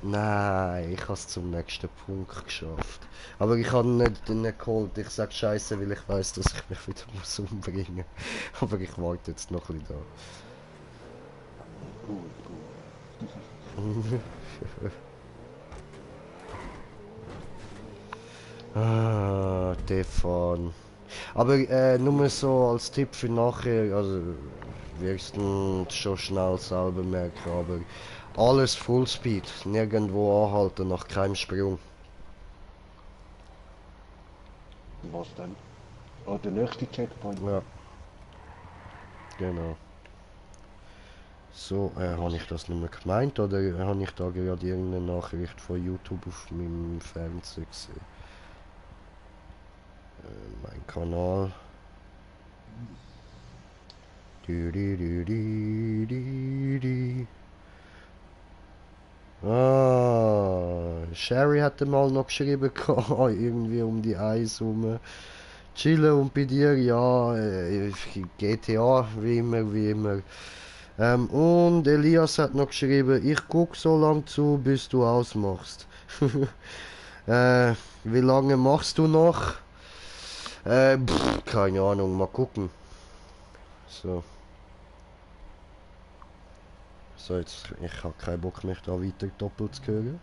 Nein, ich habe es zum nächsten Punkt geschafft. Aber ich habe nicht geholt. Ich sage Scheiße, weil ich weiß, dass ich mich wieder muss umbringen. Aber ich warte jetzt noch ein bisschen da. Ah, Stefan. Aber nur so als Tipp für nachher, also wirst du schon schnell selber merken, aber alles Fullspeed, nirgendwo anhalten nach keinem Sprung. Was denn? Ah, der nächste Checkpoint. Ja, genau. So, habe ich das nicht mehr gemeint oder habe ich da gerade irgendeine Nachricht von YouTube auf meinem Fernseher gesehen? Mein Kanal. Ah, Sherry hatte mal noch geschrieben, irgendwie um die Eis rum. Chillen und bei dir, ja, GTA, wie immer, wie immer. Und Elias hat noch geschrieben, ich guck so lang zu, bis du ausmachst. Wie lange machst du noch? Keine Ahnung, mal gucken. So. So, jetzt, ich habe keinen Bock, mich da weiter doppelt zu hören.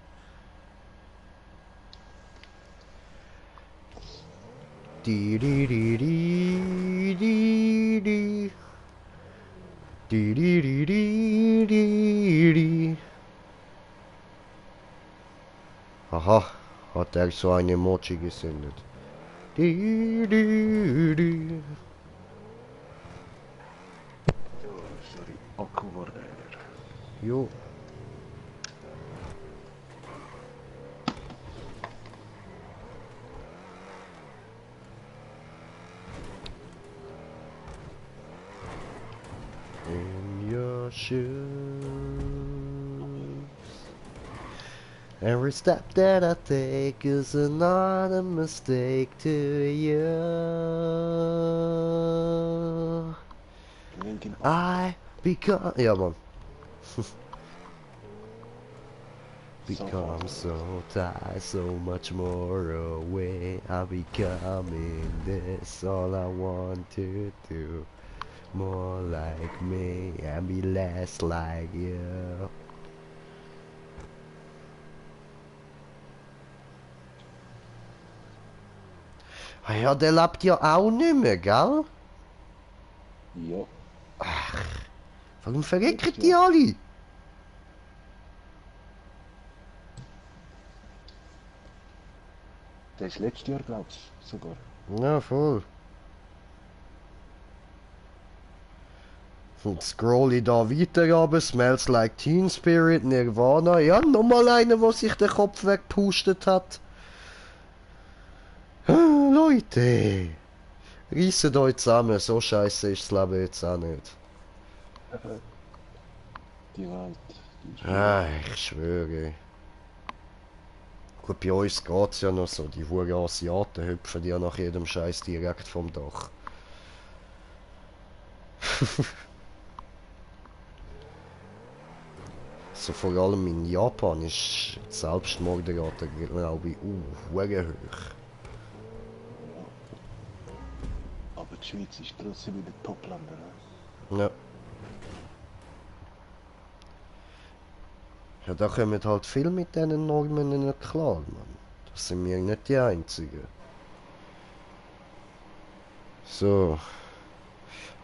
Di di di di di di. Di di di di di di. Aha, hat er so ein Emoji gesendet. Di di di. Ja, sorry, Akku war leer. Jo. In your shoes. Every step that I take is another mistake to you. Linkin I become. Ja, Mann. So Become hard. so tired, so much more away. I'm becoming this, all I want to do. More like me and be less like you. Ah ja, der lebt ja auch nicht mehr, gell? Ja, Warum verrecken Letztes die Jahr. alle? der ist letztes Jahr, glaubst du, sogar. Ja, voll. Und scroll ich da weiter runter, Smells Like Teen Spirit, Nirvana. Ja, nochmal einer, der sich den Kopf wegpustet hat. Leute, reisset euch zusammen, so scheiße ist das Leben jetzt auch nicht. Die Welt, die ist Ich schwöre. Gut, bei uns geht's ja noch so. Die huren Asiaten hüpfen ja nach jedem Scheiß direkt vom Dach. So vor allem in Japan ist die Selbstmordrate, glaube ich, hure hoch. aber die Schweiz ist trotzdem in den Top-Ländern. Ja. Ja, da kommen halt viel mit diesen Normen nicht klar, Mann. Das sind wir nicht die Einzigen. So.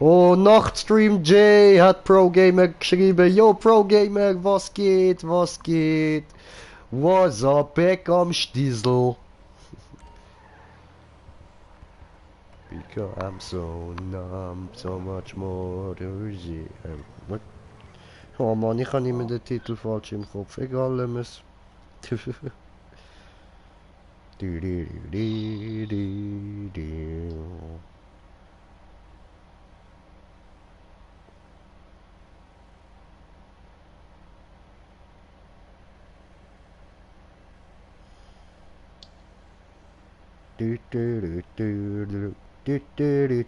Oh, Nachtstream J hat Pro Gamer geschrieben. Yo, Pro Gamer, was geht, was geht? What's up, back am Stiesel? Because I'm so numb, so much more to see. What? Oh Mann, ich habe immer den Titel falsch im Kopf. Egal, Lemmes. Du, du, du, du, du. Do do do do do do do do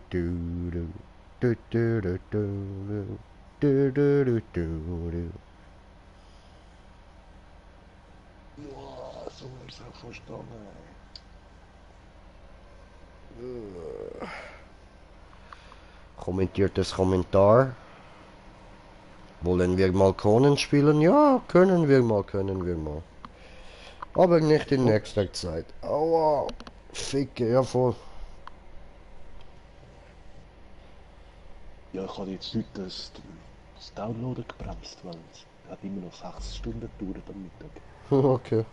do do do do do do do do do. Ja, so ist auch verstanden. Kommentiertes Kommentar. Wollen wir mal Conan spielen? Ja, können wir mal, können wir mal. Aber nicht in nächster Zeit. Aua. Ficke, ja voll. Ja, ich habe jetzt heute das Downloaden gebremst, weil es hat immer noch 6 Stunden gedauert am Mittag. Okay.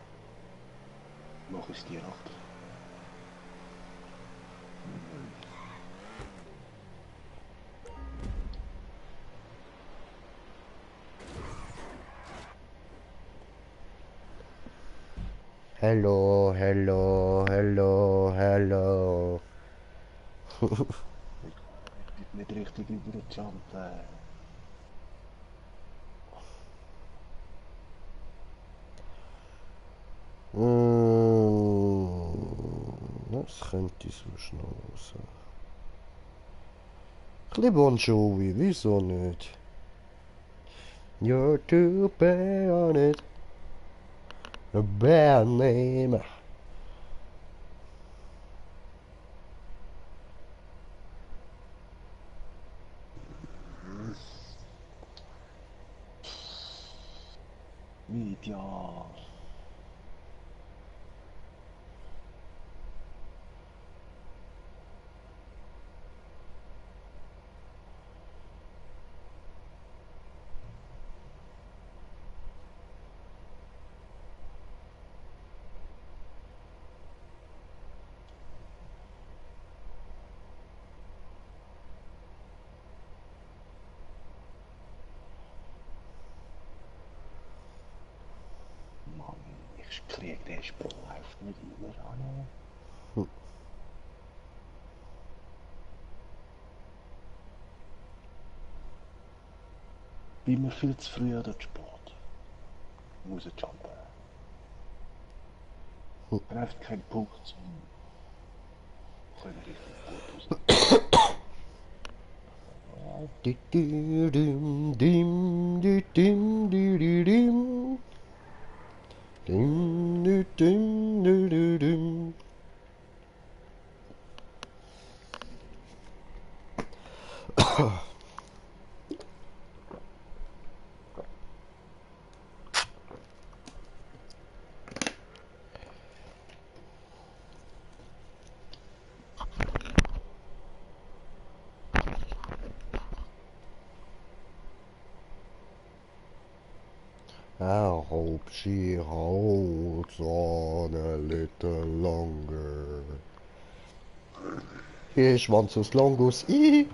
Noch ist die 8. Hello, hello, hello, hello. Nicht richtig über den Jump. Mm, Was könnte ich sonst noch hören? Ein bisschen Bon Jovi, wieso nicht? You're too bad on it. A bad name. Media. Mann, ich krieg den Spruch einfach nicht immer an. Bin mir viel zu früh an den Sport. Rausjumpen. Er hat keinen Punkt zum können richtig gut raus. Dim, dim, dim, dim, dim, dim. Dim, dim, dim, dim, dim, dim. I hope she holds on a little longer. Hier, Schwanz aus Longus. Ih.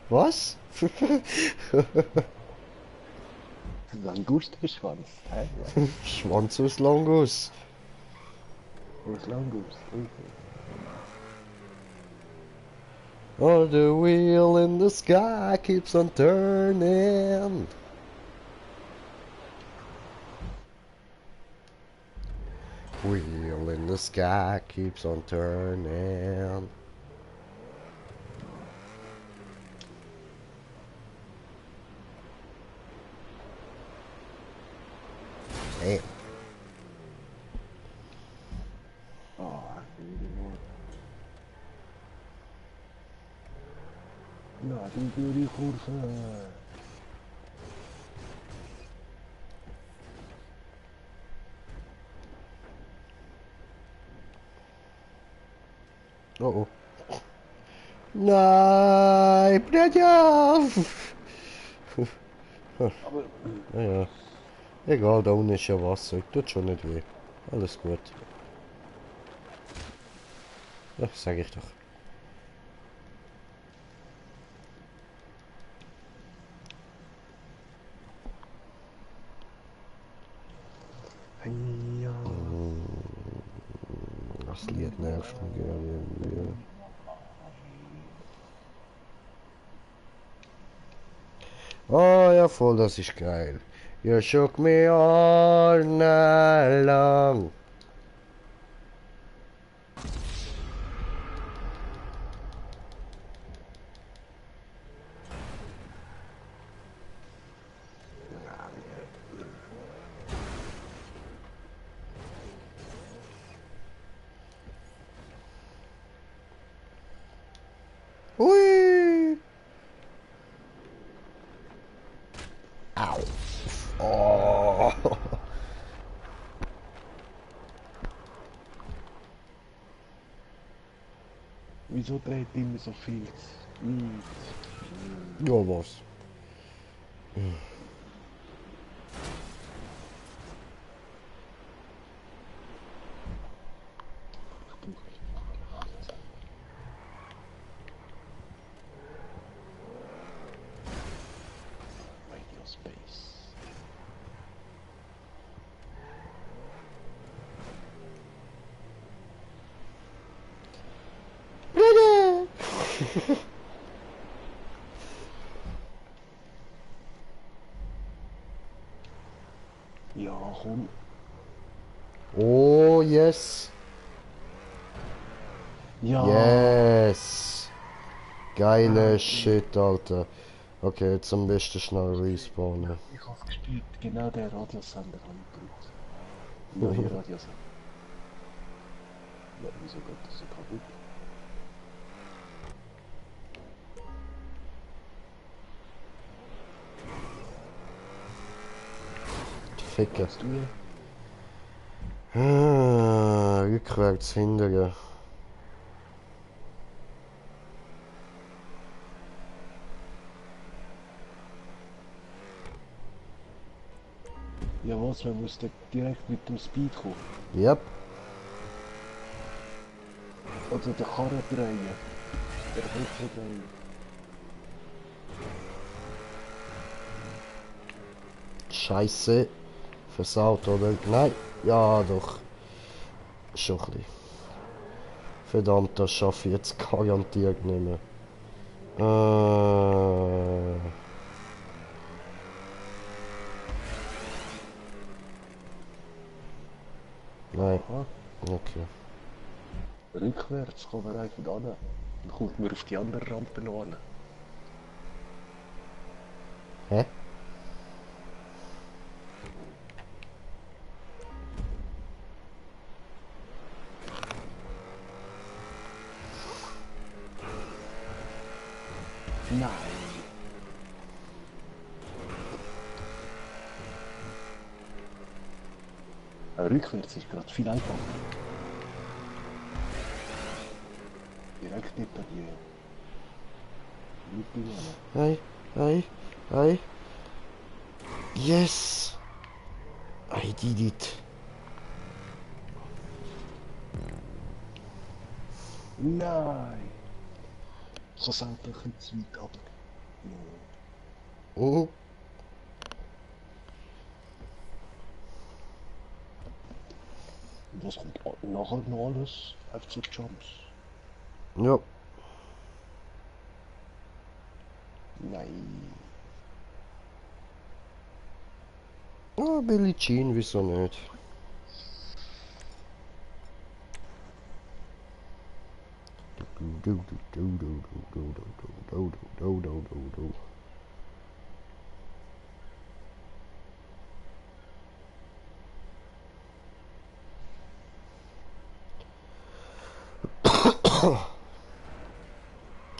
Was? Langusterschwanz. Schwanz aus Longus. Aus Langus. Oh, the wheel in the sky keeps on turning. Wheel in the sky keeps on turning. Hey. Oh, na, die Kurve. Oh oh. Nein, Bredja! Aber Ja, ja. Egal, da unten ist ja Wasser. Tut schon nicht weh. Alles gut. Ja, sag ich doch. ja. Das Lied nervt mich irgendwie. Oh ja, voll, das ist geil. You shook me all night long. Hui! Au! Oh! Wieso dreht immer so viel? Ja, was? Radio Space. Ja, komm. Oh Oh, yes. Ja. Yes. Geile Shit, Alter. Okay, jetzt am besten schnell respawnen. Ich hab's gespürt. Genau der Radiosender habe ich gebraucht. Neue Radiosender. Ja, wieso geht das so kaputt? Ficken. Was du? Ah, rückwärts hindern. Ja was, man muss da direkt mit dem Speed kommen. Yep. Also der Karre drehen. Der Köpfe drehen. Scheiße. Versaut, oder? Nein. Ja, doch. Schon ein bisschen. Verdammt, das schaffe ich jetzt garantiert nicht mehr. Nein. Aha. Okay. Rückwärts kommen wir einfach an. Dann kommt man auf die andere Rampe noch an. Hä? Nein. Rückwärts ist gerade viel einfacher. Direkt nicht an die Mitte ran. Hey, hey, hey. Yes! I did it. Nein! So sind doch ein bisschen zu weit ab. Oh. Was kommt nachher noch alles? Einfach so Jumps? Ja. Nein. Ah, Billie Jean, wieso nicht?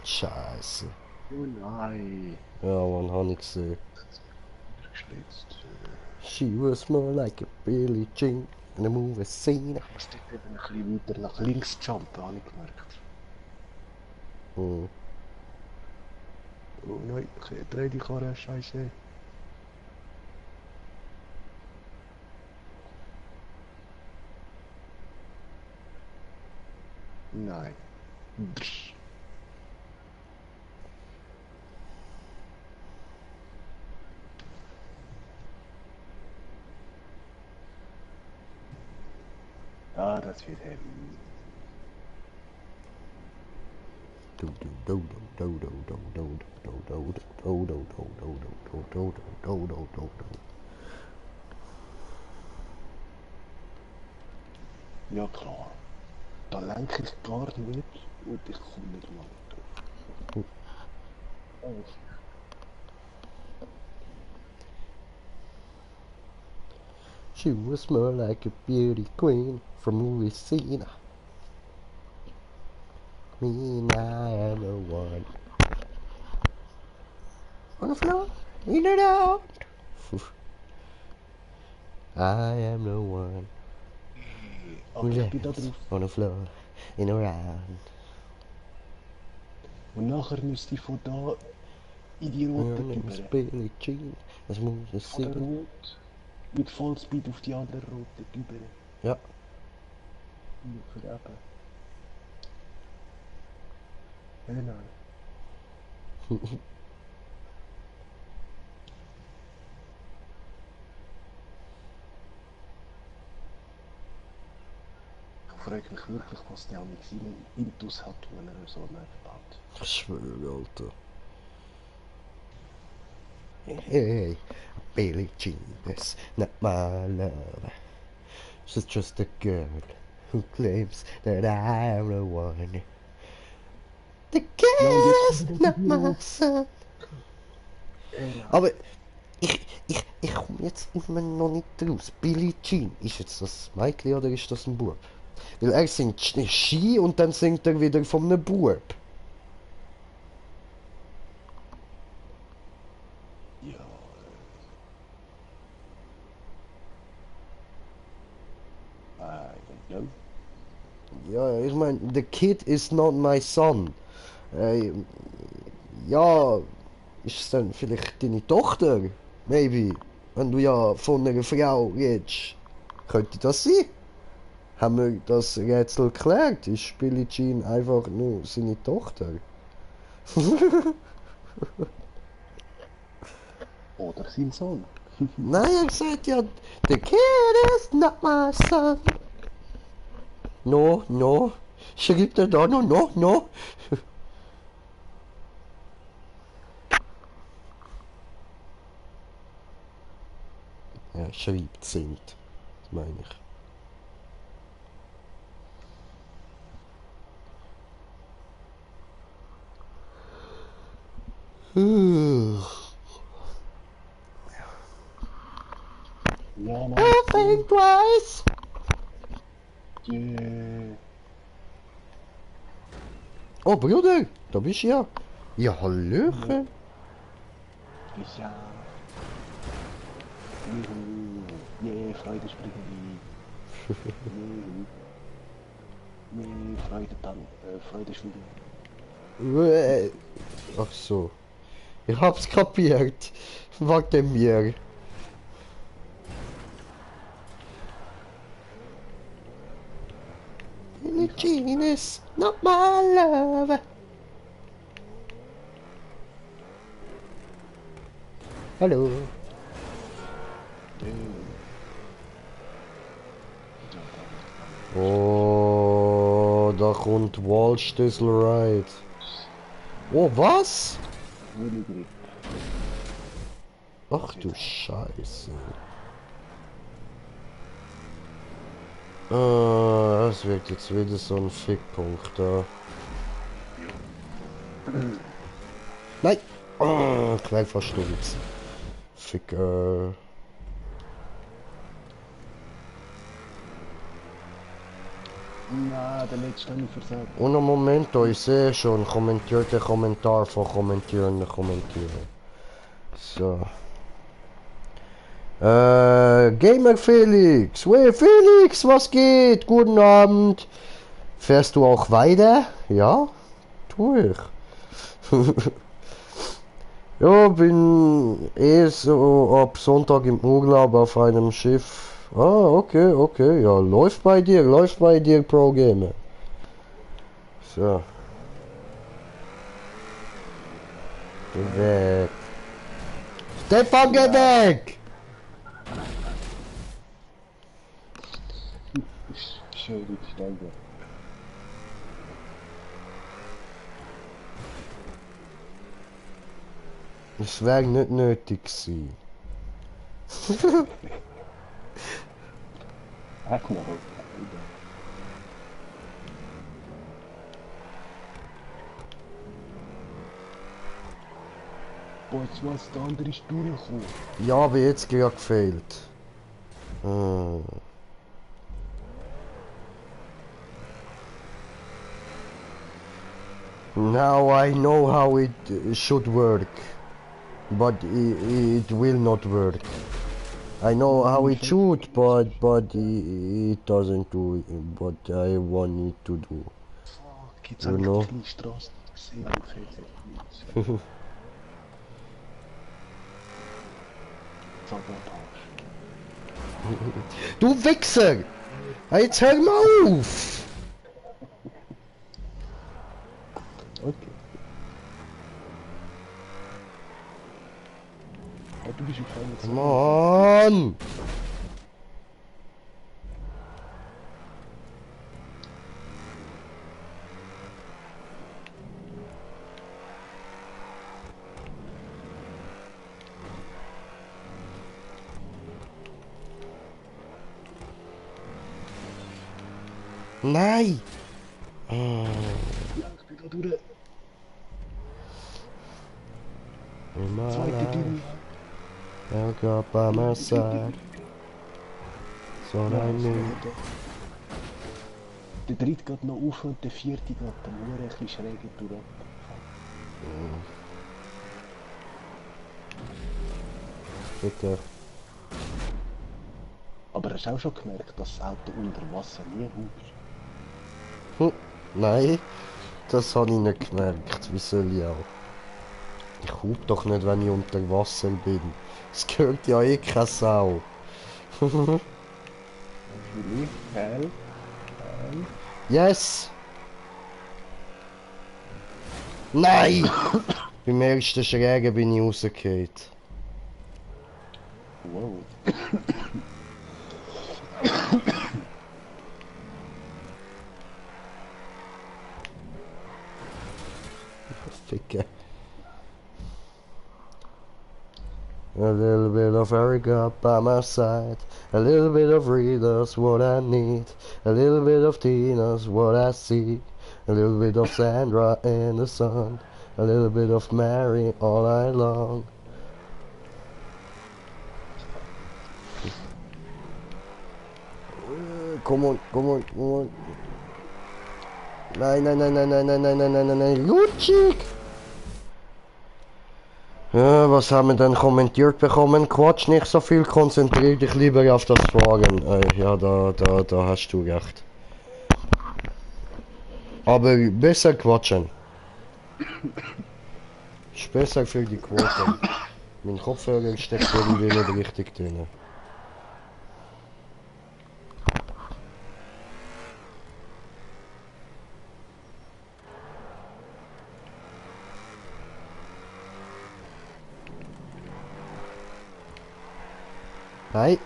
Scheiße. Oh nein. Ja, man, hab ich gesehen. Geschlitzt. She was more like a Billie Jean in a movie scene. Ich muss dort eben ein bisschen weiter nach links jumpen, habe ich gemerkt. Hm. Oh nein, dreh die Karre, scheiße. Nein. Drsch. Ah, das wird heavy. Ja klar. Da lenke ich gar nicht und ich komme nicht lang durch. Oh. She was more like a beauty queen from movie scene. Me and I am the one. On the floor, in and out. I am the one. Aber ich bin da Yes, drauf. on the floor, in around. Und nachher müsste ich von da in die Her rote name's rüber. Billie Jean. Das muss ich Von der singen. rot mit Vollspeed auf die andere rote rüber. Ja. Für eben. Nein. Ich frage mich wirklich, was der mit seinen Intus hat, wenn er so einen baut. Ich schwöre, Alter. Hey, Billie Jean is not my love. She's just a girl who claims that I'm the one. The kid is not my son. Aber ich komme jetzt immer noch nicht raus. Billie Jean, ist jetzt das Mädchen oder ist das ein Bub? Weil er singt Ski und dann singt er wieder von einem Bub. Ja. I don't know. Ja, ich meine, the kid is not my son. Ja, ist es dann vielleicht deine Tochter? Maybe. Wenn du ja von einer Frau redest. Könnte das sein? Haben wir das Rätsel geklärt? Ist Billie Jean einfach nur seine Tochter? Oder sein Sohn. Nein, er sagt ja, the kid is not my son. No, no. Schreibt er da noch, no, no. Er schreibt, singt. Das meine ich. Ja, nein. Think twice. Yeah. Oh, Bruder, da bist du ja. Ja, Hallöchen. Ist ja. Juhu. Yeah, Freude springen. Juhu. Nee, Freude dann. Freude schwingen. Ach so. Ich hab's kapiert. Warte mir. Billie Jean is not my love. Hallo. Oh, da kommt Wallstößel Ride. Oh, was? Ach du Scheiße. Das wird jetzt wieder so ein Fickpunkt da. Nein! Oh, Quellversturz. Ficker. Na, der letzte habe ich versagt. Un momento, ich sehe schon kommentierte Kommentar von kommentierenden Kommentieren. So. Gamer Felix. Hey Felix, was geht? Guten Abend. Fährst du auch weiter? Ja, tue ich. Ja, bin so ab Sonntag im Urlaub auf einem Schiff. Ah, okay, okay. Ja, läuft bei dir, Pro Gamer. So. Geh weg. Stefan, geh weg! Schön, danke. Es wäre nicht nötig gewesen. Ach, mal. Boah, jetzt was, der andere ist durchgekommen. Ja, aber jetzt gerade gefehlt. Ah. Now I know how it should work, but it will not work. I know how it should, but it doesn't do what I want it to do. Fuck, jetzt You habe ich know? die kleine Straße gesehen. Jetzt Du Wichser! Jetzt hör mal auf! Okay. Ja, du bist im Fall Mann! Nein! Oh. Ja, ich bin da durch. In my Zweite life, Ding. I got by my side. So I Ja, need. der dritte geht noch auf und der vierte geht dann nur ein bisschen schräg durch. Bitte. Aber hast du auch schon gemerkt, dass das Auto unter Wasser nie hupst? Hm. Nein, das habe ich nicht gemerkt. Wie soll ich auch? Ich hub doch nicht, wenn ich unter Wasser bin. Es gehört ja eh keine Sau. Philipp, Hell. Yes! Nein! Beim ersten Schrägen bin ich rausgefallen. Wow. Ficken. A little bit of Erica by my side. A little bit of Rita's what I need. A little bit of Tina's what I see. A little bit of Sandra in the sun. A little bit of Mary all night long. Come on, come on, come on. Nein, nein, nein, nein, nein, nein, nein, nein, nein, nein, nein, Lutschig! Ja, was haben wir denn kommentiert bekommen? Quatsch nicht so viel, konzentrier dich lieber auf das Fahren. Ja, da hast du recht. Aber besser quatschen. Ist besser für die Quote. Mein Kopfhörer steckt irgendwie nicht richtig drin. Nein.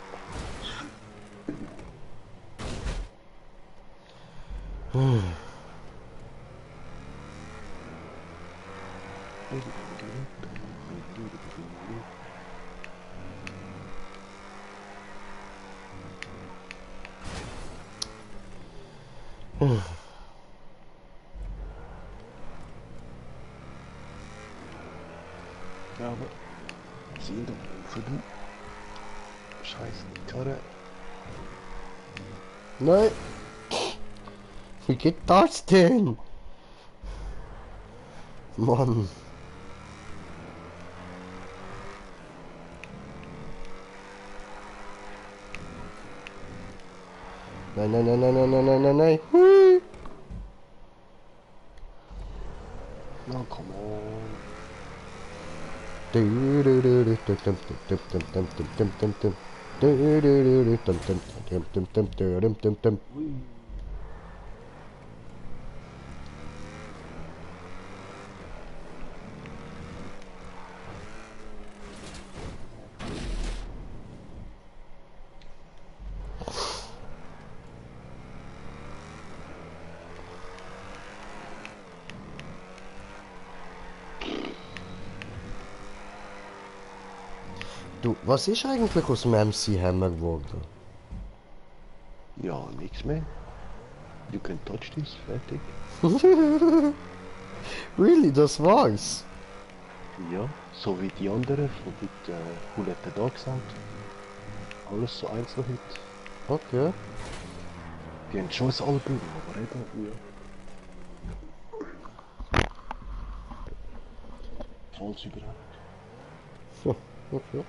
Ja, aber sieh doch für du. Scheiße, die Karre. Nein. Wie geht das denn? Mann. Nein, nein, nein, nein, nein, nein, nein, nein, nein. Hui. Na, come on. Du, was ist eigentlich aus dem MC Hammer geworden? Ja, nichts mehr. You can touch this, fertig. Really, das war's? Ja, so wie die anderen von heute Who Let the Dogs Out. Alles so einzeln heute. Okay. Die haben schon ein Album, aber eben, ja. Falls überhaupt. Ja, okay.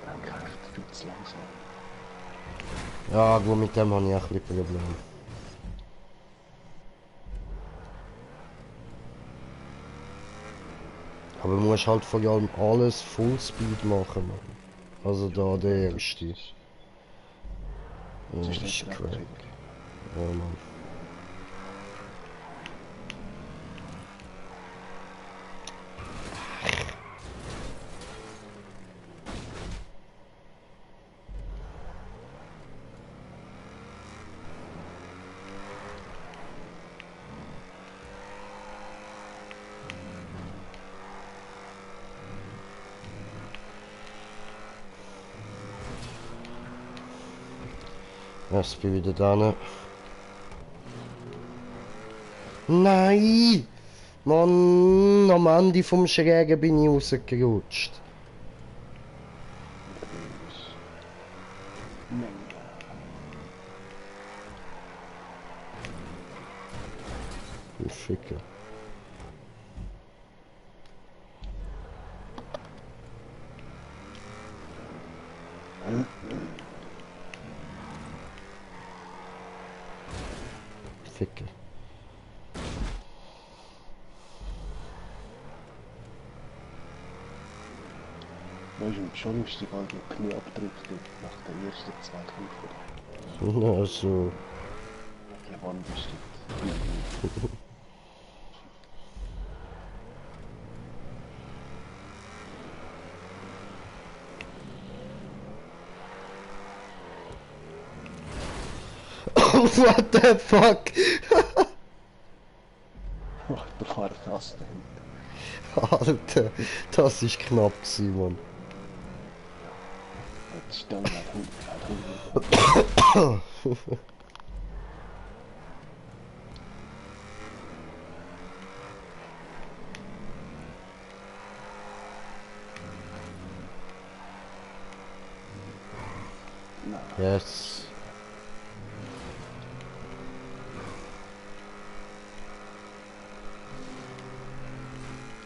Krankheit, viel zu langsam. Ja, gut, mit dem habe ich auch ein bisschen Probleme. Aber du musst halt vor allem alles Fullspeed machen, Mann. Also da der erste. Ja, Das das ist ist nicht crack. recht. Ja, Mann. Es bin wieder da. Ne? Nein! Mann, am Ende vom Schrägen bin ich rausgerutscht. Du Ficker. Ficker. Weißt du, am schönsten war der Knie abdrückt nach den ersten 2 Kämpfen. Na so. Die Wand bestimmt. What the fuck? Ach, der war das denn. Alter, das ist knapp gewesen, Mann. Jetzt stellen wir 100. Yes.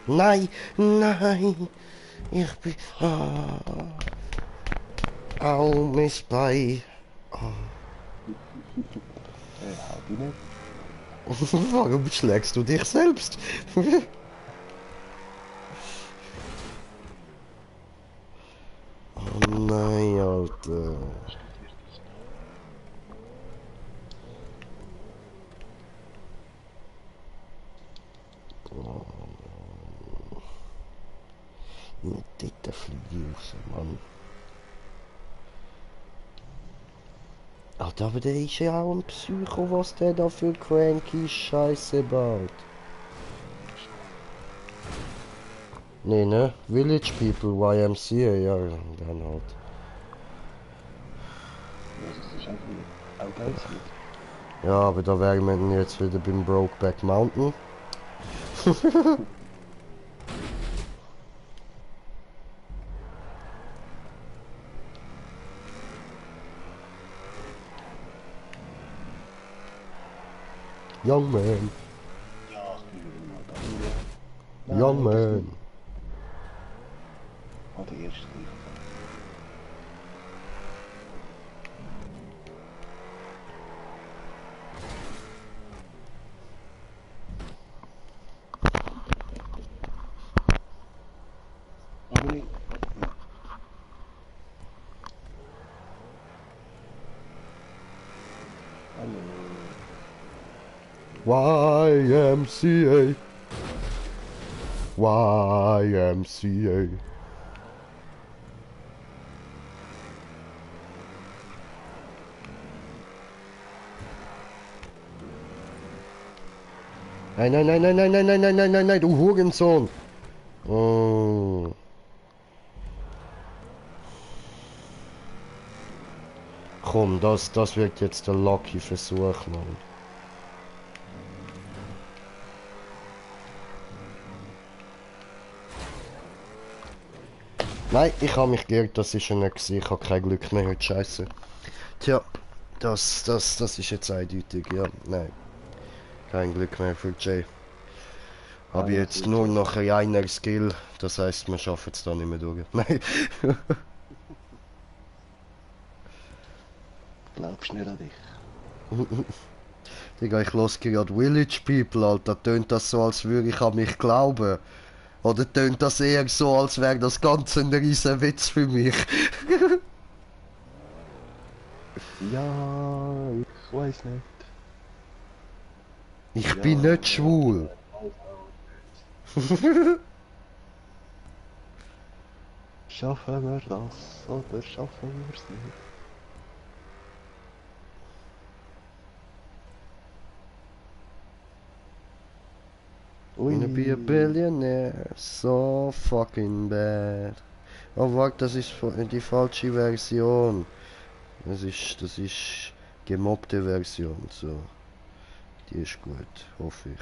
Nein, nein, ich bin... Au, Mist bei. Hab ich nicht. Warum schlägst du dich selbst? Oh nein, Alter. Nicht dort fliege ich raus, Mann. Alter, aber der ist ja auch ein Psycho, was der da für cranky Scheiße baut. Nee, ne? Village People, YMCA, ja, dann halt. Das ist einfach auch ganz gut. Ja, aber da wären wir dann jetzt wieder beim Brokeback Mountain. Young man, Ja, ich bin mal da. young man. Ah, der erste Liga. Aber nicht. YMCA. YMCA. Nein, nein, nein, nein, nein, nein, nein, nein, nein, nein, nein, du Hurensohn. Oh. Komm, das wird jetzt der lucky Versuch, Mann. Nein, ich habe mich geirrt, das ist ja nicht gewesen. Ich habe kein Glück mehr heute, scheiße. Tja, das ist jetzt eindeutig, ja, nein. Kein Glück mehr für Jay. Habe ich jetzt nur noch einer Skill, das heisst, wir schaffen es da nicht mehr durch. Nein. Glaubst nicht an dich? Digga, ich los gerade Village People, Alter. Tönt das so, als würde ich an mich glauben? Oder tönt das eher so, als wäre das Ganze ein riesen Witz für mich? Ja, ich weiß nicht. Ich bin nicht schwul. Schaffen wir das oder schaffen wir es nicht? Wanna be a billionaire, so fucking bad. Oh warte, das ist die falsche Version. Das ist gemobbte Version, so. Die ist gut, hoffe ich.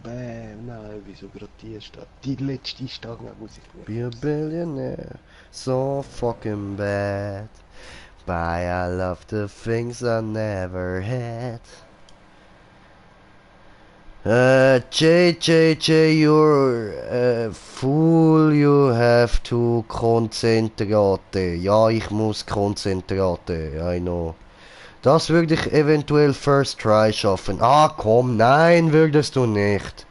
Bäm, nein, wieso gerade die steht? Die letzte Stange muss ich Be a nicht. billionaire, so fucking bad. Buy I love the things I never had. You're a fool, you have to konzentrate. Ja, ich muss konzentrate, I know. Das würde ich eventuell First Try schaffen. Ah, komm, nein, würdest du nicht.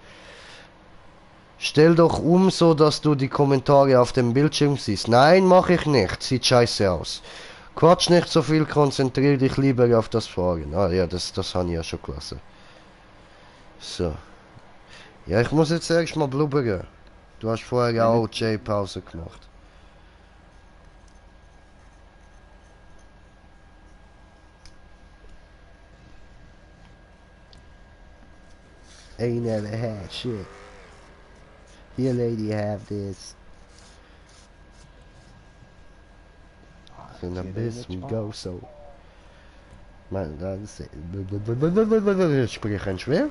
Stell doch um, so dass du die Kommentare auf dem Bildschirm siehst. Nein, mach ich nicht. Sieht scheiße aus. Quatsch nicht so viel, konzentrier dich lieber auf das Fahren. Ah ja, das habe ich ja schon gelassen. So. Ja, ich muss jetzt erst mal blubbern. Du hast vorher auch J-Pause gemacht. Ain't never had shit. Here, lady, have this. In a bisschen go so. Man, das ist... Sprich ein schwer?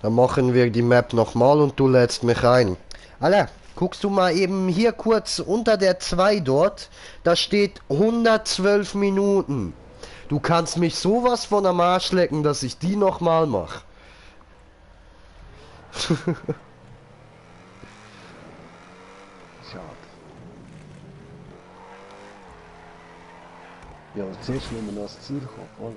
Dann machen wir die Map nochmal und du lädst mich ein. Alter, guckst du mal eben hier kurz unter der 2 dort. Da steht 112 Minuten. Du kannst mich sowas von am Arsch lecken, dass ich die nochmal mache. Schade. Ja, zuerst müssen wir noch ans Ziel kommen, oder?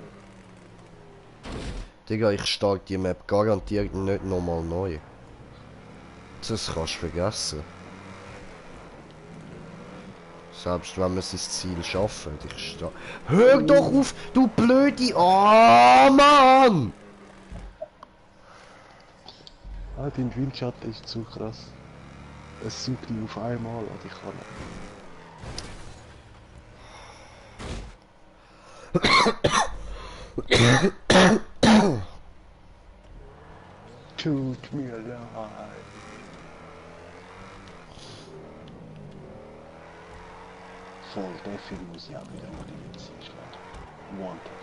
Digga, ich starte die Map garantiert nicht nochmal neu. Das kannst du vergessen. Selbst wenn wir sein Ziel schaffen. Hör doch auf, du blöde... Oh, Mann! Ah, dein Windschatten ist zu krass. Es sucht dich auf einmal an die Kanne. Tut mir leid. Voll, der Film muss ich auch wieder mal in den Sinn schlagen. Wanted.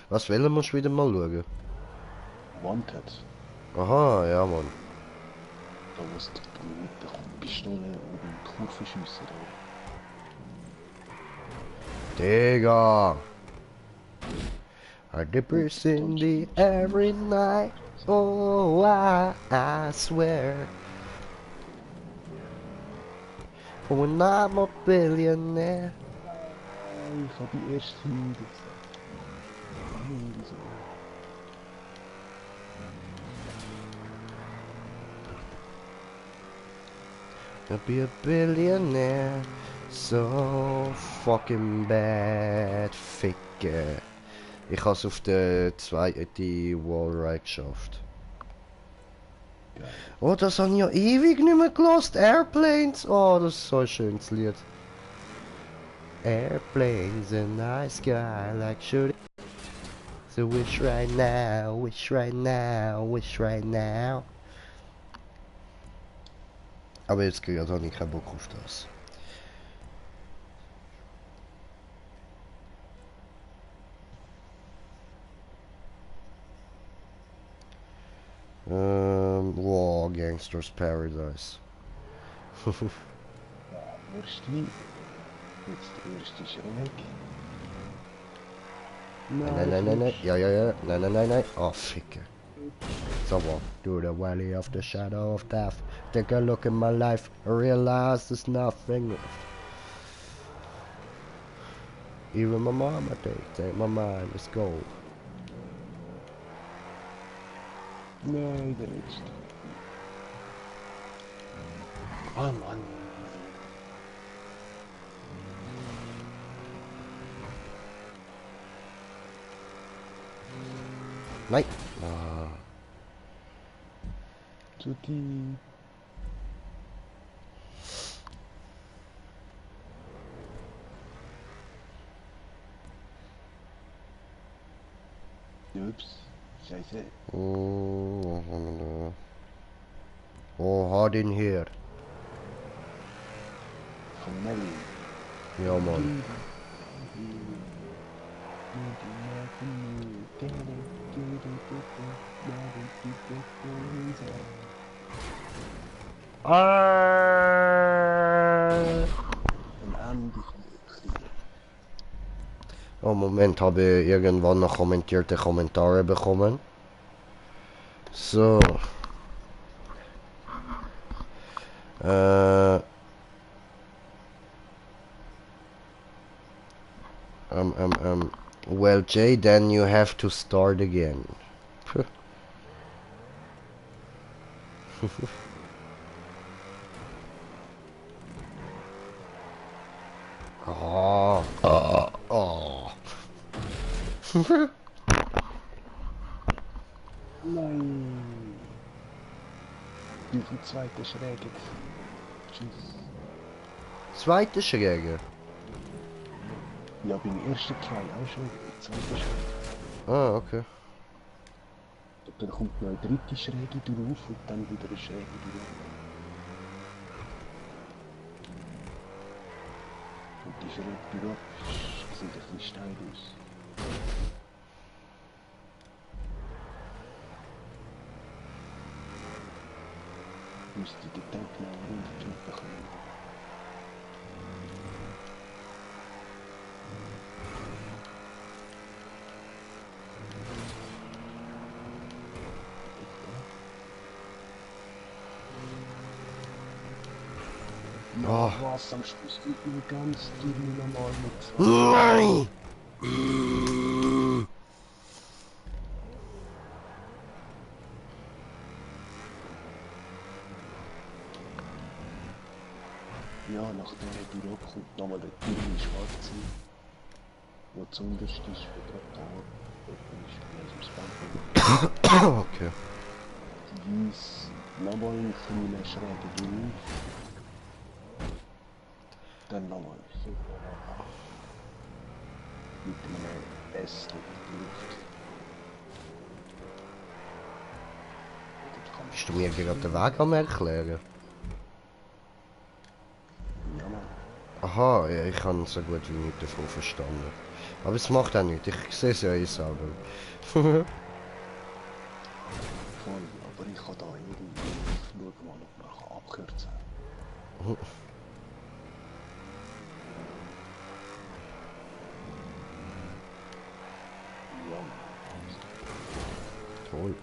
Was wollen wir wieder mal schauen? Wanted. Aha, ja, Mann. Da musst du mit der Pistole und die Kurve schiessen. Digga! I dippers in the every night. Oh, I swear. When I'm a billionaire. Ich hab die erste Hürde gesagt. I'll be a billionaire. So fucking bad. Ficke. Ich hab's auf der zweiten Wallride geschafft. Oh, das habe ich ja ewig nicht mehr gelost. Airplanes. Oh, das ist so ein schönes Lied. Airplanes in the sky like shooting. So wish right now, wish right now, wish right now. Aber jetzt gerade habe ich keinen Bock auf das. Wow, Gangsters Paradise. Erst wie? Jetzt der erste ist ja weg. Nein. Ja. Nein. Oh, ficke. So what? Through the valley of the shadow of death. Take a look at my life. I realize there's nothing left. Even my mama take my mind is gold. Nein, der letzte. Ah, Mann. Nein. Ah. zu dir. Ups, scheiße. Was haben wir da? Oh, hau den her. Von Nelly. Ja, Mann. Oh, Moment, habe ich irgendwann noch kommentierte Kommentare bekommen. So. Well, Jay, then you have to start again. Oh. Oh. Nein. Wie viel zweite Schräge? Tschüss. Zweite Schräge. Ja, beim ersten Try auch schon. Zweite Schräge. Ah, okay. Dann kommt noch eine dritte Schräge drauf und dann wieder eine Schräge drauf. Und die Schräge drauf sieht ein bisschen steil aus. Müsste den Tank noch runterkippen können. Oh. Was am Schluss geht mir ganz normal mit. Nein! Ja, nach der Tour kommt nochmal der grüne Schwarze, der zuunterst ist von Traktor. Okay. Die Weiss nochmal eine kleine Schräge drauf. Dann nochmal so. Mit einem S durch die Luft. Bist du mir gerade den Weg am erklären? Ja, Mann. Aha, ja, ich habe so gut wie nichts davon verstanden. Aber es macht auch nichts, ich sehe es ja eh selber. Voll, aber ich kann da irgendwie schauen, ob man abkürzen kann. Ja, Toll.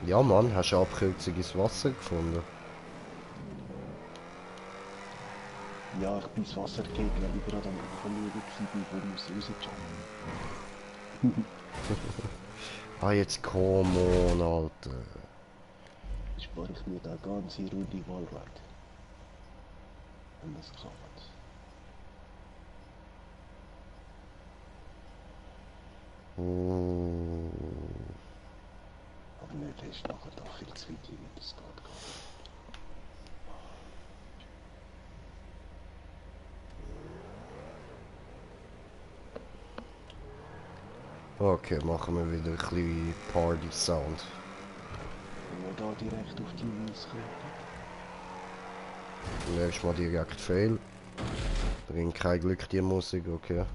Ja Mann, hast du eine Abkürzung ins Wasser gefunden? ja, ich bin das Wasser gegeben, weil ich gerade am Verlieren war, wo ich rausjumpen. Ah, jetzt komm on, Alter. Spare ich mir da ganze Runde Wallride. Wenn das klappt. Aber nicht, das ist nachher doch viel zu weit, wie das geht. Okay, machen wir wieder ein bisschen Party-Sound. Wenn wir da direkt auf die Weiss kommen. Nächstes Mal direkt fail. Bringt kein Glück die Musik, okay.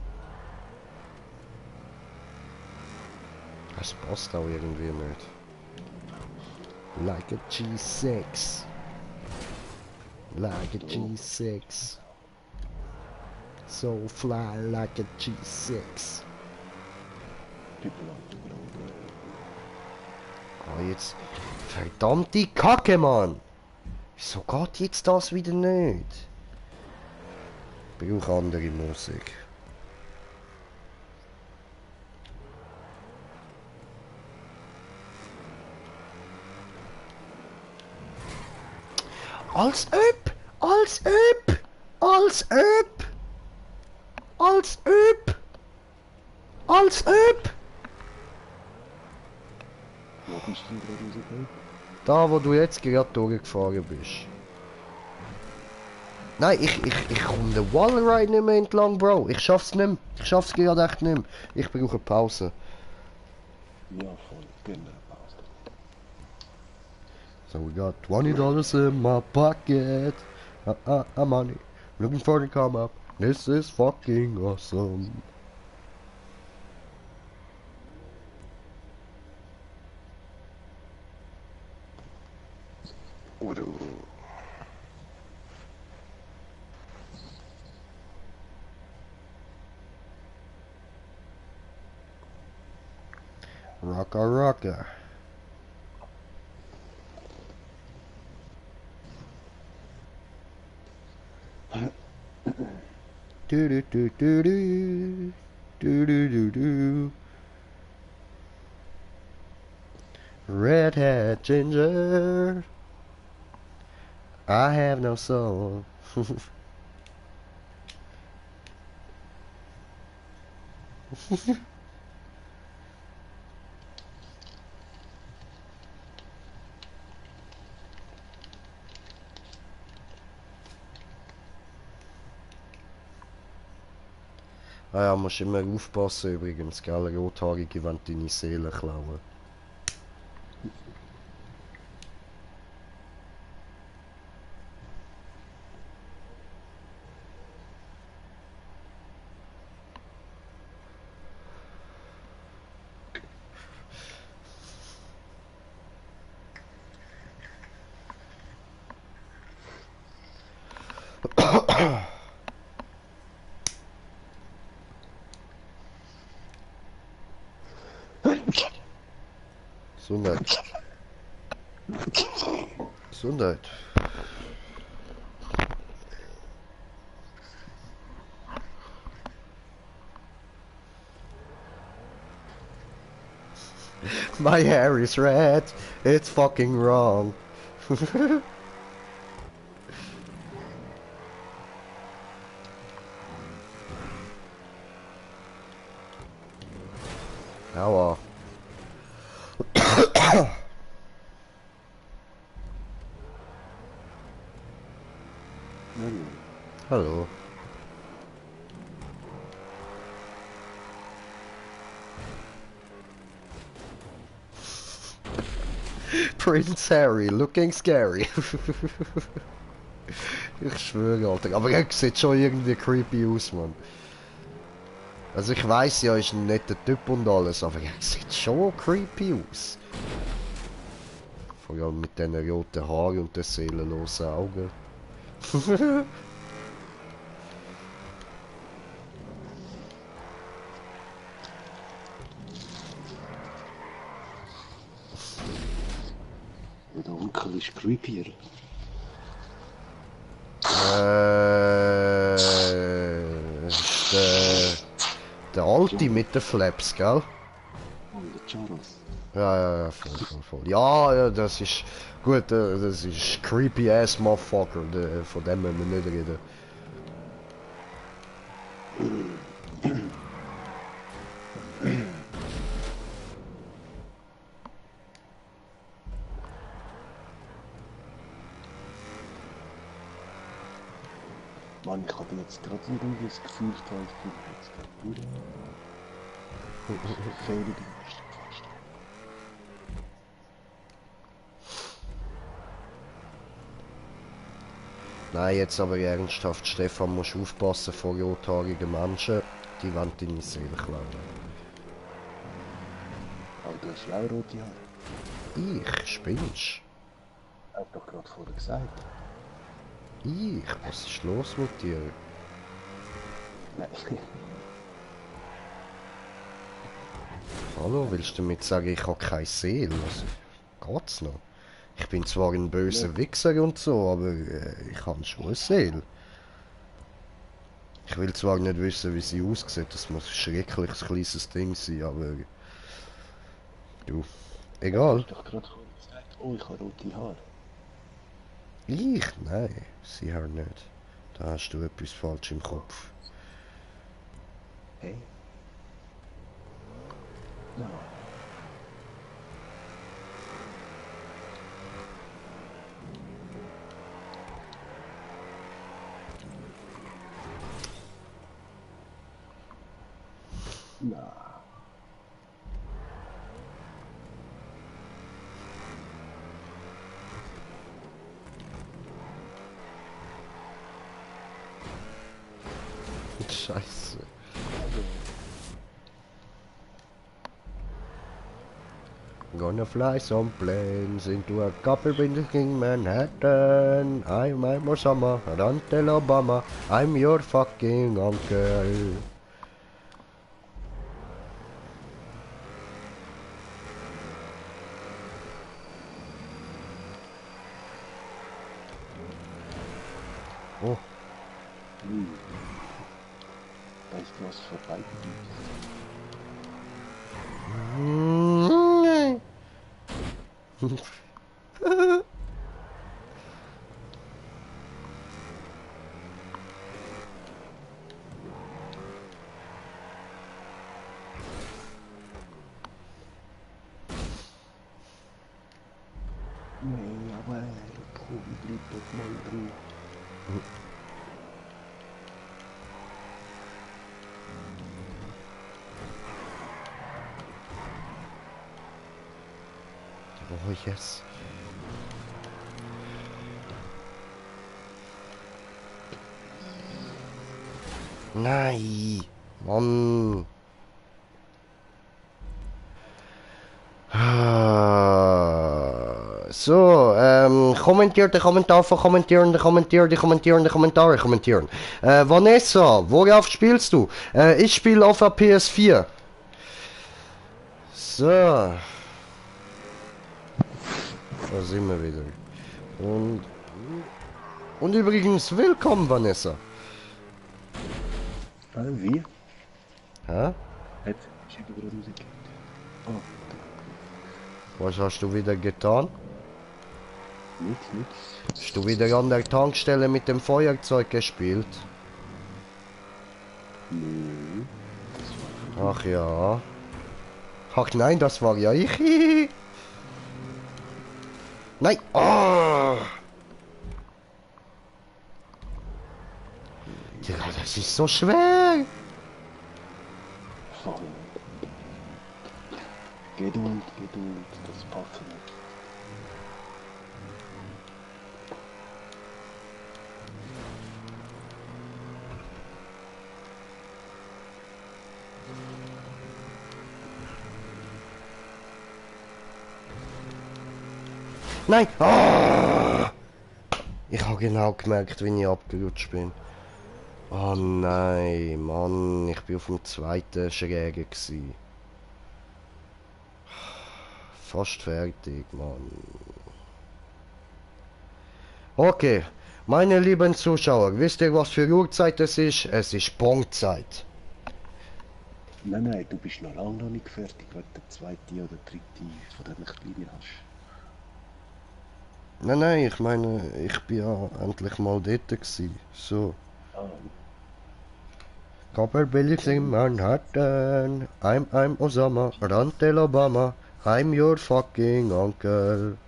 Es passt auch irgendwie nicht. Like a G6. Like a G6. So fly like a G6. Ah, jetzt. Verdammte Kacke, Mann! Wieso geht jetzt das wieder nicht? Ich brauche andere Musik. Als ob! Als ob! Als ob! Als ob! Als ob! Wo bist du denn gerade rausgekommen? Da, wo du jetzt gerade durchgefahren bist. Nein, ich komme den Wallride nicht mehr entlang, Bro. Ich schaff's nicht mehr. Ich schaff's gerade echt nicht mehr. Ich brauche Pause. Ja, voll. Gönn mir eine Pause. So we got $20 in my pocket. Money. Looking for the come up. This is fucking awesome. Oder... Rocka rocka. Do do do do do. Do do do do. Red hat ginger. I have no soul. Ah ja, musst immer aufpassen übrigens, gell? Rothaarige wollen deine Seele klauen. Gesundheit. Gesundheit. My hair is red. It's fucking wrong. Aua. Hallo. Prince Harry, looking scary. Ich schwöre, Alter. Aber er sieht schon irgendwie creepy aus, Mann. Also ich weiß ja, er ist ein netter Typ und alles, aber er sieht schon creepy aus. Vor allem mit den roten Haaren und den seelenlosen Augen. Der Onkel ist creepier. Ist der Alte mit den Flaps, gell? Und der Charles. Ja, voll. Ja, das ist gut, das ist creepy ass Motherfucker, von dem müssen wir nicht reden. Mann, ich habe jetzt gerade irgendwie das Gefühl, ich bin jetzt gerade völlig fast. Nein, jetzt aber ernsthaft, Stefan, musst aufpassen vor rothaarigen Menschen, die wollen deine Seele klauen. Aber du hast ja auch rote Haare. Ich? Spinnst? Hab doch gerade vorher gesagt. Was ist los mit dir? Nein. Hallo, willst du damit sagen, ich habe keine Seele? Geht's noch? Ich bin zwar ein böser Wichser und so, aber ich habe schon eine Seele. Ich will zwar nicht wissen, wie sie aussieht, das muss ein schreckliches kleines Ding sein, aber... Du, egal. Ich hab doch gerade vorher gesagt, oh, ich habe rote Haare. Ich? Nein, sie haben nicht. Da hast du etwas falsch im Kopf. Hey? Ja. Nein. Scheiße. Gonna fly some planes into a couple windows in Manhattan. I'm Osama, don't tell Obama, I'm your fucking uncle. Oh. Da ist was vorbei. Nee, aber Probi blieb doch mal drin. Oh yes. Nein, Mann. So, kommentiert den Kommentar von kommentieren. Vanessa, worauf spielst du? Ich spiele auf der PS4. So. Da sind wir wieder. Und übrigens, willkommen, Vanessa. Wie? Hä? Ich habe gerade Musik gehört. Oh, Was hast du wieder getan? nichts. Hast du wieder an der Tankstelle mit dem Feuerzeug gespielt? Nee. Ach ja. Ach nein, das war ja ich. Nein. Oh. Ja, das ist so schwer. Voll. Geduld, das passt nicht. Nein. Oh. Ich habe genau gemerkt, wie ich abgerutscht bin. Oh nein, Mann, ich bin auf dem zweiten Schrägen gsi. Fast fertig, Mann. Okay, meine lieben Zuschauer, wisst ihr, was für Uhrzeit es ist? Es ist Bonzeit. Nein, du bist noch lange noch nicht fertig, wenn du den zweiten oder dritten von diesen kleinen hast. Nein, ich meine, ich bin ja endlich mal dort gsi. So. Ah, Copper Billies in Manhattan. I'm Osama, don't tell Obama. I'm your fucking uncle.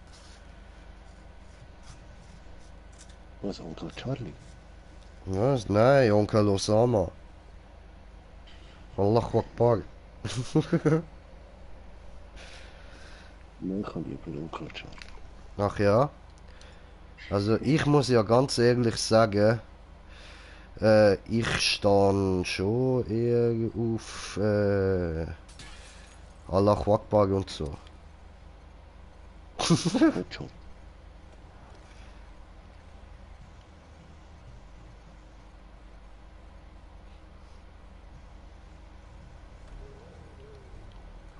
was, Onkel Charlie? Was? Nein, Onkel Osama. Allahu Akbar. Nein, ich habe lieber Onkel Charlie. Ach ja. Also ich muss ja ganz ehrlich sagen, ich stehe schon eher auf Allahu Akbar und so. Nicht schon.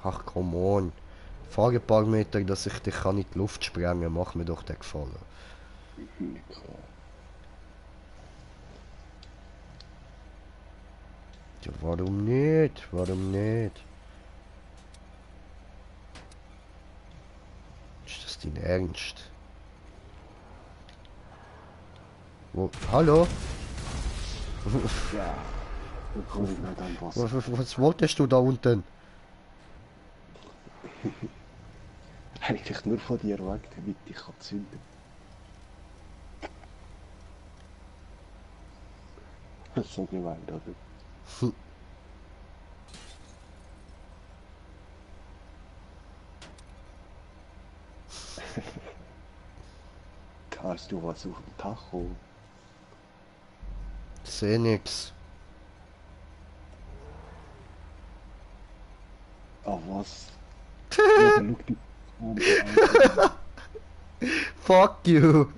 Ach come on. Fahr ein paar Meter, dass ich dich kann in die Luft sprengen, mach mir doch den Gefallen. Klar. Ja, warum nicht? Warum nicht? Ist das dein Ernst? Wo? Hallo? Ja, dann komme ich nicht an Wasser. Was wolltest du da unten? Eigentlich nur von dir weg, damit ich kann zünden. Das ist so gemeint, oder? Hast du was auf dem Tacho? Seh nix. Ah, was? Ja, dann schau dich an. Fuck you!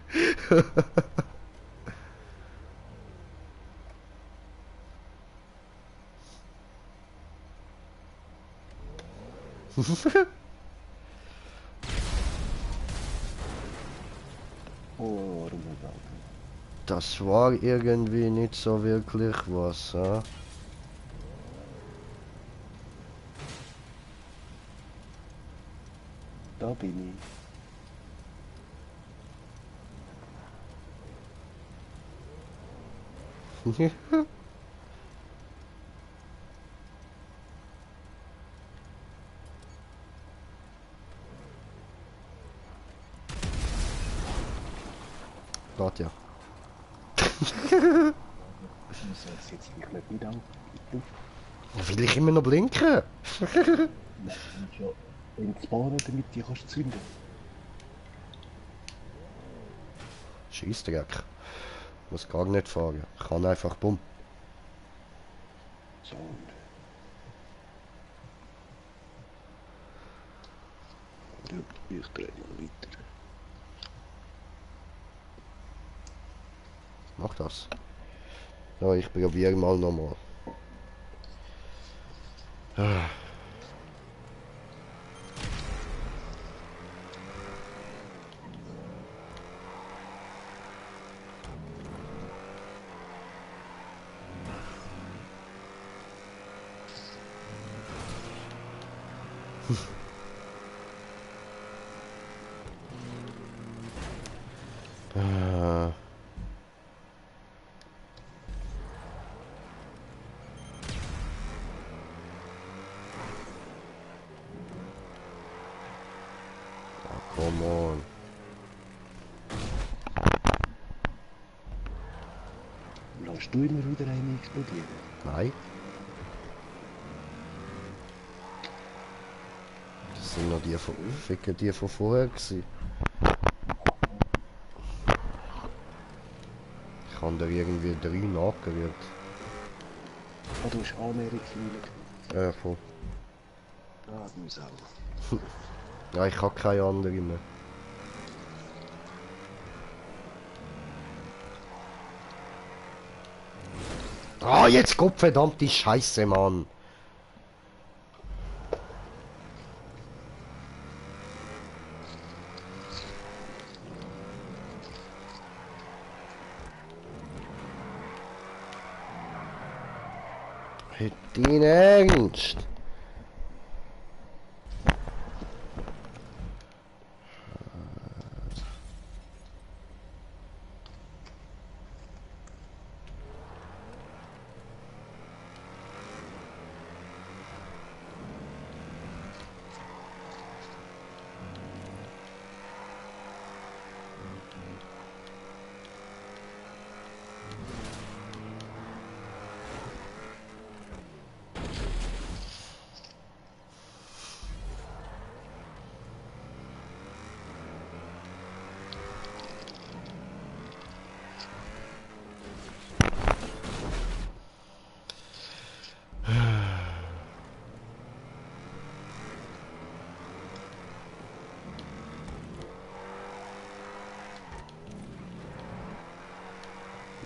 Oh, Ramadan. Das war irgendwie nicht so wirklich was, ja? Da bin Geht ja. ich. Du sollst jetzt vielleicht nicht an. Will ich immer noch blinken? Nein, schon. In Spawnen, damit die kannst zünden. Scheissdreck. Muss gar nicht fahren. Ich kann einfach bumm. So. Ja, ich drehe mal weiter. Mach das. Ja, ich probiere mal nochmal. Äh. Come on. Lässt du immer wieder einen explodieren? Nein. Das sind noch die von, Ficken die von vorher gewesen. Ich habe da irgendwie 3 nachgerührt. Ah, du hast Annäherung Voll. Ah, du musst auch. Ja, ich habe keine andere mehr. Ah, jetzt Gottverdammt Scheiße, Mann. Hätte ihn ernst.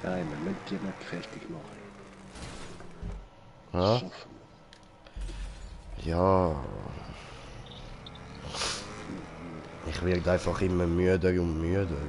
Nein, wir müssen die nicht fertig machen. Ja? Schaffen Ja. Ich werde einfach immer müder und müder. wir. Ja.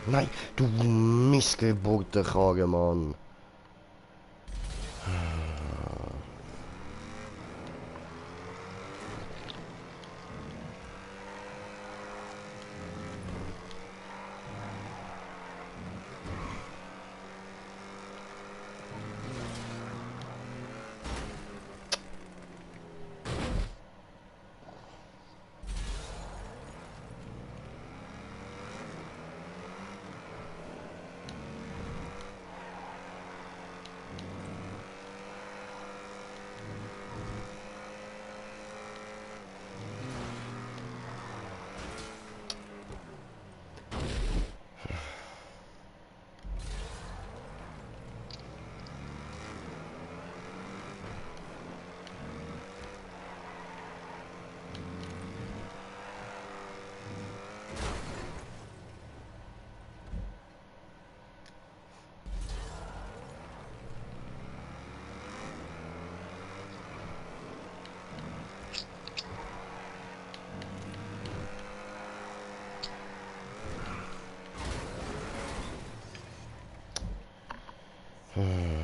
Nein, du Missgeburtenkarre, Mann. Nein.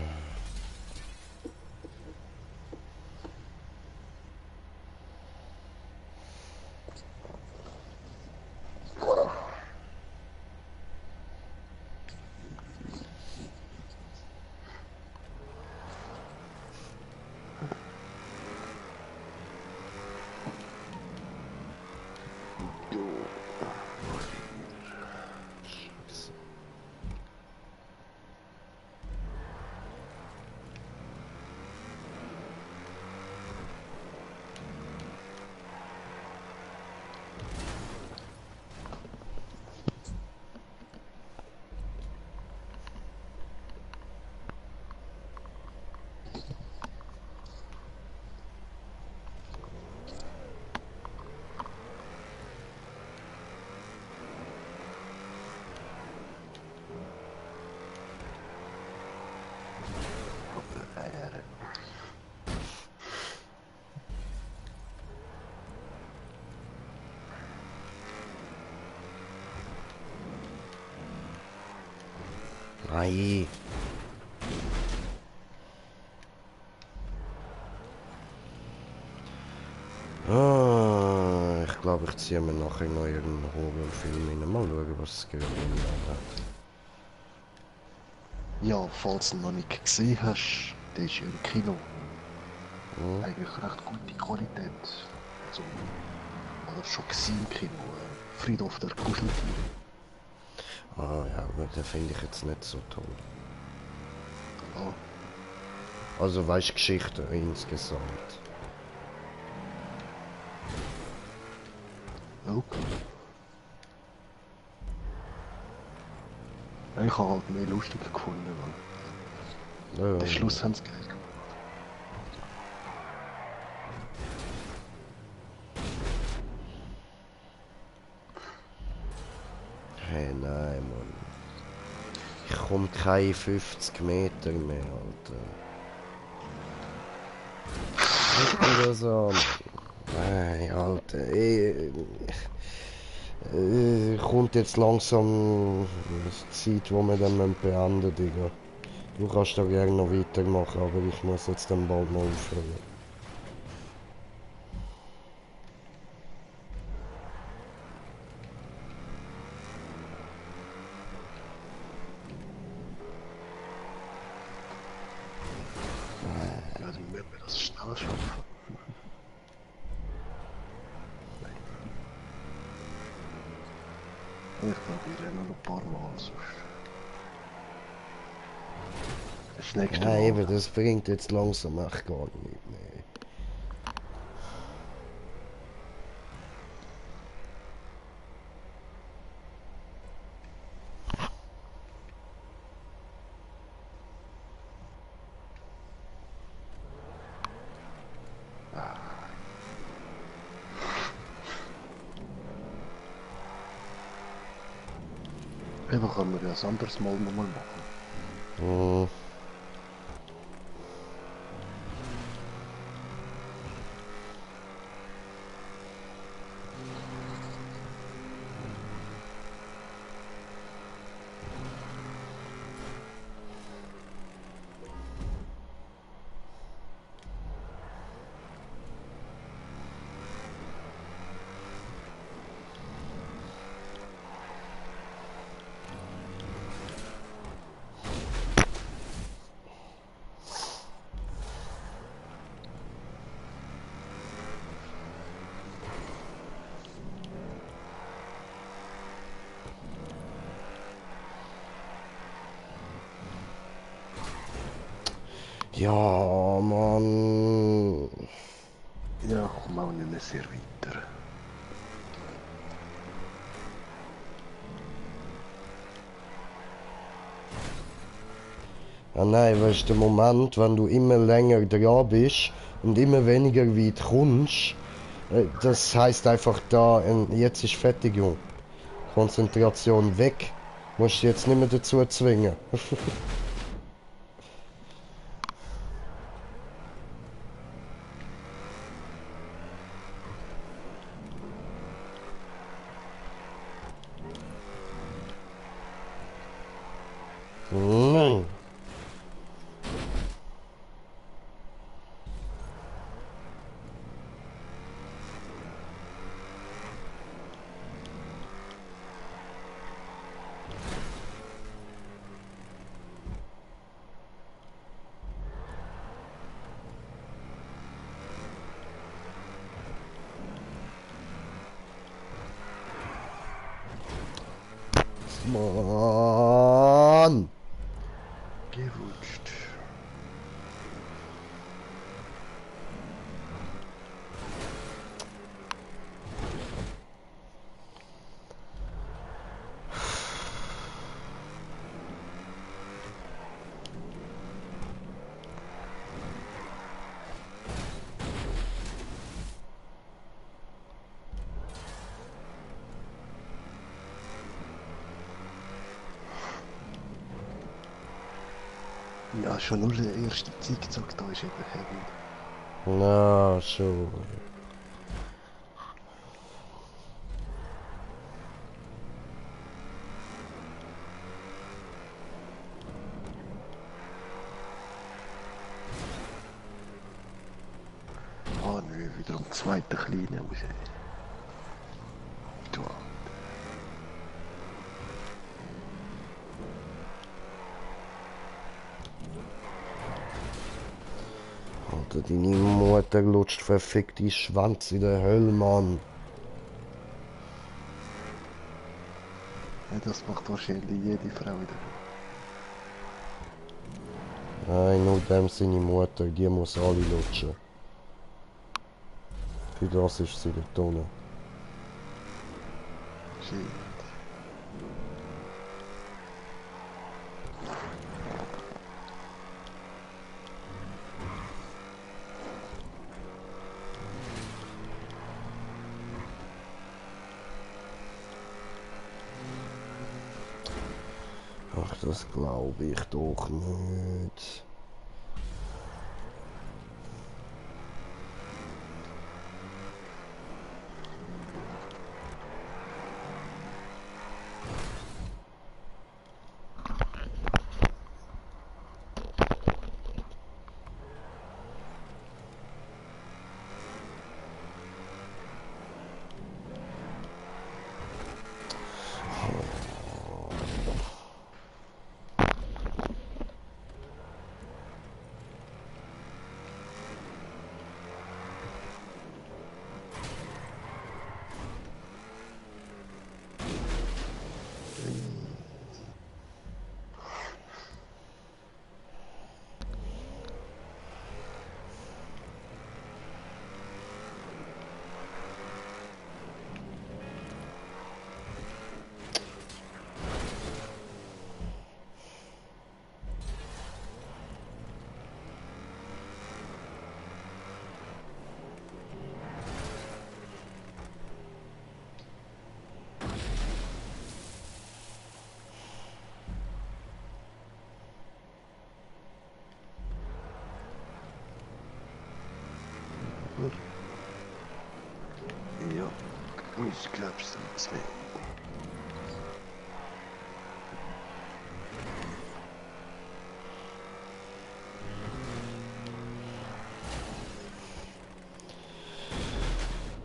Ich glaube, ich ziehe mir nachher noch irgendeinen Horrorfilm rein. Mal schauen, was es gerade hat. Ja, falls du ihn noch nicht gesehen hast, der ist ja im Kino. Eigentlich recht gute Qualität. Also, oder schon gesehen im Kino. Friedhof der Kuscheltiere. Ah ja, aber den finde ich jetzt nicht so toll. Ja. Also weißt Geschichte insgesamt. Okay. Ich habe halt mehr lustig gefunden, weil den Schluss haben sie geil gemacht. Hey, nein, Mann. Ich komme keine 50 Meter mehr, Alter. Guck mir das an. Nein, Alter. Kommt jetzt langsam die Zeit, wo wir dann beenden, Digga. Du kannst da gerne noch weitermachen, aber ich muss jetzt dann bald mal aufhören. Ja, dann werden wir das schneller schaffen. Ich glaube, wir rennen noch ein paar Mal, sonst... Das nächste Ja, Mal... eben, das bringt jetzt langsam echt gar nicht mehr. Einfach können wir das anderes Mal nochmal machen. Hm. Ja, Mann. Ja, ich komme auch nicht mehr sehr weiter. Ja, nein, weißt du, der Moment, wenn du immer länger dran bist und immer weniger weit kommst, das heißt einfach da, jetzt ist fertig, Junge. Konzentration weg. Musst du jetzt nicht mehr dazu zwingen. Nein. Mann! Gewutscht. Ja, schon nur der erste Zickzack da ist eben heavy. Na, schon. Ah, nö, wieder am zweiten Kleinen raus. Du. Alter, deine Mutter lutscht verfickte Schwanz in der Hölle, Mann. Ja, das macht wahrscheinlich jede Frau wieder. Nein, nur dem seine Mutter, die muss alle lutschen. Für das ist sie dort unten. Shit. Ach, das glaube ich doch nicht. Ja, ich glaub's sonst nicht.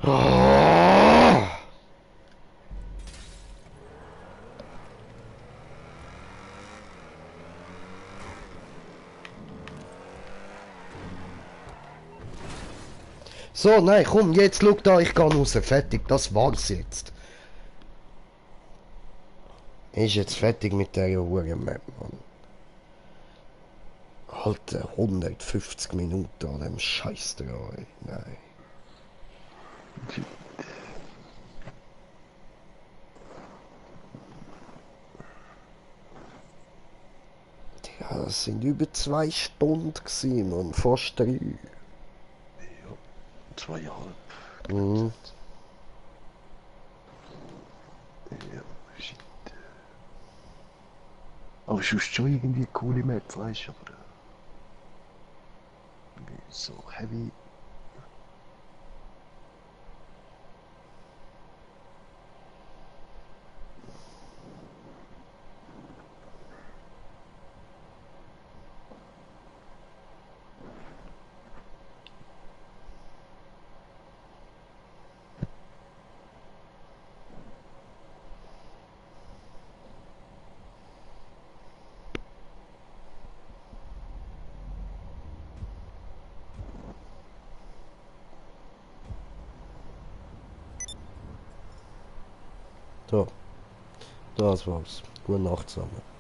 Ah! So, nein, komm, jetzt schau da, ich gehe raus. Fertig, das war's jetzt. Ist jetzt fertig mit der Huren-Map, Mann. Alter, 150 Minuten an dem Scheiß dran, nein. Ja, das sind über 2 Stunden gewesen, Mann, fast 3. Ja, 2,5. Mhm. Ja, shit. Aber es ist schon irgendwie eine coole Map, weißt du, aber so heavy. So, Das war's. Gute Nacht zusammen.